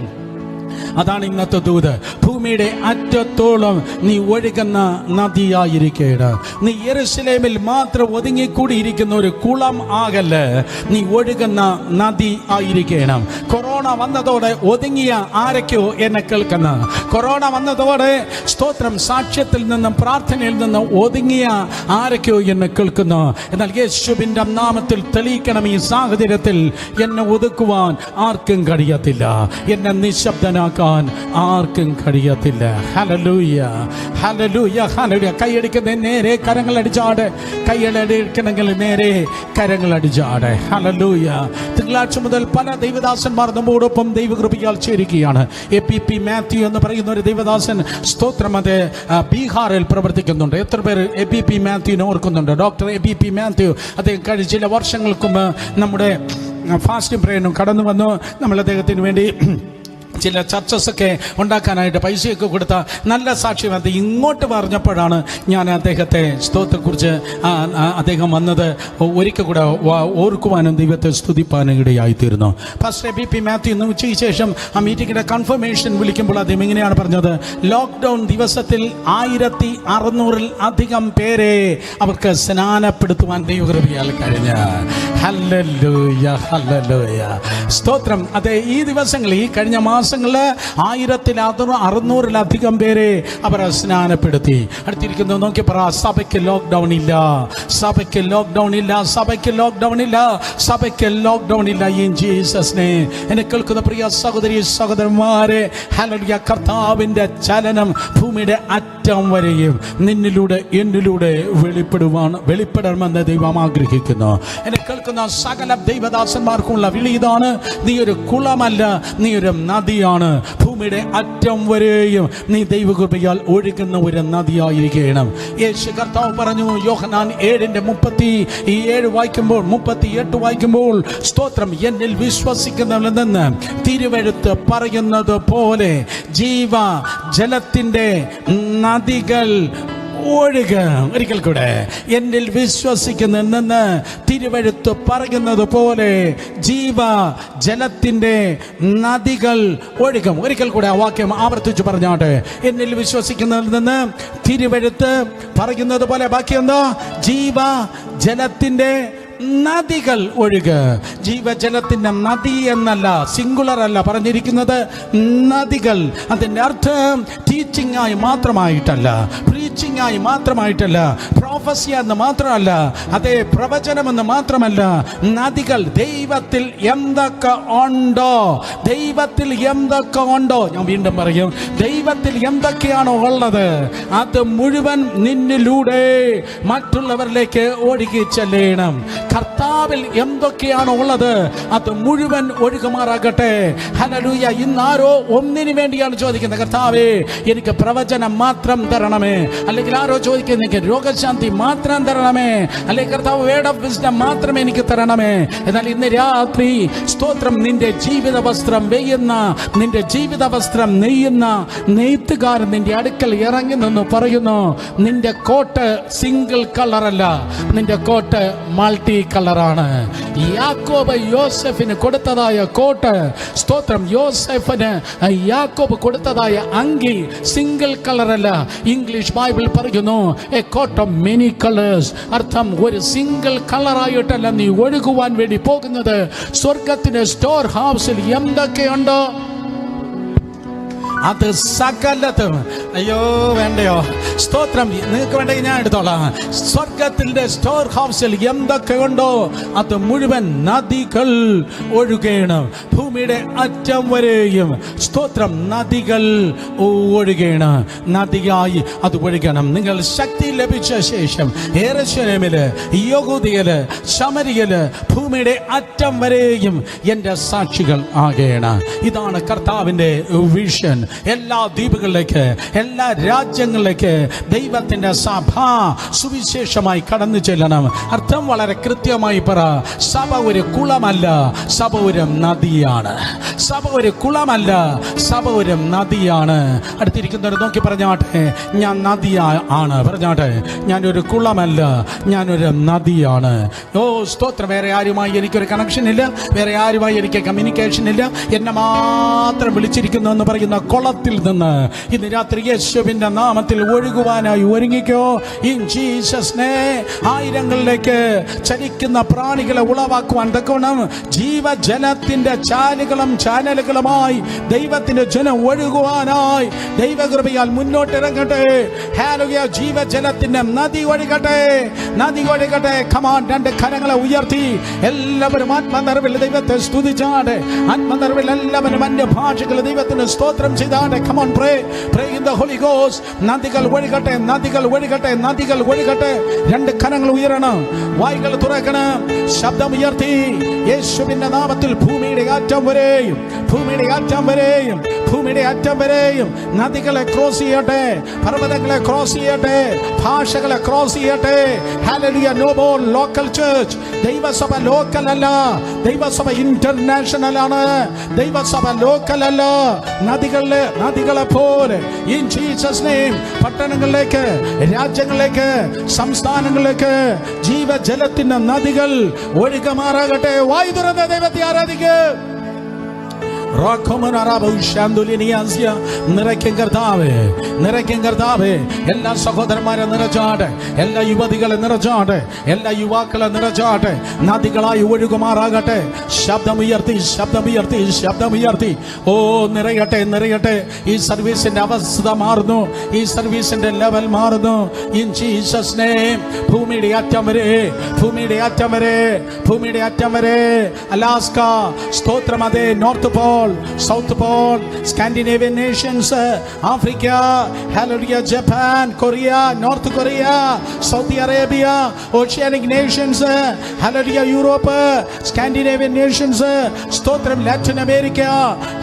അതാണ് ഇന്നത്തെ ദൂത്. ഭൂമിയുടെ അറ്റത്തോളം നീ ഒഴുകുന്ന നദിയായിരിക്കണം. നീ യെരൂശലേമിൽ മാത്രം ഒതുങ്ങിക്കൂടിയിരിക്കുന്ന ഒരു കുളം ആകല്ല, നീ ഒഴുകുന്ന നദി ആയിരിക്കണം. കൊറോണ വന്നതോടെ ഒതുങ്ങിയ ആരൊക്കെയോ എന്നെ കേൾക്കുന്ന, കൊറോണ വന്നതോടെ സ്തോത്രം സാക്ഷ്യത്തിൽ നിന്നും പ്രാർത്ഥനയിൽ നിന്നും ഒതുങ്ങിയ ആരൊക്കെയോ എന്നെ കേൾക്കുന്നു. എന്നാൽ യേശുവിൻ്റെ നാമത്തിൽ തെളിയിക്കണം, ഈ സാഹചര്യത്തിൽ എന്നെ ഒതുക്കുവാൻ ആർക്കും കഴിയത്തില്ല, എന്നെ നിശബ്ദനാക്കാൻ ആർക്കും കഴിയത്തില്ല. Hallelujah, hallelujah, hallelujah. കൈയടിക്കുന്ന നേരെ കരങ്ങൾ അടിച്ചാട്, കൈയടിക്കണമെങ്കിൽ നേരെ കരങ്ങൾ അടിച്ചാട്. ഹല്ലേലൂയ. തിങ്കളാഴ്ച മുതൽ പല ദൈവദാസന്മാർ നമ്മോടൊപ്പം ദൈവകൃപയാൽ ചേരുകയാണ്. APP മാത്യു എന്ന് പറയുന്ന ഒരു ദൈവദാസൻ സ്തോത്രം അത് ബീഹാറിൽ പ്രവർത്തിക്കുന്നുണ്ട്. എത്ര പേര് APP മാത്യുവിനെ ഓർക്കുന്നുണ്ട്? ഡോക്ടർ APP മാത്യു അദ്ദേഹം കഴിഞ്ഞ ചില വർഷങ്ങൾക്ക് മുമ്പ് നമ്മുടെ ഫാസ്റ്റിംഗ് പ്രേയറിനും കടന്നു വന്നു. നമ്മൾ അദ്ദേഹത്തിന് വേണ്ടി ചില ചർച്ചസൊക്കെ ഉണ്ടാക്കാനായിട്ട് പൈസയൊക്കെ കൊടുത്ത നല്ല സാക്ഷ്യം. അത് ഇങ്ങോട്ട് പറഞ്ഞപ്പോഴാണ് ഞാൻ അദ്ദേഹത്തെ സ്തോത്രത്തെക്കുറിച്ച് അദ്ദേഹം വന്നത് ഒരിക്കൽ കൂടെ ഓർക്കുവാനും ദൈവത്തെ സ്തുതിപ്പാനും ഇടയായിത്തീരുന്നു. ഫാസ്റ്റർ APP മാത്യു ഇന്ന് ഉച്ചയ്ക്ക് ശേഷം ആ മീറ്റിങ്ങിൻ്റെ കൺഫർമേഷൻ വിളിക്കുമ്പോൾ അദ്ദേഹം ഇങ്ങനെയാണ് പറഞ്ഞത്: ലോക്ക്ഡൗൺ ദിവസത്തിൽ 1600-ൽ അധികം പേരെ അവർക്ക് സ്നാനപ്പെടുത്തുവാൻ ദൈവകൃപയാൽ കഴിഞ്ഞ. ഹല്ലേലൂയ, ഹല്ലേലൂയ, സ്തോത്രം. അതെ, ഈ ദിവസങ്ങളിൽ, ഈ കഴിഞ്ഞ മാസങ്ങളിൽ 1600-ലധികം പേരെ അവർ സ്നാനപ്പെടുത്തി. അടുത്തിരിക്കുന്നത് നോക്കി പറ: സഭയ്ക്ക് ലോക്ക്ഡൗൺ ഇല്ല, സഭയ്ക്ക് ലോക്ക്ഡൗൺ ഇല്ല, സഭയ്ക്ക് ലോക്ക്ഡൗൺ ഇല്ല, സഭയ്ക്ക് ലോക്ക്ഡൗൺ ഇല്ല. In Jesus name. എന്നെ കേൾക്കുന്ന പ്രിയ സഹോദരി സഹോദരന്മാരെ, ഹല്ലേലൂയ, കർത്താവിൻ്റെ ചലനം ഭൂമിയുടെ അറ്റം വരെയും നിന്നിലൂടെ എന്നിലൂടെ വെളിപ്പെടണമെന്ന് ദൈവം ആഗ്രഹിക്കുന്നു. എന്നെ കേൾക്കുന്ന സകല ദൈവദാസന്മാർക്കുള്ള വിളി ഇതാണ്: നീ ഒരു കുളമല്ല, നീ ഒരു നദിയാണ്. ഭൂമിയുടെ അറ്റം വരെയും നീ ദൈവകൃപയാൽ ഒഴുകുന്ന ഒരു നദിയായിരിക്കണം. യേശു കർത്താവ് പറഞ്ഞു, യോഹന്നാൻ 7:37 വായിക്കുമ്പോൾ, 38 വായിക്കുമ്പോൾ, സ്തോത്രം, എന്നിൽ വിശ്വസിക്കുന്നവരിൽ നിന്ന് തിരുവെഴുത്ത് പറയുന്നത് പോലെ ജീവ ജലത്തിൻ്റെ നദികൾ ഒഴുക. ഒരിക്കൽ കൂടെ: എന്നിൽ വിശ്വസിക്കുന്ന തിരുവെഴുത്ത് പറയുന്നത് പോലെ ജീവ ജലത്തിൻ്റെ നദികൾ ഒഴുകും. ഒരിക്കൽ കൂടെ ആ വാക്യം ആവർത്തിച്ച് പറഞ്ഞാട്ടെ: എന്നിൽ വിശ്വസിക്കുന്നതിൽ നിന്ന് തിരുവെഴുത്ത് പറയുന്നത് പോലെ. ബാക്കി എന്താ? ജീവ ജലത്തിൻ്റെ നദികൾ ഒഴുക. ജീവജലത്തിൻ്റെ നദി എന്നല്ല, സിംഗുലർ അല്ല പറഞ്ഞിരിക്കുന്നത്, നദികൾ. അതിൻ്റെ അർത്ഥം ടീച്ചിങ് ആയി മാത്രമായിട്ടല്ല, പ്രീച്ചിങ് ആയി മാത്രമായിട്ടല്ല, പ്രൊഫസി എന്ന് മാത്രമല്ല, അതേ പ്രവചനമെന്ന് മാത്രമല്ല. നദികൾ. ദൈവത്തിൽ എന്തൊക്കെ ഉണ്ടോ, ദൈവത്തിൽ എന്തൊക്കെ ഉണ്ടോ, ഞാൻ വീണ്ടും പറയും, ദൈവത്തിൽ എന്തൊക്കെയാണോ ഉള്ളത് അത് മുഴുവൻ നിന്നിലൂടെ മറ്റുള്ളവരിലേക്ക് ഒഴുകി ചെല്ലണം. കർത്താവിൽ എന്തൊക്കെയാണോ ഉള്ളത് അത് മുഴുവൻ ഒഴുകുമാറാകട്ടെ. ഹല്ലേലൂയ. ഇന്നാരോ ഒന്നിനു വേണ്ടിയാണ് ചോദിക്കുന്നത്: കർത്താവേ, എനിക്ക് പ്രവചനം മാത്രം തരണമേ. അല്ലെങ്കിൽ ആരോ ചോദിക്കുന്നത്: എനിക്ക് രോഗശാന്തി മാത്രം തരണമേ. അല്ലെങ്കിൽ കർത്താവ് വേർഡ് ഓഫ് വിസ്ഡം മാത്രം എനിക്ക് തരണമേ. എന്നാൽ ഇന്ന് രാത്രി സ്തോത്രം, നിന്റെ ജീവിത വസ്ത്രം വെയ്യുന്ന, നിന്റെ ജീവിത വസ്ത്രം നെയ്യുന്ന നെയ്ത്തുകാരൻ നിന്റെ അടുക്കൽ ഇറങ്ങി നിന്ന് പറയുന്നു: നിന്റെ കോട്ട് സിംഗിൾ കളറല്ല, നിന്റെ കോട്ട് മൾട്ടി കളറാണ്. യാക്കോബ് യോസെഫിന് കൊടുത്തതായ കോട്ട്, സ്തോത്രം, യോസെഫിന് യാക്കോബ് കൊടുത്തതായ അങ്കി സിംഗിൾ കളറല്ല. ഇംഗ്ലീഷ് ബൈബിൾ പറയുന്നു a coat of many colours. അർത്ഥം, ഒരു സിംഗിൾ കളറായിട്ടല്ല നീ ഒഴുകുവാൻ വേണ്ടി പോകുന്നത്. സ്വർഗത്തിന്റെ സ്റ്റോർ ഹൗസിൽ എന്തൊക്കെയുണ്ടോ അത് സകലതും. അയ്യോ വേണ്ടയോ? സ്തോത്രം, നിങ്ങൾക്ക് വേണ്ടെങ്കിൽ ഞാൻ എടുത്തോളാം. സ്വർഗത്തിന്റെ സ്റ്റോർ ഹൗസിൽ എന്തൊക്കെയുണ്ടോ അത് മുഴുവൻ നദികൾ ഒഴുകണം. ഭൂമിയുടെ അറ്റം വരെയും സ്തോത്രം നദികൾ ഒഴുകണം. നദിയായി അത് ഒഴുകണം. നിങ്ങൾ ശക്തി ലഭിച്ച ശേഷം യെരൂശലേമില്, യഹൂദയില്, ശമരിയയില്, ഭൂമിയുടെ അറ്റം വരെയും എൻ്റെ സാക്ഷികൾ ആകണം. ഇതാണ് കർത്താവിൻ്റെ വിഷൻ. എല്ലാ ദ്വീപുകളിലേക്ക്, എല്ലാ രാജ്യങ്ങളിലേക്ക് ദൈവത്തിൻ്റെ സഭ സുവിശേഷമായി കടന്നു ചെല്ലണം. അർത്ഥം വളരെ കൃത്യമായി പറ: സഭ ഒരു കുളമല്ല, സഭ ഒരു നദിയാണ്. സഭ ഒരു കുളമല്ല, സഭ ഒരു നദിയാണ്. അടുത്തിരിക്കുന്നവർ നോക്കി പറഞ്ഞാട്ടെ: ഞാൻ നദിയാണ്. പറഞ്ഞാട്ടെ: ഞാനൊരു കുളമല്ല, ഞാനൊരു നദിയാണ്. ഓ സ്തോത്രം. വേറെ ആരുമായി എനിക്കൊരു കണക്ഷൻ ഇല്ല, വേറെ ആരുമായി എനിക്ക് കമ്മ്യൂണിക്കേഷൻ ഇല്ല. എന്നെ മാത്രം വിളിച്ചിരിക്കുന്നു എന്ന് പറയുന്ന കുളത്തിൽ നിന്ന് ഇന്ന് രാത്രി യേശുവിന്റെ നാമത്തിൽ ഒഴുകുവാനായി ഒരുങ്ങിക്കോ. In Jesus name. ആയിരങ്ങളിലേക്ക് ചലിക്കുന്ന പ്രാണികളെ ഉളവാക്കുവാൻ തക്കവണ്ണം ജീവജലത്തിന്റെ ചാനലുകളുമായി ദൈവത്തിന്റെ ജനം ഒഴുകുവാനായി ദൈവകൃപയാൽ മുന്നോട്ടിറങ്ങട്ടെ. ഹല്ലേലൂയ. ജീവജലത്തിന്റെ നദി ഒഴുകട്ടെ, നദി ഒഴുകട്ടെ. കമാൻ, രണ്ട് കരങ്ങളെ ഉയർത്തി എല്ലാവരും ആത്മനിറവിൽ ദൈവത്തെ സ്തുതിച്ചാട്. ആത്മനിറവിൽ എല്ലാവരും അന്യഭാഷകൾ ദൈവത്തിന് സ്തോത്രം ചെയ്താട്. Come on, pray in the Holy Ghost. നദികൾ ഒഴുകട്ടെ, നദികൾ ഒഴുകട്ടെ, നദികൾ ഒഴുകട്ടെ. രണ്ട് കരങ്ങൾ ഉയരണം, വായ്കൾ തുറക്കണം, ശബ്ദം ഉയർത്തി യേശുവിന്റെ നാമത്തിൽ ഭൂമിയുടെ അറ്റം വരെയും, ഭൂമിയുടെ അറ്റം വരെയും, ഭൂമിയുടെ അറ്റം വരെയും നദികളെ ക്രോസ് ചെയ്യട്ടെ, പർവ്വതങ്ങളെ ക്രോസ് ചെയ്യട്ടെ, ഭാഷകളെ ക്രോസ് ചെയ്യട്ടെ. Hallelujah. No more local church. ദൈവസഭ ലോക്കൽ അല്ല, ദൈവസഭ ഇന്റർനാഷണൽ ആണ്. ദൈവസഭ ലോക്കൽ അല്ല, നദികളെ പോലെ ഇൻ ജീസസ് നെയിം പട്ടണങ്ങളിലേക്ക്, രാജ്യങ്ങളിലേക്ക്, സംസ്ഥാനങ്ങളിലേക്ക് ജീവജലത്തിന്റെ നദികൾ ഒഴുകമാറാകട്ടെ. വായു തുറന്ന് ദൈവത്തെ ആരാധിക്കുക. നിറയ്ക്കും കർത്താവേ, നിറയ്ക്കും കർത്താവേ. എല്ലാ സഹോദരന്മാരെ നിറച്ചാട്ടെ, എല്ലാ യുവതികളെ നിറച്ചാട്ടെ, എല്ലാ യുവാക്കളെ നിറച്ചാട്ടെ. നദികളായി ഒഴുകുമാറാകട്ടെ. ശബ്ദമുയർത്തി, ശബ്ദമുയർത്തി, ശബ്ദമുയർത്തി. ഓ, നിറയട്ടെ, നിറയട്ടെ. ഈ സർവീസിന്റെ അവസ്ഥ മാറുന്നു, ഈ സർവീസിന്റെ ലെവൽ മാറുന്നു. In Jesus name. ഭൂമിയുടെ അറ്റം വരെ, ഭൂമിയുടെ അറ്റം വരെ, ഭൂമിയുടെ അറ്റം വരെ. അലാസ്ക സ്തോത്രം. അതേ, north Paul, South Pole, Scandinavian nations, Africa, hallelujah, Japan, Korea, North Korea, Saudi Arabia, Oceanic nations, hallelujah, Europe, Scandinavian nations, Stotram, Latin America,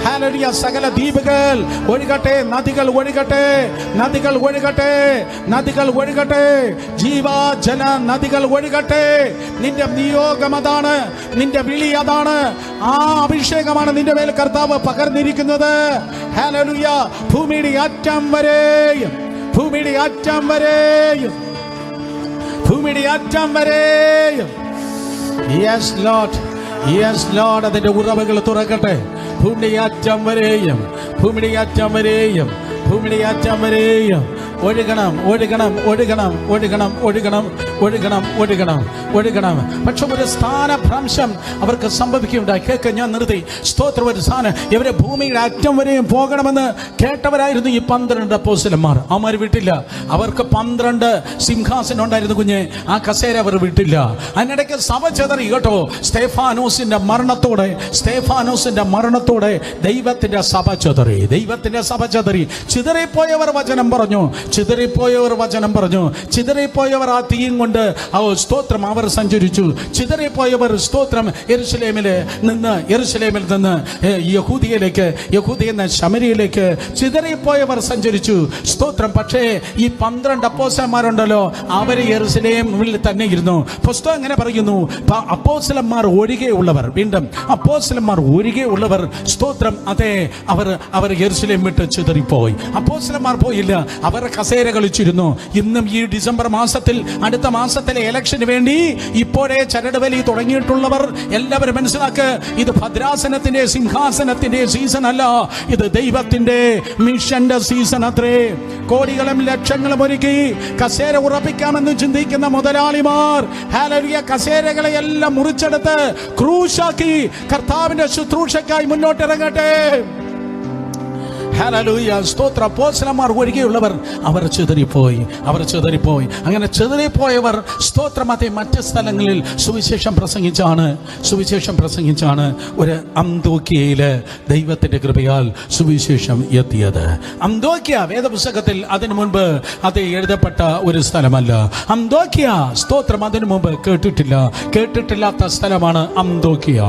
hallelujah, Sagala Deepagal, Odigate, Nadigal Odigate, Nadigal Odigate, Nadigal Odigate, Jiva, Jana, Nadigal Odigate, Ninda Niyogamadana, Ninda Viliyadana, Abhishegamana, Ninda Vel കർത്താവ് പകർന്നിരിക്കുന്നത്. Hallelujah. ഭൂമിയുടെ അറ്റം വരെയും, ഭൂമിയുടെ അറ്റം വരെയും, ഭൂമിയുടെ അറ്റം വരെയും. Yes Lord, yes Lord. അതിന്റെ ഉറവകൾ തുറക്കട്ടെ. ഭൂമിയുടെ അറ്റം വരെയും, ഭൂമിയുടെ അറ്റം വരെയും, ഭൂമിയുടെ അറ്റം വരെയും ഒഴുകണം, ഒഴുകണം, ഒഴുകണം, ഒഴുകണം, ഒഴുകണം, ഒഴുകണം, ഒഴുകണം, ഒഴുകണം. പക്ഷെ ഒരു സ്ഥാനഭ്രംശം അവർക്ക് സംഭവിക്കുകയുണ്ടായി. കേൾക്കാൻ ഞാൻ നിർത്തി. സ്തോത്രം. ഒരു സ്ഥാനം, ഇവരെ ഭൂമിയുടെ അറ്റം വരെയും പോകണമെന്ന് കേട്ടവരായിരുന്നു ഈ 12 അപ്പോസ്തലന്മാർ. അവന്മാർ വിട്ടില്ല. അവർക്ക് 12 സിംഹാസനം ഉണ്ടായിരുന്നു കുഞ്ഞെ. ആ കസേര അവർ വിട്ടില്ല. അതിനിടയ്ക്ക് സഭ ചെതറി കേട്ടോ. സ്തേഫാനോസിന്റെ മരണത്തോടെ, സ്തേഫാനോസിന്റെ മരണത്തോടെ ദൈവത്തിന്റെ സഭ ചെതറി, ദൈവത്തിന്റെ സഭ ചെതറി. ചിതറിപ്പോയവർ വചനം പറഞ്ഞു, ചിതറിപ്പോയവർ വചനം പറഞ്ഞു, ചിതറിപ്പോയവർ ആ തീയും കൊണ്ട് സ്തോത്രം അവർ സഞ്ചരിച്ചു. ചിതറിപ്പോയവർ സ്തോത്രം യെരൂശലേമിൽ നിന്ന് യഹൂദിയയിലേക്ക്, യഹൂദിയിൽ നിന്ന് ശമരിയിലേക്ക് ചിതറിപ്പോയവർ സഞ്ചരിച്ചു. സ്തോത്രം. പക്ഷേ ഈ 12 അപ്പോസ്തലന്മാരുണ്ടല്ലോ, അവര് യെരൂശലേമിൽ തന്നെ ഇരുന്നു. പുസ്തകം എങ്ങനെ പറയുന്നു? അപ്പോസ്തലന്മാർ ഒഴികെയുള്ളവർ, വീണ്ടും അപ്പോസ്തലന്മാർ ഒഴികെയുള്ളവർ സ്തോത്രം. അതെ, അവർ യെരൂശലേം വിട്ട് ചിതറിപ്പോയി. അപ്പോസ്തലന്മാർ പോയില്ല, അവർ കസേര കളിച്ചിരുന്നു. ഇന്നും ഈ ഡിസംബർ മാസത്തിൽ, അടുത്ത മാസത്തിലെ ഇലക്ഷന് വേണ്ടി ഇപ്പോഴേ ചരട് വലി തുടങ്ങിയിട്ടുള്ളവർ എല്ലാവരും മനസ്സിലാക്ക്. ഇത് ഭദ്രാസനത്തിന്റെ, സിംഹാസനത്തിന്റെ സീസൺ അല്ല, ഇത് ദൈവത്തിന്റെ മിഷന്റെ സീസൺ അത്രേ. കോടികളും ലക്ഷങ്ങളും ഒരുക്കി കസേര ഉറപ്പിക്കാമെന്ന് ചിന്തിക്കുന്ന മുതലാളിമാർ, ഹല്ലേലൂയ, കസേരകളെ എല്ലാം മുറിച്ചെടുത്ത് ക്രൂശാക്കി കർത്താവിന്റെ ശുശ്രൂഷയ്ക്കായി മുന്നോട്ടിറങ്ങട്ടെ. ഹല്ലേലൂയ. സ്തോത്ര. അപ്പോസ്തലന്മാർ ഒഴികെയുള്ളവർ അവർ ചിതറിപ്പോയി, അവർ ചിതറിപ്പോയി. അങ്ങനെ ചിതറിപ്പോയവർ സ്തോത്രം അതേ മറ്റ് സ്ഥലങ്ങളിൽ സുവിശേഷം പ്രസംഗിച്ചാണ് ഒരു അന്തോക്യയില് ദൈവത്തിന്റെ കൃപയാൽ സുവിശേഷം എത്തിയത്. അന്തോക്യ വേദപുസ്തകത്തിൽ അതിനു മുൻപ് അത് എഴുതപ്പെട്ട ഒരു സ്ഥലമല്ല. അന്തോക്യ സ്തോത്രം അതിനു മുമ്പ് കേട്ടിട്ടില്ലാത്ത സ്ഥലമാണ് അന്തോക്യ.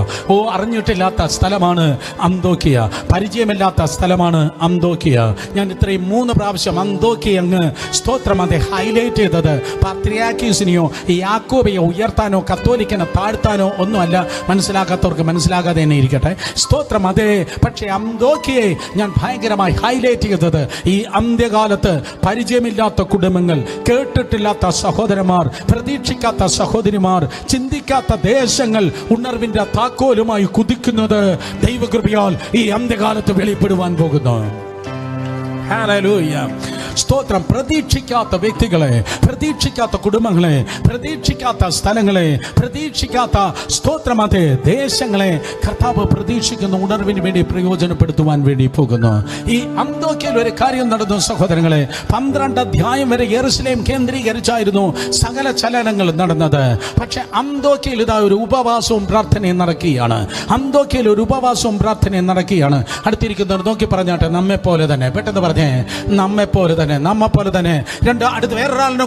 അറിഞ്ഞിട്ടില്ലാത്ത സ്ഥലമാണ് അന്തോക്യ. പരിചയമില്ലാത്ത സ്ഥലമാണ് അന്തോക്യ. ഞാൻ ഇത്രയും 3 പ്രാവശ്യം അന്തോക്യ അങ്ങ് സ്തോത്രം അതെ ഹൈലൈറ്റ് ചെയ്തത് പാത്രിയാർക്കീസിനെയോ യാക്കോബയോ ഉയർത്താനോ കത്തോലിക്കനെ താഴ്ത്താനോ ഒന്നുമല്ല. മനസ്സിലാക്കാത്തവർക്ക് മനസ്സിലാകാതെ തന്നെ ഇരിക്കട്ടെ. സ്തോത്രം അതെ. പക്ഷേ അന്തോക്യയെ ഞാൻ ഭയങ്കരമായി ഹൈലൈറ്റ് ചെയ്തത് ഈ അന്ത്യകാലത്ത് പരിചയമില്ലാത്ത കുടുംബങ്ങൾ, കേട്ടിട്ടില്ലാത്ത സഹോദരന്മാർ, പ്രതീക്ഷിക്കാത്ത സഹോദരിമാർ, ചിന്തിക്കാത്ത ദേശങ്ങൾ ഉണർവിന്റെ താക്കോലുമായി കുതിക്കുന്നത് ദൈവകൃപയാൽ ഈ അന്ത്യകാലത്ത് വെളിപ്പെടുവാൻ പോകുന്നു. ഹല്ലേലൂയ. സ്തോത്രം. പ്രതീക്ഷിക്കാത്ത വ്യക്തികളെ, പ്രതീക്ഷിക്കാത്ത കുടുംബങ്ങളെ, പ്രതീക്ഷിക്കാത്ത സ്ഥലങ്ങളെ, പ്രതീക്ഷിക്കാത്ത സ്തോത്രം അതെ ദേശങ്ങളെ കർത്താവ് പ്രതീക്ഷിക്കുന്ന ഉണർവിന് വേണ്ടി പ്രയോജനപ്പെടുത്തുവാൻ വേണ്ടി പോകുന്നു. ഈ അന്തോക്യയിൽ ഒരു കാര്യം നടന്നു സഹോദരങ്ങളെ. 12 അധ്യായം വരെ യെരുശലേം കേന്ദ്രീകരിച്ചായിരുന്നു സകല ചലനങ്ങൾ നടന്നത്. പക്ഷെ അന്തോക്യയിൽ ഇതാ ഒരു ഉപവാസവും പ്രാർത്ഥനയും നടക്കുകയാണ്. അന്തോക്യയിൽ ഒരു ഉപവാസവും പ്രാർത്ഥനയും നടക്കുകയാണ്. അടുത്തിരിക്കുന്നവർ നോക്കി പറഞ്ഞാട്ടെ, നമ്മെ പോലെ തന്നെ. പെട്ടെന്ന് പറഞ്ഞേ, നമ്മെ പോലെ തന്നെ, നമ്മെ പോലെ തന്നെ. അടുത്ത് വേറൊരാളിനെ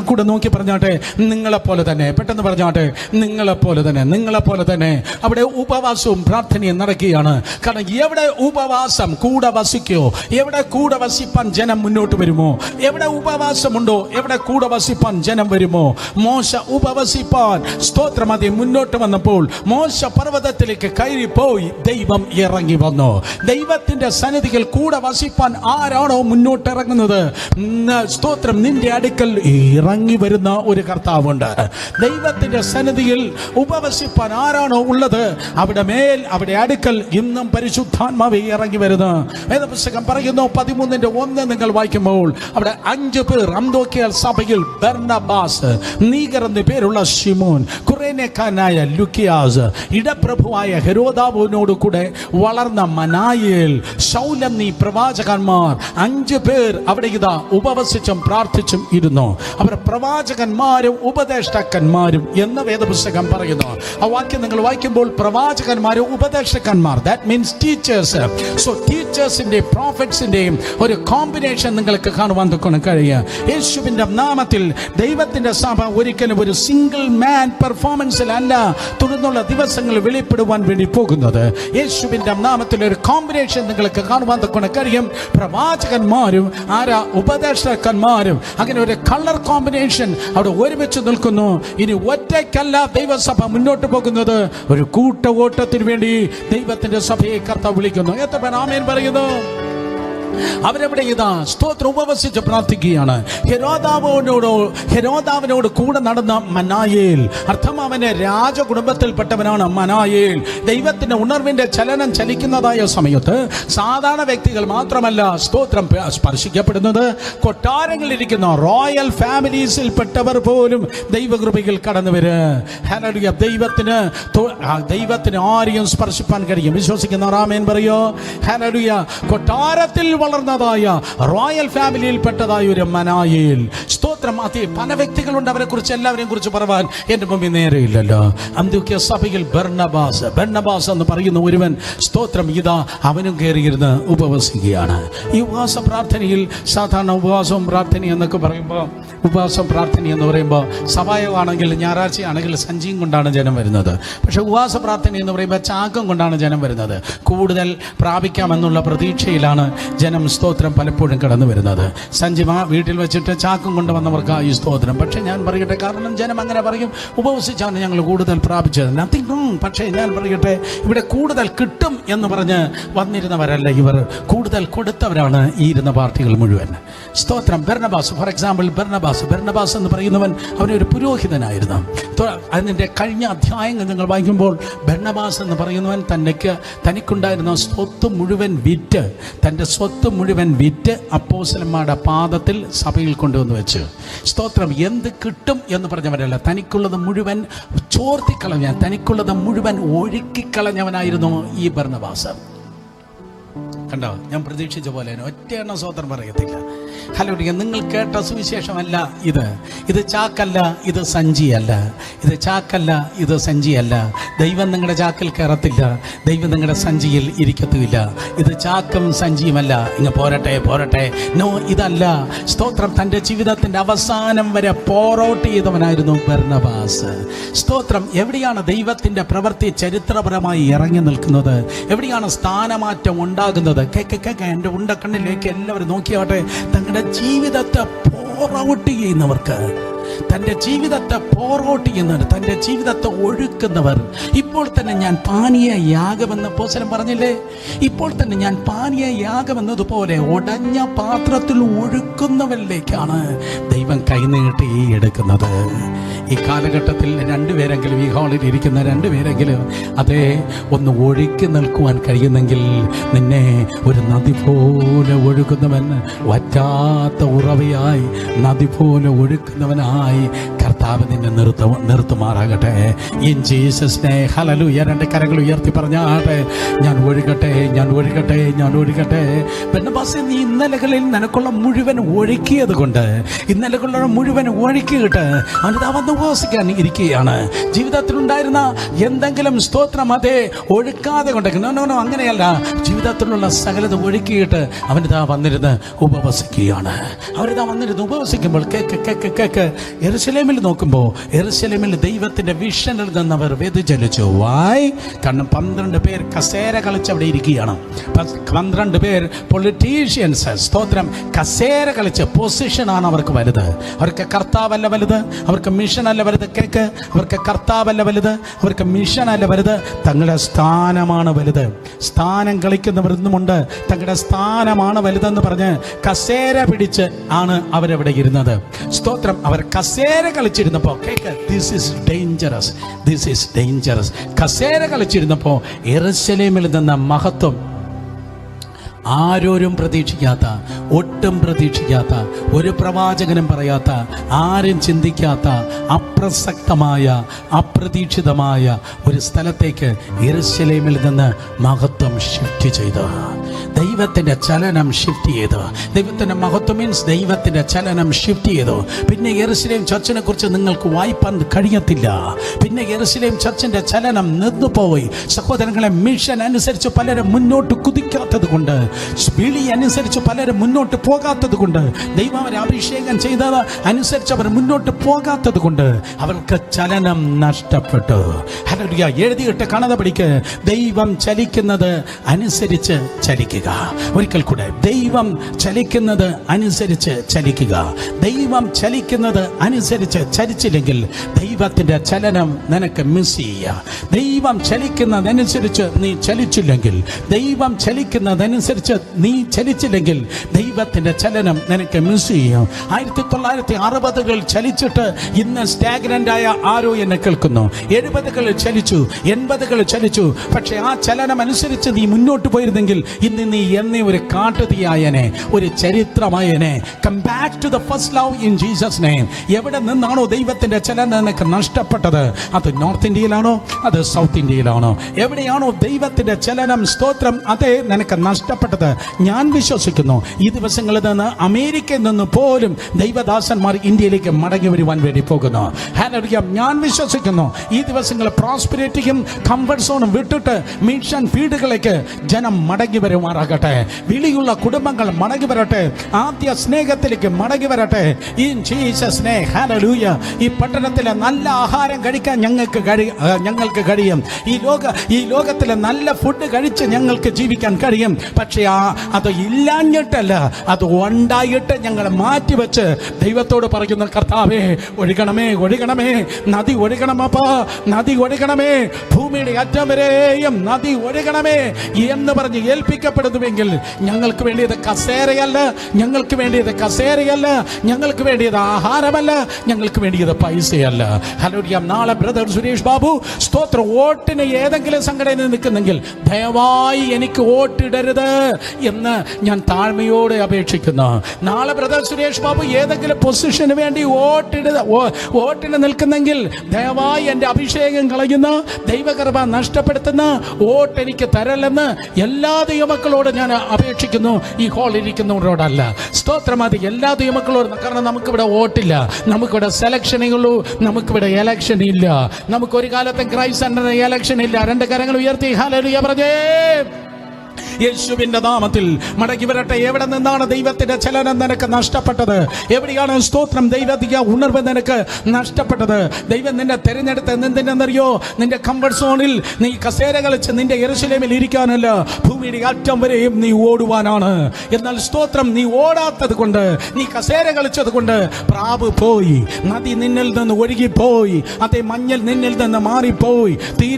കൂടെ നോക്കി പറഞ്ഞാട്ടെ, നിങ്ങളെ പോലെ തന്നെ. പെട്ടെന്ന് പറഞ്ഞാട്ടെ, നിങ്ങളെ പോലെ തന്നെ, നിങ്ങളെ പോലെ തന്നെ. അവിടെ ഉപവാസവും പ്രാർത്ഥനയും നടക്കുകയാണ്. കാരണം എവിടെ ഉപവാസം കൂടെ വസിക്കോ, എവിടെ കൂടെ വസിപ്പാൻ ജനം മുന്നോട്ട് വരുമോ, എവിടെ ഉപവാസമുണ്ടോ എവിടെ കൂടെ വസിപ്പാൻ ജനം വരുമോ. മോശ ഉപവസിപ്പാൻ സ്തോത്രം അതി മുന്നോട്ട് വന്നപ്പോൾ മോശ പർവ്വതത്തിലേക്ക് കയറിപ്പോയി ദൈവം ഇറങ്ങി വന്നു. ദൈവത്തിന്റെ സന്നിധിയിൽ കൂടെ വസിപ്പാൻ ആരാണോ മുന്നോട്ട് ഇറങ്ങുന്നത്, സ്തോത്രം, നിന്റെ അടുക്കൽ ഇറങ്ങി വരുന്ന ഒരു കർത്താവുണ്ട്. ദൈവത്തിന്റെ സന്നിധിയിൽ ഉപവസിപ്പാൻ ആരാണോ ഉള്ളത്, അവിടെ അടുക്കൽ ഇന്നും പരിശുദ്ധാത്മാവ് ഇറങ്ങി വരുന്നു. വേദപുസ്തകം പറയുന്നു 13:1 നിങ്ങൾ വായിക്കുമ്പോൾ അവിടെ 5 പേർ അന്തോക്യ സഭയിൽ ബർന്നബാസ്, നീഗർ എന്ന പേരുള്ള ശിമോൻ, കുറേനേക്കാരനായ ലുക്കിയാസ്, ഇടപ്രഭുവായ ഹെരോദാവിനോട് കൂടെ വളർന്ന മനായേൽ, ശൗൽ എന്നീ പ്രവാചകന്മാർ 5 പേർ അവിടെ ഇതാ ഉപവസിച്ചും പ്രാർത്ഥിച്ചും ഇരുന്നു. അവർ പ്രവാചകന്മാരും ഉപദേഷ്ടാക്കന്മാരും എന്ന് വേദപുസ്തകം പറയുന്നു. ആ വാക്യം നിങ്ങൾ വായിക്കുമ്പോൾ പ്രവാചകന്മാരും ഉപദേഷ്ടാക്കന്മാർ, ദാറ്റ് മീൻസ് ടീച്ചേഴ്സ്. സോ ടീച്ചേഴ്സിന്റെയും പ്രോഫറ്റ്സിന്റെയും ഒരു കോമ്പിനേഷൻ നിങ്ങൾക്ക് കാണുവാൻ കഴിയുക. യേശുവിന്റെ നാമത്തിൽ ദൈവത്തിന്റെ സഭ ഒരിക്കലും ഒരു സിംഗിൾ മാൻ പെർഫോമൻസിലല്ല തുടർന്നുള്ള ദിവസങ്ങൾ വെളിപ്പെടുവാൻ വേണ്ടി പോകുന്നത്. യേശുവിന്റെ നാമത്തിൽ ഒരു കോമ്പിനേഷൻ നിങ്ങൾക്ക് കാണുവാൻ കഴിയും. പ്രവാചകന്മാരും ഉപദേഷ്ടാക്കന്മാരും, അങ്ങനെ ഒരു കളർ കോമ്പിനേഷൻ അവിടെ ഒരുമിച്ച് നിൽക്കുന്നു. ഇനി ഒറ്റയ്ക്കല്ല ദൈവസഭ മുന്നോട്ട് പോകുന്നത്, ഒരു കൂട്ട ഓട്ടത്തിന് വേണ്ടി ദൈവത്തിന്റെ സഭയെ കർത്താവ് വിളിക്കുന്നു. എത്ര പേർ ആമേൻ പറയുന്നു? അവരവിടെ ഇതാ സ്തോത്രം ഉപവസിച്ച് പ്രാർത്ഥിക്കുകയാണ്. ഹെരോദാവിനോട് കൂടെ നടന്ന മനായേൽ, അർത്ഥം അവന് രാജകുടുംബത്തിൽപ്പെട്ടവനാണ് മനായേൽ. ദൈവത്തിന്റെ ഉണർവിന്റെ ചലനം ചലിക്കുന്നതായ സമയത്ത് സാധാരണ വ്യക്തികൾ മാത്രമല്ല സ്തോത്രം സ്പർശിക്കപ്പെടുന്നത്, കൊട്ടാരങ്ങളിലിരിക്കുന്ന റോയൽ ഫാമിലീസിൽപ്പെട്ടവർ പോലും ദൈവകൃപയിൽ കടന്നു വരും. ദൈവത്തിന് ആരെയും സ്പർശിപ്പാൻ കഴിയും. വിശ്വസിക്കുന്ന ആമേൻ പറയോ? ഹല്ലേലൂയ. കൊട്ടാരത്തിൽ വളർന്നതായ റോയൽ ഫാമിലിയിൽപ്പെട്ടതായ ഒരു മനായേൽ, സ്തോത്രം. പല വ്യക്തികളുണ്ട്, അവരെ കുറിച്ച് എല്ലാവരെയും കുറിച്ച് പറയാൻ എന്റെ മുമ്പിൽ നേരെയില്ലല്ലോ. അന്ത്യോക്യ സഭയിൽ ബർന്നബാസ് എന്ന് പറയുന്ന ഒരുവൻ, സ്തോത്രം, ഇതാ അവനും കയറിയിരുന്ന് ഉപവസിക്കുകയാണ്. ഈ ഉപവാസ പ്രാർത്ഥനയിൽ സാധാരണ ഉപവാസവും പ്രാർത്ഥന എന്നൊക്കെ പറയുമ്പോൾ, ഉപവാസം പ്രാർത്ഥന എന്ന് പറയുമ്പോൾ സഭായമാണെങ്കിൽ ഞായറാഴ്ചയാണെങ്കിൽ സഞ്ചിയും കൊണ്ടാണ് ജനം വരുന്നത്. പക്ഷെ ഉപവാസ പ്രാർത്ഥന എന്ന് പറയുമ്പോൾ ചാക്കം കൊണ്ടാണ് ജനം വരുന്നത്. കൂടുതൽ പ്രാപിക്കാമെന്നുള്ള പ്രതീക്ഷയിലാണ് ജനം സ്തോത്രം പലപ്പോഴും കടന്നു വരുന്നത്. സഞ്ചി വീട്ടിൽ വെച്ചിട്ട് ചാക്കും കൊണ്ടുവന്നവർക്ക് ഈ സ്തോത്രം. പക്ഷെ ഞാൻ പറയട്ടെ, കാരണം ജനം അങ്ങനെ പറയും, ഉപവസിച്ചാണ് ഞങ്ങൾ കൂടുതൽ പ്രാപിച്ചത്. Nothing wrong. പക്ഷേ ഞാൻ പറയട്ടെ, ഇവിടെ കൂടുതൽ കിട്ടും എന്ന് പറഞ്ഞ് വന്നിരുന്നവരല്ല ഇവർ, കൂടുതൽ കൊടുത്തവരാണ് ഈ ഇരുന്ന പാർട്ടികൾ മുഴുവൻ. സ്തോത്രം. ബർന്നബാസ്, ഫോർ എക്സാമ്പിൾ, ബർന്നബാസ് എന്ന് പറയുന്നവൻ അവനൊരു പുരോഹിതനായിരുന്നു. അതിൻ്റെ കഴിഞ്ഞ അധ്യായങ്ങൾ നിങ്ങൾ വായിക്കുമ്പോൾ ബർന്നബാസ് എന്ന് പറയുന്നവൻ തനിക്കുണ്ടായിരുന്ന സ്വത്ത് മുഴുവൻ വിറ്റ് അപ്പോസ്തലന്മാരുടെ പാദത്തിൽ സഭയിൽ കൊണ്ടുവന്ന് വെച്ച്, സ്തോത്രം, എന്ത് കിട്ടും എന്ന് പറഞ്ഞവരല്ല, തനിക്കുള്ളത് മുഴുവൻ ചോർത്തിക്കളഞ്ഞ, തനിക്കുള്ളത് മുഴുവൻ ഒഴുക്കിക്കളഞ്ഞവനായിരുന്നു ഈ ബർന്നബാസ്. കണ്ടോ, ഞാൻ പ്രതീക്ഷിച്ച പോലെ ഒറ്റ എണ്ണം സ്വതന്ത്രം പറയത്തില്ല. ഹലോ, നിങ്ങൾ കേട്ട സുവിശേഷമല്ല ഇത് ചാക്കല്ല, ഇത് സഞ്ചിയല്ല. ഇത് ചാക്കല്ല, ഇത് സഞ്ചിയല്ല. ദൈവം നിങ്ങളുടെ ചാക്കിൽ കയറത്തില്ല, ദൈവം നിങ്ങളുടെ സഞ്ചിയിൽ ഇരിക്കത്തുമില്ല. ഇത് ചാക്കും സഞ്ചിയുമല്ല. ഇങ്ങ് പോരട്ടെ. നോ, ഇതല്ല. സ്തോത്രം. തൻ്റെ ജീവിതത്തിൻ്റെ അവസാനം വരെ പോറോട്ട് ചെയ്തവനായിരുന്നു ബർന്നബാസ്. സ്തോത്രം. എവിടെയാണ് ദൈവത്തിൻ്റെ പ്രവൃത്തി ചരിത്രപരമായി ഇറങ്ങി നിൽക്കുന്നത്? എവിടെയാണ് സ്ഥാനമാറ്റം ഉണ്ടാകുന്നത്? എൻ്റെ ഉണ്ടക്കണ്ണിലേക്ക് എല്ലാവരും നോക്കിയാട്ടെ. തങ്ങളുടെ ജീവിതത്തെ പോറൗട്ട് ചെയ്യുന്നവർക്ക്, തൻ്റെ ജീവിതത്തെ പോറൗട്ട് ചെയ്യുന്നവർ, തൻ്റെ ജീവിതത്തെ ഒഴുക്കുന്നവർ, ഇപ്പോൾ തന്നെ ഞാൻ പാനീയ യാഗമെന്ന് അപ്പോസ്തലൻ പറഞ്ഞില്ലേ? ഇപ്പോൾ തന്നെ ഞാൻ പാനീയ യാഗമെന്നതുപോലെ ഉടഞ്ഞ പാത്രത്തിൽ ഒഴുക്കുന്നവരിലേക്കാണ് ദൈവം കൈനീട്ടി എടുക്കുന്നത്. ഈ കാലഘട്ടത്തിൽ രണ്ടുപേരെങ്കിലും, ഈ ഹാളിൽ ഇരിക്കുന്ന രണ്ടുപേരെങ്കിലും അതേ ഒന്ന് ഒഴുക്കി നിൽക്കുവാൻ കഴിയുന്നെങ്കിൽ നിന്നെ ഒരു നദി പോലെ ഒഴുകുന്നവൻ, വറ്റാത്ത ഉറവയായി നദി പോലെ ഒഴുക്കുന്നവനായി കർത്താവ് നിന്നെ നിർത്തുമാറാകട്ടെ. In Jesus name. ഹല്ലേലൂയ. രണ്ട് കരങ്ങൾ ഉയർത്തി പറഞ്ഞാട്ടെ, ഞാൻ ഒഴുകട്ടെ, ഞാൻ ഒഴുകട്ടെ, ഞാൻ ഒഴുകട്ടെ. ബർന്നബാസേ, നീ ഇന്നലകളിൽ നിനക്കുള്ള മുഴുവൻ ഒഴുക്കിയത് കൊണ്ട്, ഇന്നലകളുള്ള മുഴുവൻ ഒഴുക്കിയിട്ട് അവനിതാ വന്ന് ഉപവസിക്കാൻ ഇരിക്കുകയാണ്. ജീവിതത്തിലുണ്ടായിരുന്ന എന്തെങ്കിലും സ്തോത്രം അതേ ഒഴുക്കാതെ കൊണ്ട്, നോ അങ്ങനെയല്ല, ജീവിതത്തിലുള്ള സകലത ഒഴുക്കിയിട്ട് അവനിതാ വന്നിരുന്ന് ഉപവസിക്കുകയാണ്. അവരിതാ വന്നിരുന്ന് ഉപവസിക്കുമ്പോൾ കേക്ക് യെരൂശലേമിൽ നോക്കുമ്പോൾ യെരൂശലേമിൽ ദൈവത്തിന്റെ വിഷനിൽ നിന്ന് അവർ വ്യതിചലിച്ചു. വായ് കാരണം 12 പേർ കസേര കളിച്ച് അവിടെ ഇരിക്കുകയാണ്. 12 പേർ പൊളിറ്റീഷ്യൻസ്, സ്തോത്രം, കസേര കളിച്ച് പൊസിഷനാണ് അവർക്ക് വലുത്. അവർക്ക് കർത്താവല്ല വലുത്, അവർക്ക് മിഷനല്ല വലുത്. കേക്ക്, അവർക്ക് കർത്താവല്ല വലുത്, അവർക്ക് മിഷനല്ല വലുത്, തങ്ങളുടെ സ്ഥാനമാണ് വലുത്. സ്ഥാനം കളിക്കുന്നവർ ഇന്നുമുണ്ട്. തങ്ങളുടെ സ്ഥാനമാണ് വലുതെന്ന് പറഞ്ഞ് കസേര പിടിച്ച് ആണ് അവരവിടെ ഇരുന്നത്. സ്തോത്രം, അവർ കസേര കളിച്ചിരുന്നപ്പോൾ cake, this is dangerous, this is dangerous. കസേര കളിച്ചിരുന്നപ്പോൾ യെരൂശലേമിൽ നിന്ന മഹത്വം ആരോരും പ്രതീക്ഷിക്കാത്ത, ഒട്ടും പ്രതീക്ഷിക്കാത്ത, ഒരു പ്രവാചകനും പറയാത്ത, ആരും ചിന്തിക്കാത്ത, അപ്രസക്തമായ, അപ്രതീക്ഷിതമായ ഒരു സ്ഥലത്തേക്ക് യെരൂശലേമിൽ നിന്ന് മഹത്വം ഷിഫ്റ്റ് ചെയ്തു. ദൈവത്തിൻ്റെ ചലനം ഷിഫ്റ്റ് ചെയ്തു. ദൈവത്തിൻ്റെ മഹത്വം മീൻസ് ദൈവത്തിൻ്റെ ചലനം ഷിഫ്റ്റ് ചെയ്തു. പിന്നെ യെരൂശലേം ചർച്ചിനെ കുറിച്ച് നിങ്ങൾക്ക് വായിപ്പാൻ കഴിയത്തില്ല. പിന്നെ യെരൂശലേം ചർച്ചിൻ്റെ ചലനം നിന്നുപോയി. സഹോദരങ്ങളെ, മിഷൻ അനുസരിച്ച് പലരും മുന്നോട്ട് കുതിക്കാത്തത് കൊണ്ട്, വിളി അനുസരിച്ച് പലരും മുന്നോട്ട് പോകാത്തത് കൊണ്ട്, ദൈവം അവരെ അഭിഷേകം ചെയ്തത് അനുസരിച്ച് അവർ മുന്നോട്ട് പോകാത്തത് കൊണ്ട് അവർക്ക് ചലനം നഷ്ടപ്പെട്ടു. ഹല്ലേലൂയ. എഴുതിയിട്ട് കാണാതെ പഠിക്ക്, ദൈവം ചലിക്കുന്നത് അനുസരിച്ച് ചലിക്കുക. ഒരിക്കൽ കൂടെ, ദൈവം ചലിക്കുന്നത് അനുസരിച്ച് ചലിക്കുക. ദൈവം ചലിക്കുന്നത് അനുസരിച്ച് ചലിച്ചില്ലെങ്കിൽ ദൈവത്തിൻ്റെ ചലനം നിനക്ക് മിസ് ചെയ്യുക. ദൈവം ചലിക്കുന്നതനുസരിച്ച് നീ ചലിച്ചില്ലെങ്കിൽ, ദൈവം ചലിക്കുന്നതനുസരിച്ച് നീ ചലിച്ചില്ലെങ്കിൽ ദൈവത്തിൻ്റെ ചലനം നിനക്ക് മിസ് ചെയ്യും. 1960കളിൽ ചലിച്ചിട്ട് ഇന്ന് സ്റ്റാഗ്നന്റ് ആയ ആരോ എന്നെ കേൾക്കുന്നു. 70കളിൽ ചലിച്ചു, 80കളിൽ ചലിച്ചു. പക്ഷെ ആ ചലനം അനുസരിച്ച് നീ മുന്നോട്ട് പോയിരുന്നെങ്കിൽ ഇന്ന് നീ എന്നീ ഒരു കാട്ടുതീയായനെ, ഒരു ചരിത്രമായനെ. Come back to the first love in Jesus name. എവിടെ നിന്നാണോ ദൈവത്തിൻ്റെ ചലനം നിനക്ക് നഷ്ടപ്പെട്ടത്, അത് നോർത്ത് ഇന്ത്യയിലാണോ, അത് സൗത്ത് ഇന്ത്യയിലാണോ, എവിടെയാണോ ദൈവത്തിൻ്റെ ചലനം, സ്തോത്രം, അതേ നിനക്ക് നഷ്ടപ്പെട്ടത്, ഞാൻ വിശ്വസിക്കുന്നു ഈ ദിവസങ്ങളിൽ നിന്ന് അമേരിക്കയിൽ നിന്ന് പോലും ദൈവദാസന്മാർ ഇന്ത്യയിലേക്ക് മടങ്ങി വരുവാൻ വേണ്ടി പോകുന്നു. ഹല്ലേലൂയ. ഞാൻ വിശ്വസിക്കുന്നു ഈ ദിവസങ്ങൾ പ്രോസ്പെരിറ്റിയും കംഫർട്ട് സോണും വിട്ടിട്ട് മിഷൻ ഫീൽഡുകളിലേക്ക് ജനം മടങ്ങി വരുമാറാകട്ടെ. വിളിയുള്ള കുടുംബങ്ങൾ മടങ്ങി വരട്ടെ. ആദ്യ സ്നേഹത്തിലേക്ക് മടങ്ങി വരട്ടെ. In Jesus name. ഹല്ലേലൂയ. ഈ പട്ടണത്തിലെ നല്ല ആഹാരം കഴിക്കാൻ ഞങ്ങൾക്ക് കഴിയും. ഈ ലോകത്തിലെ നല്ല ഫുഡ് കഴിച്ച് ഞങ്ങൾക്ക് ജീവിക്കാൻ കഴിയും. പക്ഷേ അത് ഇല്ലാഞ്ഞിട്ടല്ല, അത് ഉണ്ടായിട്ട് ഞങ്ങൾ മാറ്റിവെച്ച് ദൈവത്തോട് പറയുന്ന, കർത്താവേ ഒഴുകണമേ, ഒഴുകണമേ, നദി ഒഴുകണമപ്പാ, നദി ഒഴുകണമേ, ഭൂമിയുടെ അറ്റം വരെയും നദി ഒഴുകണമേ എന്ന് പറഞ്ഞ് ഏൽപ്പിക്കപ്പെടുന്നുവെങ്കിൽ ഞങ്ങൾക്ക് വേണ്ടിയത് കസേരയല്ല, ഞങ്ങൾക്ക് വേണ്ടിയത് കസേരയല്ല, ഞങ്ങൾക്ക് വേണ്ടിയത് ആഹാരമല്ല, ഞങ്ങൾക്ക് വേണ്ടിയത് പൈസയല്ല. ഹല്ലേലൂയ. നാളെ ബ്രദർ സുരേഷ് ബാബു, സ്തോത്രം, വോട്ടിന് ഏതെങ്കിലും സംഘടനയിൽ നിൽക്കുന്നെങ്കിൽ ദയവായി എനിക്ക് വോട്ടിടരുത് എന്ന് ഞാൻ താഴ്മയോടെ അപേക്ഷിക്കുന്നു. നാളെ ബ്രദർ സുരേഷ് ബാബു ഏതെങ്കിലും പൊസിഷന് വേണ്ടി വോട്ടിന് നിൽക്കുന്നെങ്കിൽ ദയവായി എൻ്റെ അഭിഷേകം കളയുന്ന, ദൈവകൃപ നഷ്ടപ്പെടുത്തുന്ന വോട്ട് എനിക്ക് തരല്ലെന്ന് എല്ലാ ദൈവമക്കളോട് ഞാൻ അപേക്ഷിക്കുന്നു. ഈ ഹാളിൽ ഇരിക്കുന്നവരോടല്ല, സ്തോത്രം, അത് എല്ലാ ദൈവമക്കളോടും. കാരണം നമുക്കിവിടെ വോട്ടില്ല, നമുക്കിവിടെ സെലക്ഷനേ ഉള്ളൂ, നമുക്കിവിടെ എലക്ഷൻ ഇല്ല. നമുക്കൊരു കാലത്തെ ക്രൈസ്റ്റ് സെന്ററിന് എലക്ഷൻ ഇല്ല. രണ്ട് കരങ്ങൾ ഉയർത്തി ഹല്ലേലൂയ പറഞ്ഞേ. യേശുവിന്റെ നാമത്തിൽ മടങ്ങി വരട്ടെ. എവിടെ നിന്നാണ് ദൈവത്തിന്റെ ചലനം നിനക്ക് നഷ്ടപ്പെട്ടത്? എവിടെയാണ് സ്തോത്രം ദൈവത്തിക ഉണർവ് നിനക്ക് നഷ്ടപ്പെട്ടത്? ദൈവം നിന്നെ തിരഞ്ഞെടുത്ത് എന്തിനെന്നറിയോ? നിന്റെ കംഫർട്ട് സോണിൽ നീ കസേര കളിച്ച് നിന്റെ യെരൂശലേമിൽ ഇരിക്കാനല്ല, ഭൂമിയുടെ അറ്റം വരെയും നീ ഓടുവാനാണ്. എന്നാൽ സ്തോത്രം, നീ ഓടാത്തത് കൊണ്ട്, നീ കസേര കളിച്ചത് കൊണ്ട് പ്രാവ് പോയി, നദി നിന്നിൽ നിന്ന് ഒഴുകിപ്പോയി, അതേ മഞ്ഞൾ നിന്നിൽ നിന്ന് മാറിപ്പോയി, തീ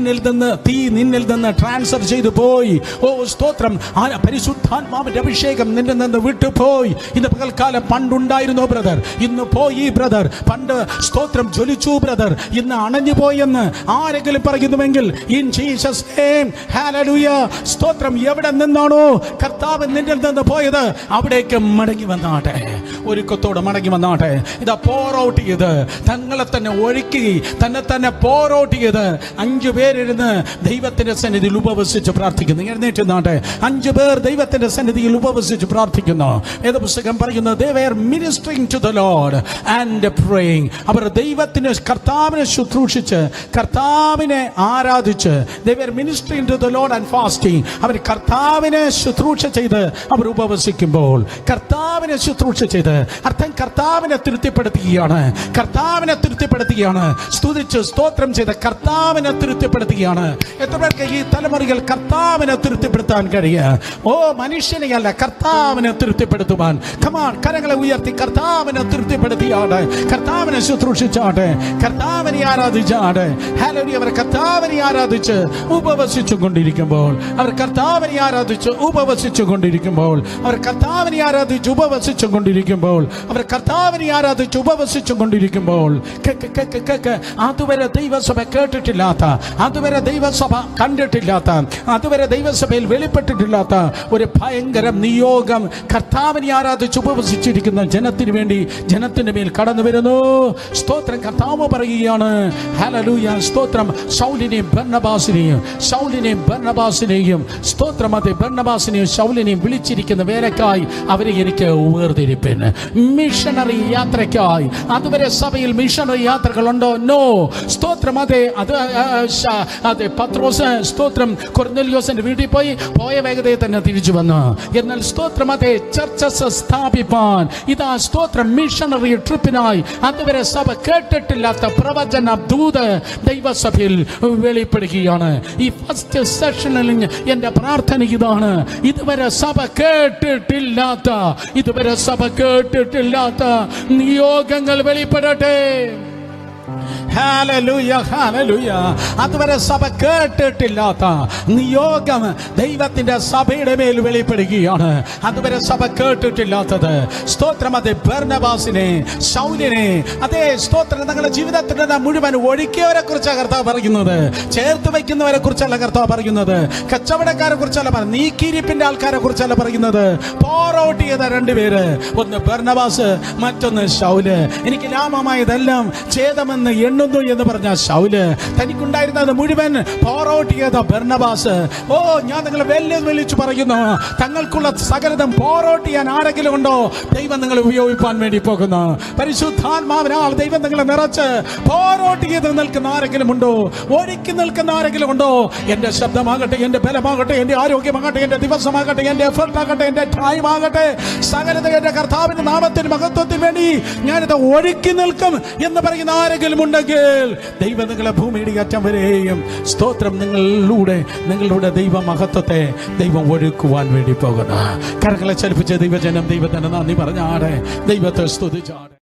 നിന്നിൽ നിന്ന് ട്രാൻസ്ഫർ ചെയ്തു പോയി. ഓ സ്തോത്രം, സ്തോത്രം, പരിശുദ്ധാത്മാവിന്റെ അഭിഷേകം നിന്നിൽ നിന്ന് വിട്ടുപോയി. ഇന്ന് പകൽക്കാലം പണ്ടുണ്ടായിരുന്നു ബ്രദർ, ഇന്ന് പോയി ബ്രദർ. പണ്ട് സ്തോത്രം ജ്വലിച്ചു ബ്രദർ, ഇന്ന് അണഞ്ഞു പോയെന്ന് ആരെങ്കിലും പറയുന്നുവെങ്കിൽ ഇൻ ജീസസ് നെയിം ഹല്ലേലൂയ സ്തോത്രം, എവിടെ നിന്നാണോ കർത്താവ് നിന്നിൽ നിന്ന് പോയത് അവിടേക്ക് മടങ്ങി വന്നാട്ടെ, ഒരുക്കത്തോടെ മടങ്ങി വന്നാട്ടെ. ഇതാ പോറൗട്ട് ചെയ്ത് തങ്ങളെ തന്നെ ഒഴുക്കി തന്നെ പോറൗട്ട് ചെയ്ത് 5 പേരിരുന്ന് ദൈവത്തിന്റെ സന്നിധിയിൽ ഉപവസിച്ച് പ്രാർത്ഥിക്കുന്നു. എഴുന്നേറ്റ് നാട്ടെ, 5 പേർ ദൈവത്തിന്റെ സന്നിധിയിൽ ഉപവസിച്ച് പ്രാർത്ഥിക്കുന്നു. ഏത് പുസ്തകം പറയുന്നത്? they were ministering to the Lord and praying. അവർ ദൈവത്തിന് കർത്താവിനെ ശുശ്രൂഷിച്ച് കർത്താവിനെ ആരാധിച്ച് they were ministering to the Lord and fasting. അവർ കർത്താവിനെ ശുശ്രൂഷ ചെയ്ത് അവർ ഉപവസിക്കുമ്പോൾ, കർത്താവിനെ ശുശ്രൂഷ ചെയ്ത് അർത്ഥം കർത്താവിനെ തൃപ്തിപ്പെടുത്തുകയാണ്, കർത്താവിനെ തൃപ്തിപ്പെടുത്തുകയാണ്, സ്തുതിച്ച് സ്തോത്രം ചെയ്ത് കർത്താവിനെ തൃപ്തിപ്പെടുത്തുകയാണ്. എത്ര പേർക്ക് ഈ തലമുറകൾ കർത്താവിനെ തൃപ്തിപ്പെടുത്താൻ കഴിയുക? ഓ മനുഷ്യനെയല്ല, കർത്താവിനെ തൃപ്തിപ്പെടുത്തുവാൻ. കമാൺ, കരങ്ങളെ ഉയർത്തി കർത്താവിനെ തൃപ്തിപ്പെടുത്തിയാട്, കർത്താവിനെ ശുശ്രൂഷിച്ചാട്, കർത്താവിനെ ആരാധിച്ചാട്. ഹല്ലേലൂയ. അവർ കർത്താവിനെ ആരാധിച്ച് ഉപവസിച്ചു കൊണ്ടിരിക്കുമ്പോൾ, അവർ കർത്താവിനെ ആരാധിച്ച് ഉപവസിച്ചു കൊണ്ടിരിക്കുമ്പോൾ, അവർ കർത്താവിനെ ആരാധിച്ച് ഉപവസിച്ചു കൊണ്ടിരിക്കുമ്പോൾ, അവർ കർത്താവിനെ ആരാധിച്ച് ഉപവസിച്ചു കൊണ്ടിരിക്കുമ്പോൾ, അതുവരെ ദൈവസഭ കേട്ടിട്ടില്ലാത്ത, അതുവരെ ദൈവസഭ കണ്ടിട്ടില്ലാത്ത, അതുവരെ ദൈവസഭയിൽ വെളിപ്പെട്ടിട്ടില്ലാത്ത ഒരു ഭയങ്കര നിയോഗം കർത്താവിനെ ആരാധിച്ച് ഉപവസിച്ചിരിക്കുന്ന ജനത്തിന് വേണ്ടി, ജനത്തിന്റെ മേൽ കടന്നു വരുന്നു. സ്തോത്രം. കർത്താവ് പറയുകയാണ് ഹല്ലേലൂയ സ്തോത്രം, ശൗലിനെയും ബർന്നബാസിനെയും സ്തോത്രം, അത് ബർന്നബാസിനെയും ശൗലിനെയും വിളിച്ചിരിക്കുന്ന വേലക്കായി അവരെ എനിക്ക് വേർതിരിപ്പിൻ. മിഷണറി യാത്രയ്ക്കായി. അതുവരെ സഭയിൽ മിഷണറി യാത്രകളുണ്ടോ? നോ. സ്തോത്രം. അതെ പത്രോസ് സ്തോത്രം കൊർന്നേലിയോസിന്റെ വീട്ടിൽ പോയ വേഗതയിൽ തന്നെ തിരിച്ചു വന്നു. എന്നാൽ സ്തോത്രം, അതെ ചർച്ചസ് സ്ഥാപിപ്പാൻ ഇതാ സ്തോത്രം മിഷണറി ട്രിപ്പിനായി അതുവരെ സഭ കേട്ടിട്ടില്ലാത്ത പ്രവചന ദൂത് ദൈവസഭയിൽ വെളിപ്പെടുകയാണ്. ഈ ഫസ്റ്റ് സെഷനിൽ എന്റെ പ്രാർത്ഥന ഇതാണ്, ഇതുവരെ സഭ കേട്ടിട്ടില്ലാത്ത നിയോഗങ്ങൾ വെളിപ്പെടട്ടെ. Hallelujah, hallelujah. അതുവരെ സഭ കേട്ടിട്ടില്ലാത്ത നിയോഗം ദൈവത്തിന്റെ സഭയുടെ മേൽ വെളിപ്പെടുകയാണ്. അതുവരെ സഭ കേട്ടിട്ടില്ലാത്തത് സ്തോത്രം, അത് ബർന്നബാസിനെ, ശൗലിനെ, അതേ സ്തോത്രം നിങ്ങളുടെ ജീവിതത്തിന്റെ മുഴുവൻ ഒഴുക്കിയവരെ കുറിച്ചാണ് കർത്താവ് പറയുന്നത്. ചേർത്ത് വയ്ക്കുന്നവരെ കുറിച്ചല്ല കർത്താവ് പറയുന്നത്. കച്ചവടക്കാരെ കുറിച്ചല്ല പറയുന്നത്. നീക്കിയിരിപ്പിന്റെ ആൾക്കാരെ കുറിച്ചല്ല പറയുന്നത്. പോറൗട്ട് ചെയ്ത 2 പേര്, ഒന്ന് ബർന്നബാസ്, മറ്റൊന്ന് ശൗല്. എനിക്ക് ലാഭമായതെല്ലാം ഛേദമെന്ന് എണ്ണുന്നു എന്ന് പറഞ്ഞ ശൗല്, തനിക്കുണ്ടായിരുന്നത് മുഴുവൻ പോറൗട്ട് ചെയ്ത ബർന്നബാസ്. ഓ, ഞാൻ നിങ്ങളെ വെല്ലുവിളിച്ചു പറയുന്നു, തങ്ങൾക്കുള്ള സകലതും പോറൗട്ട് ചെയ്യാൻ ആരെങ്കിലും ഉണ്ടോ? ദൈവം നിങ്ങളെ ഉപയോഗിക്കാൻ വേണ്ടി പോകുന്നു. പരിശുദ്ധാത്മാവിനാൽ ദൈവം നിങ്ങളെ നിറച്ച് പോറൗട്ട് ചെയ്ത് നിൽക്കുന്ന ആരെങ്കിലും ഉണ്ടോ? ഒഴുക്കി നിൽക്കുന്ന ആരെങ്കിലും ഉണ്ടോ? എന്റെ ശബ്ദമാകട്ടെ, എന്റെ ബലമാകട്ടെ, എന്റെ ആരോഗ്യമാകട്ടെ, എന്റെ ദിവസമാകട്ടെ, എന്റെ എഫർട്ട് ആകട്ടെ, എന്റെ ടൈം ആകട്ടെ, സകലത എന്റെ കർത്താവിന്റെ നാമത്തിന് മഹത്വത്തിന് വേണ്ടി ഞാനിത് ഒഴുക്കി നിൽക്കും എന്ന് പറയുന്ന ആരെങ്കിലും ഉണ്ടെങ്കിൽ ദൈവം നിങ്ങളെ ഭൂമിയുടെ അറ്റം വരെയും സ്തോത്രം നിങ്ങളുടെ ദൈവ മഹത്വത്തെ ദൈവം ഒഴുക്കുവാൻ വേണ്ടി പോകുന്നു. കരങ്ങളെ ചലിപ്പിച്ച ദൈവജനം ദൈവത്തിന് നന്ദി പറഞ്ഞാടെ, ദൈവത്തെ സ്തുതിച്ചാടെ.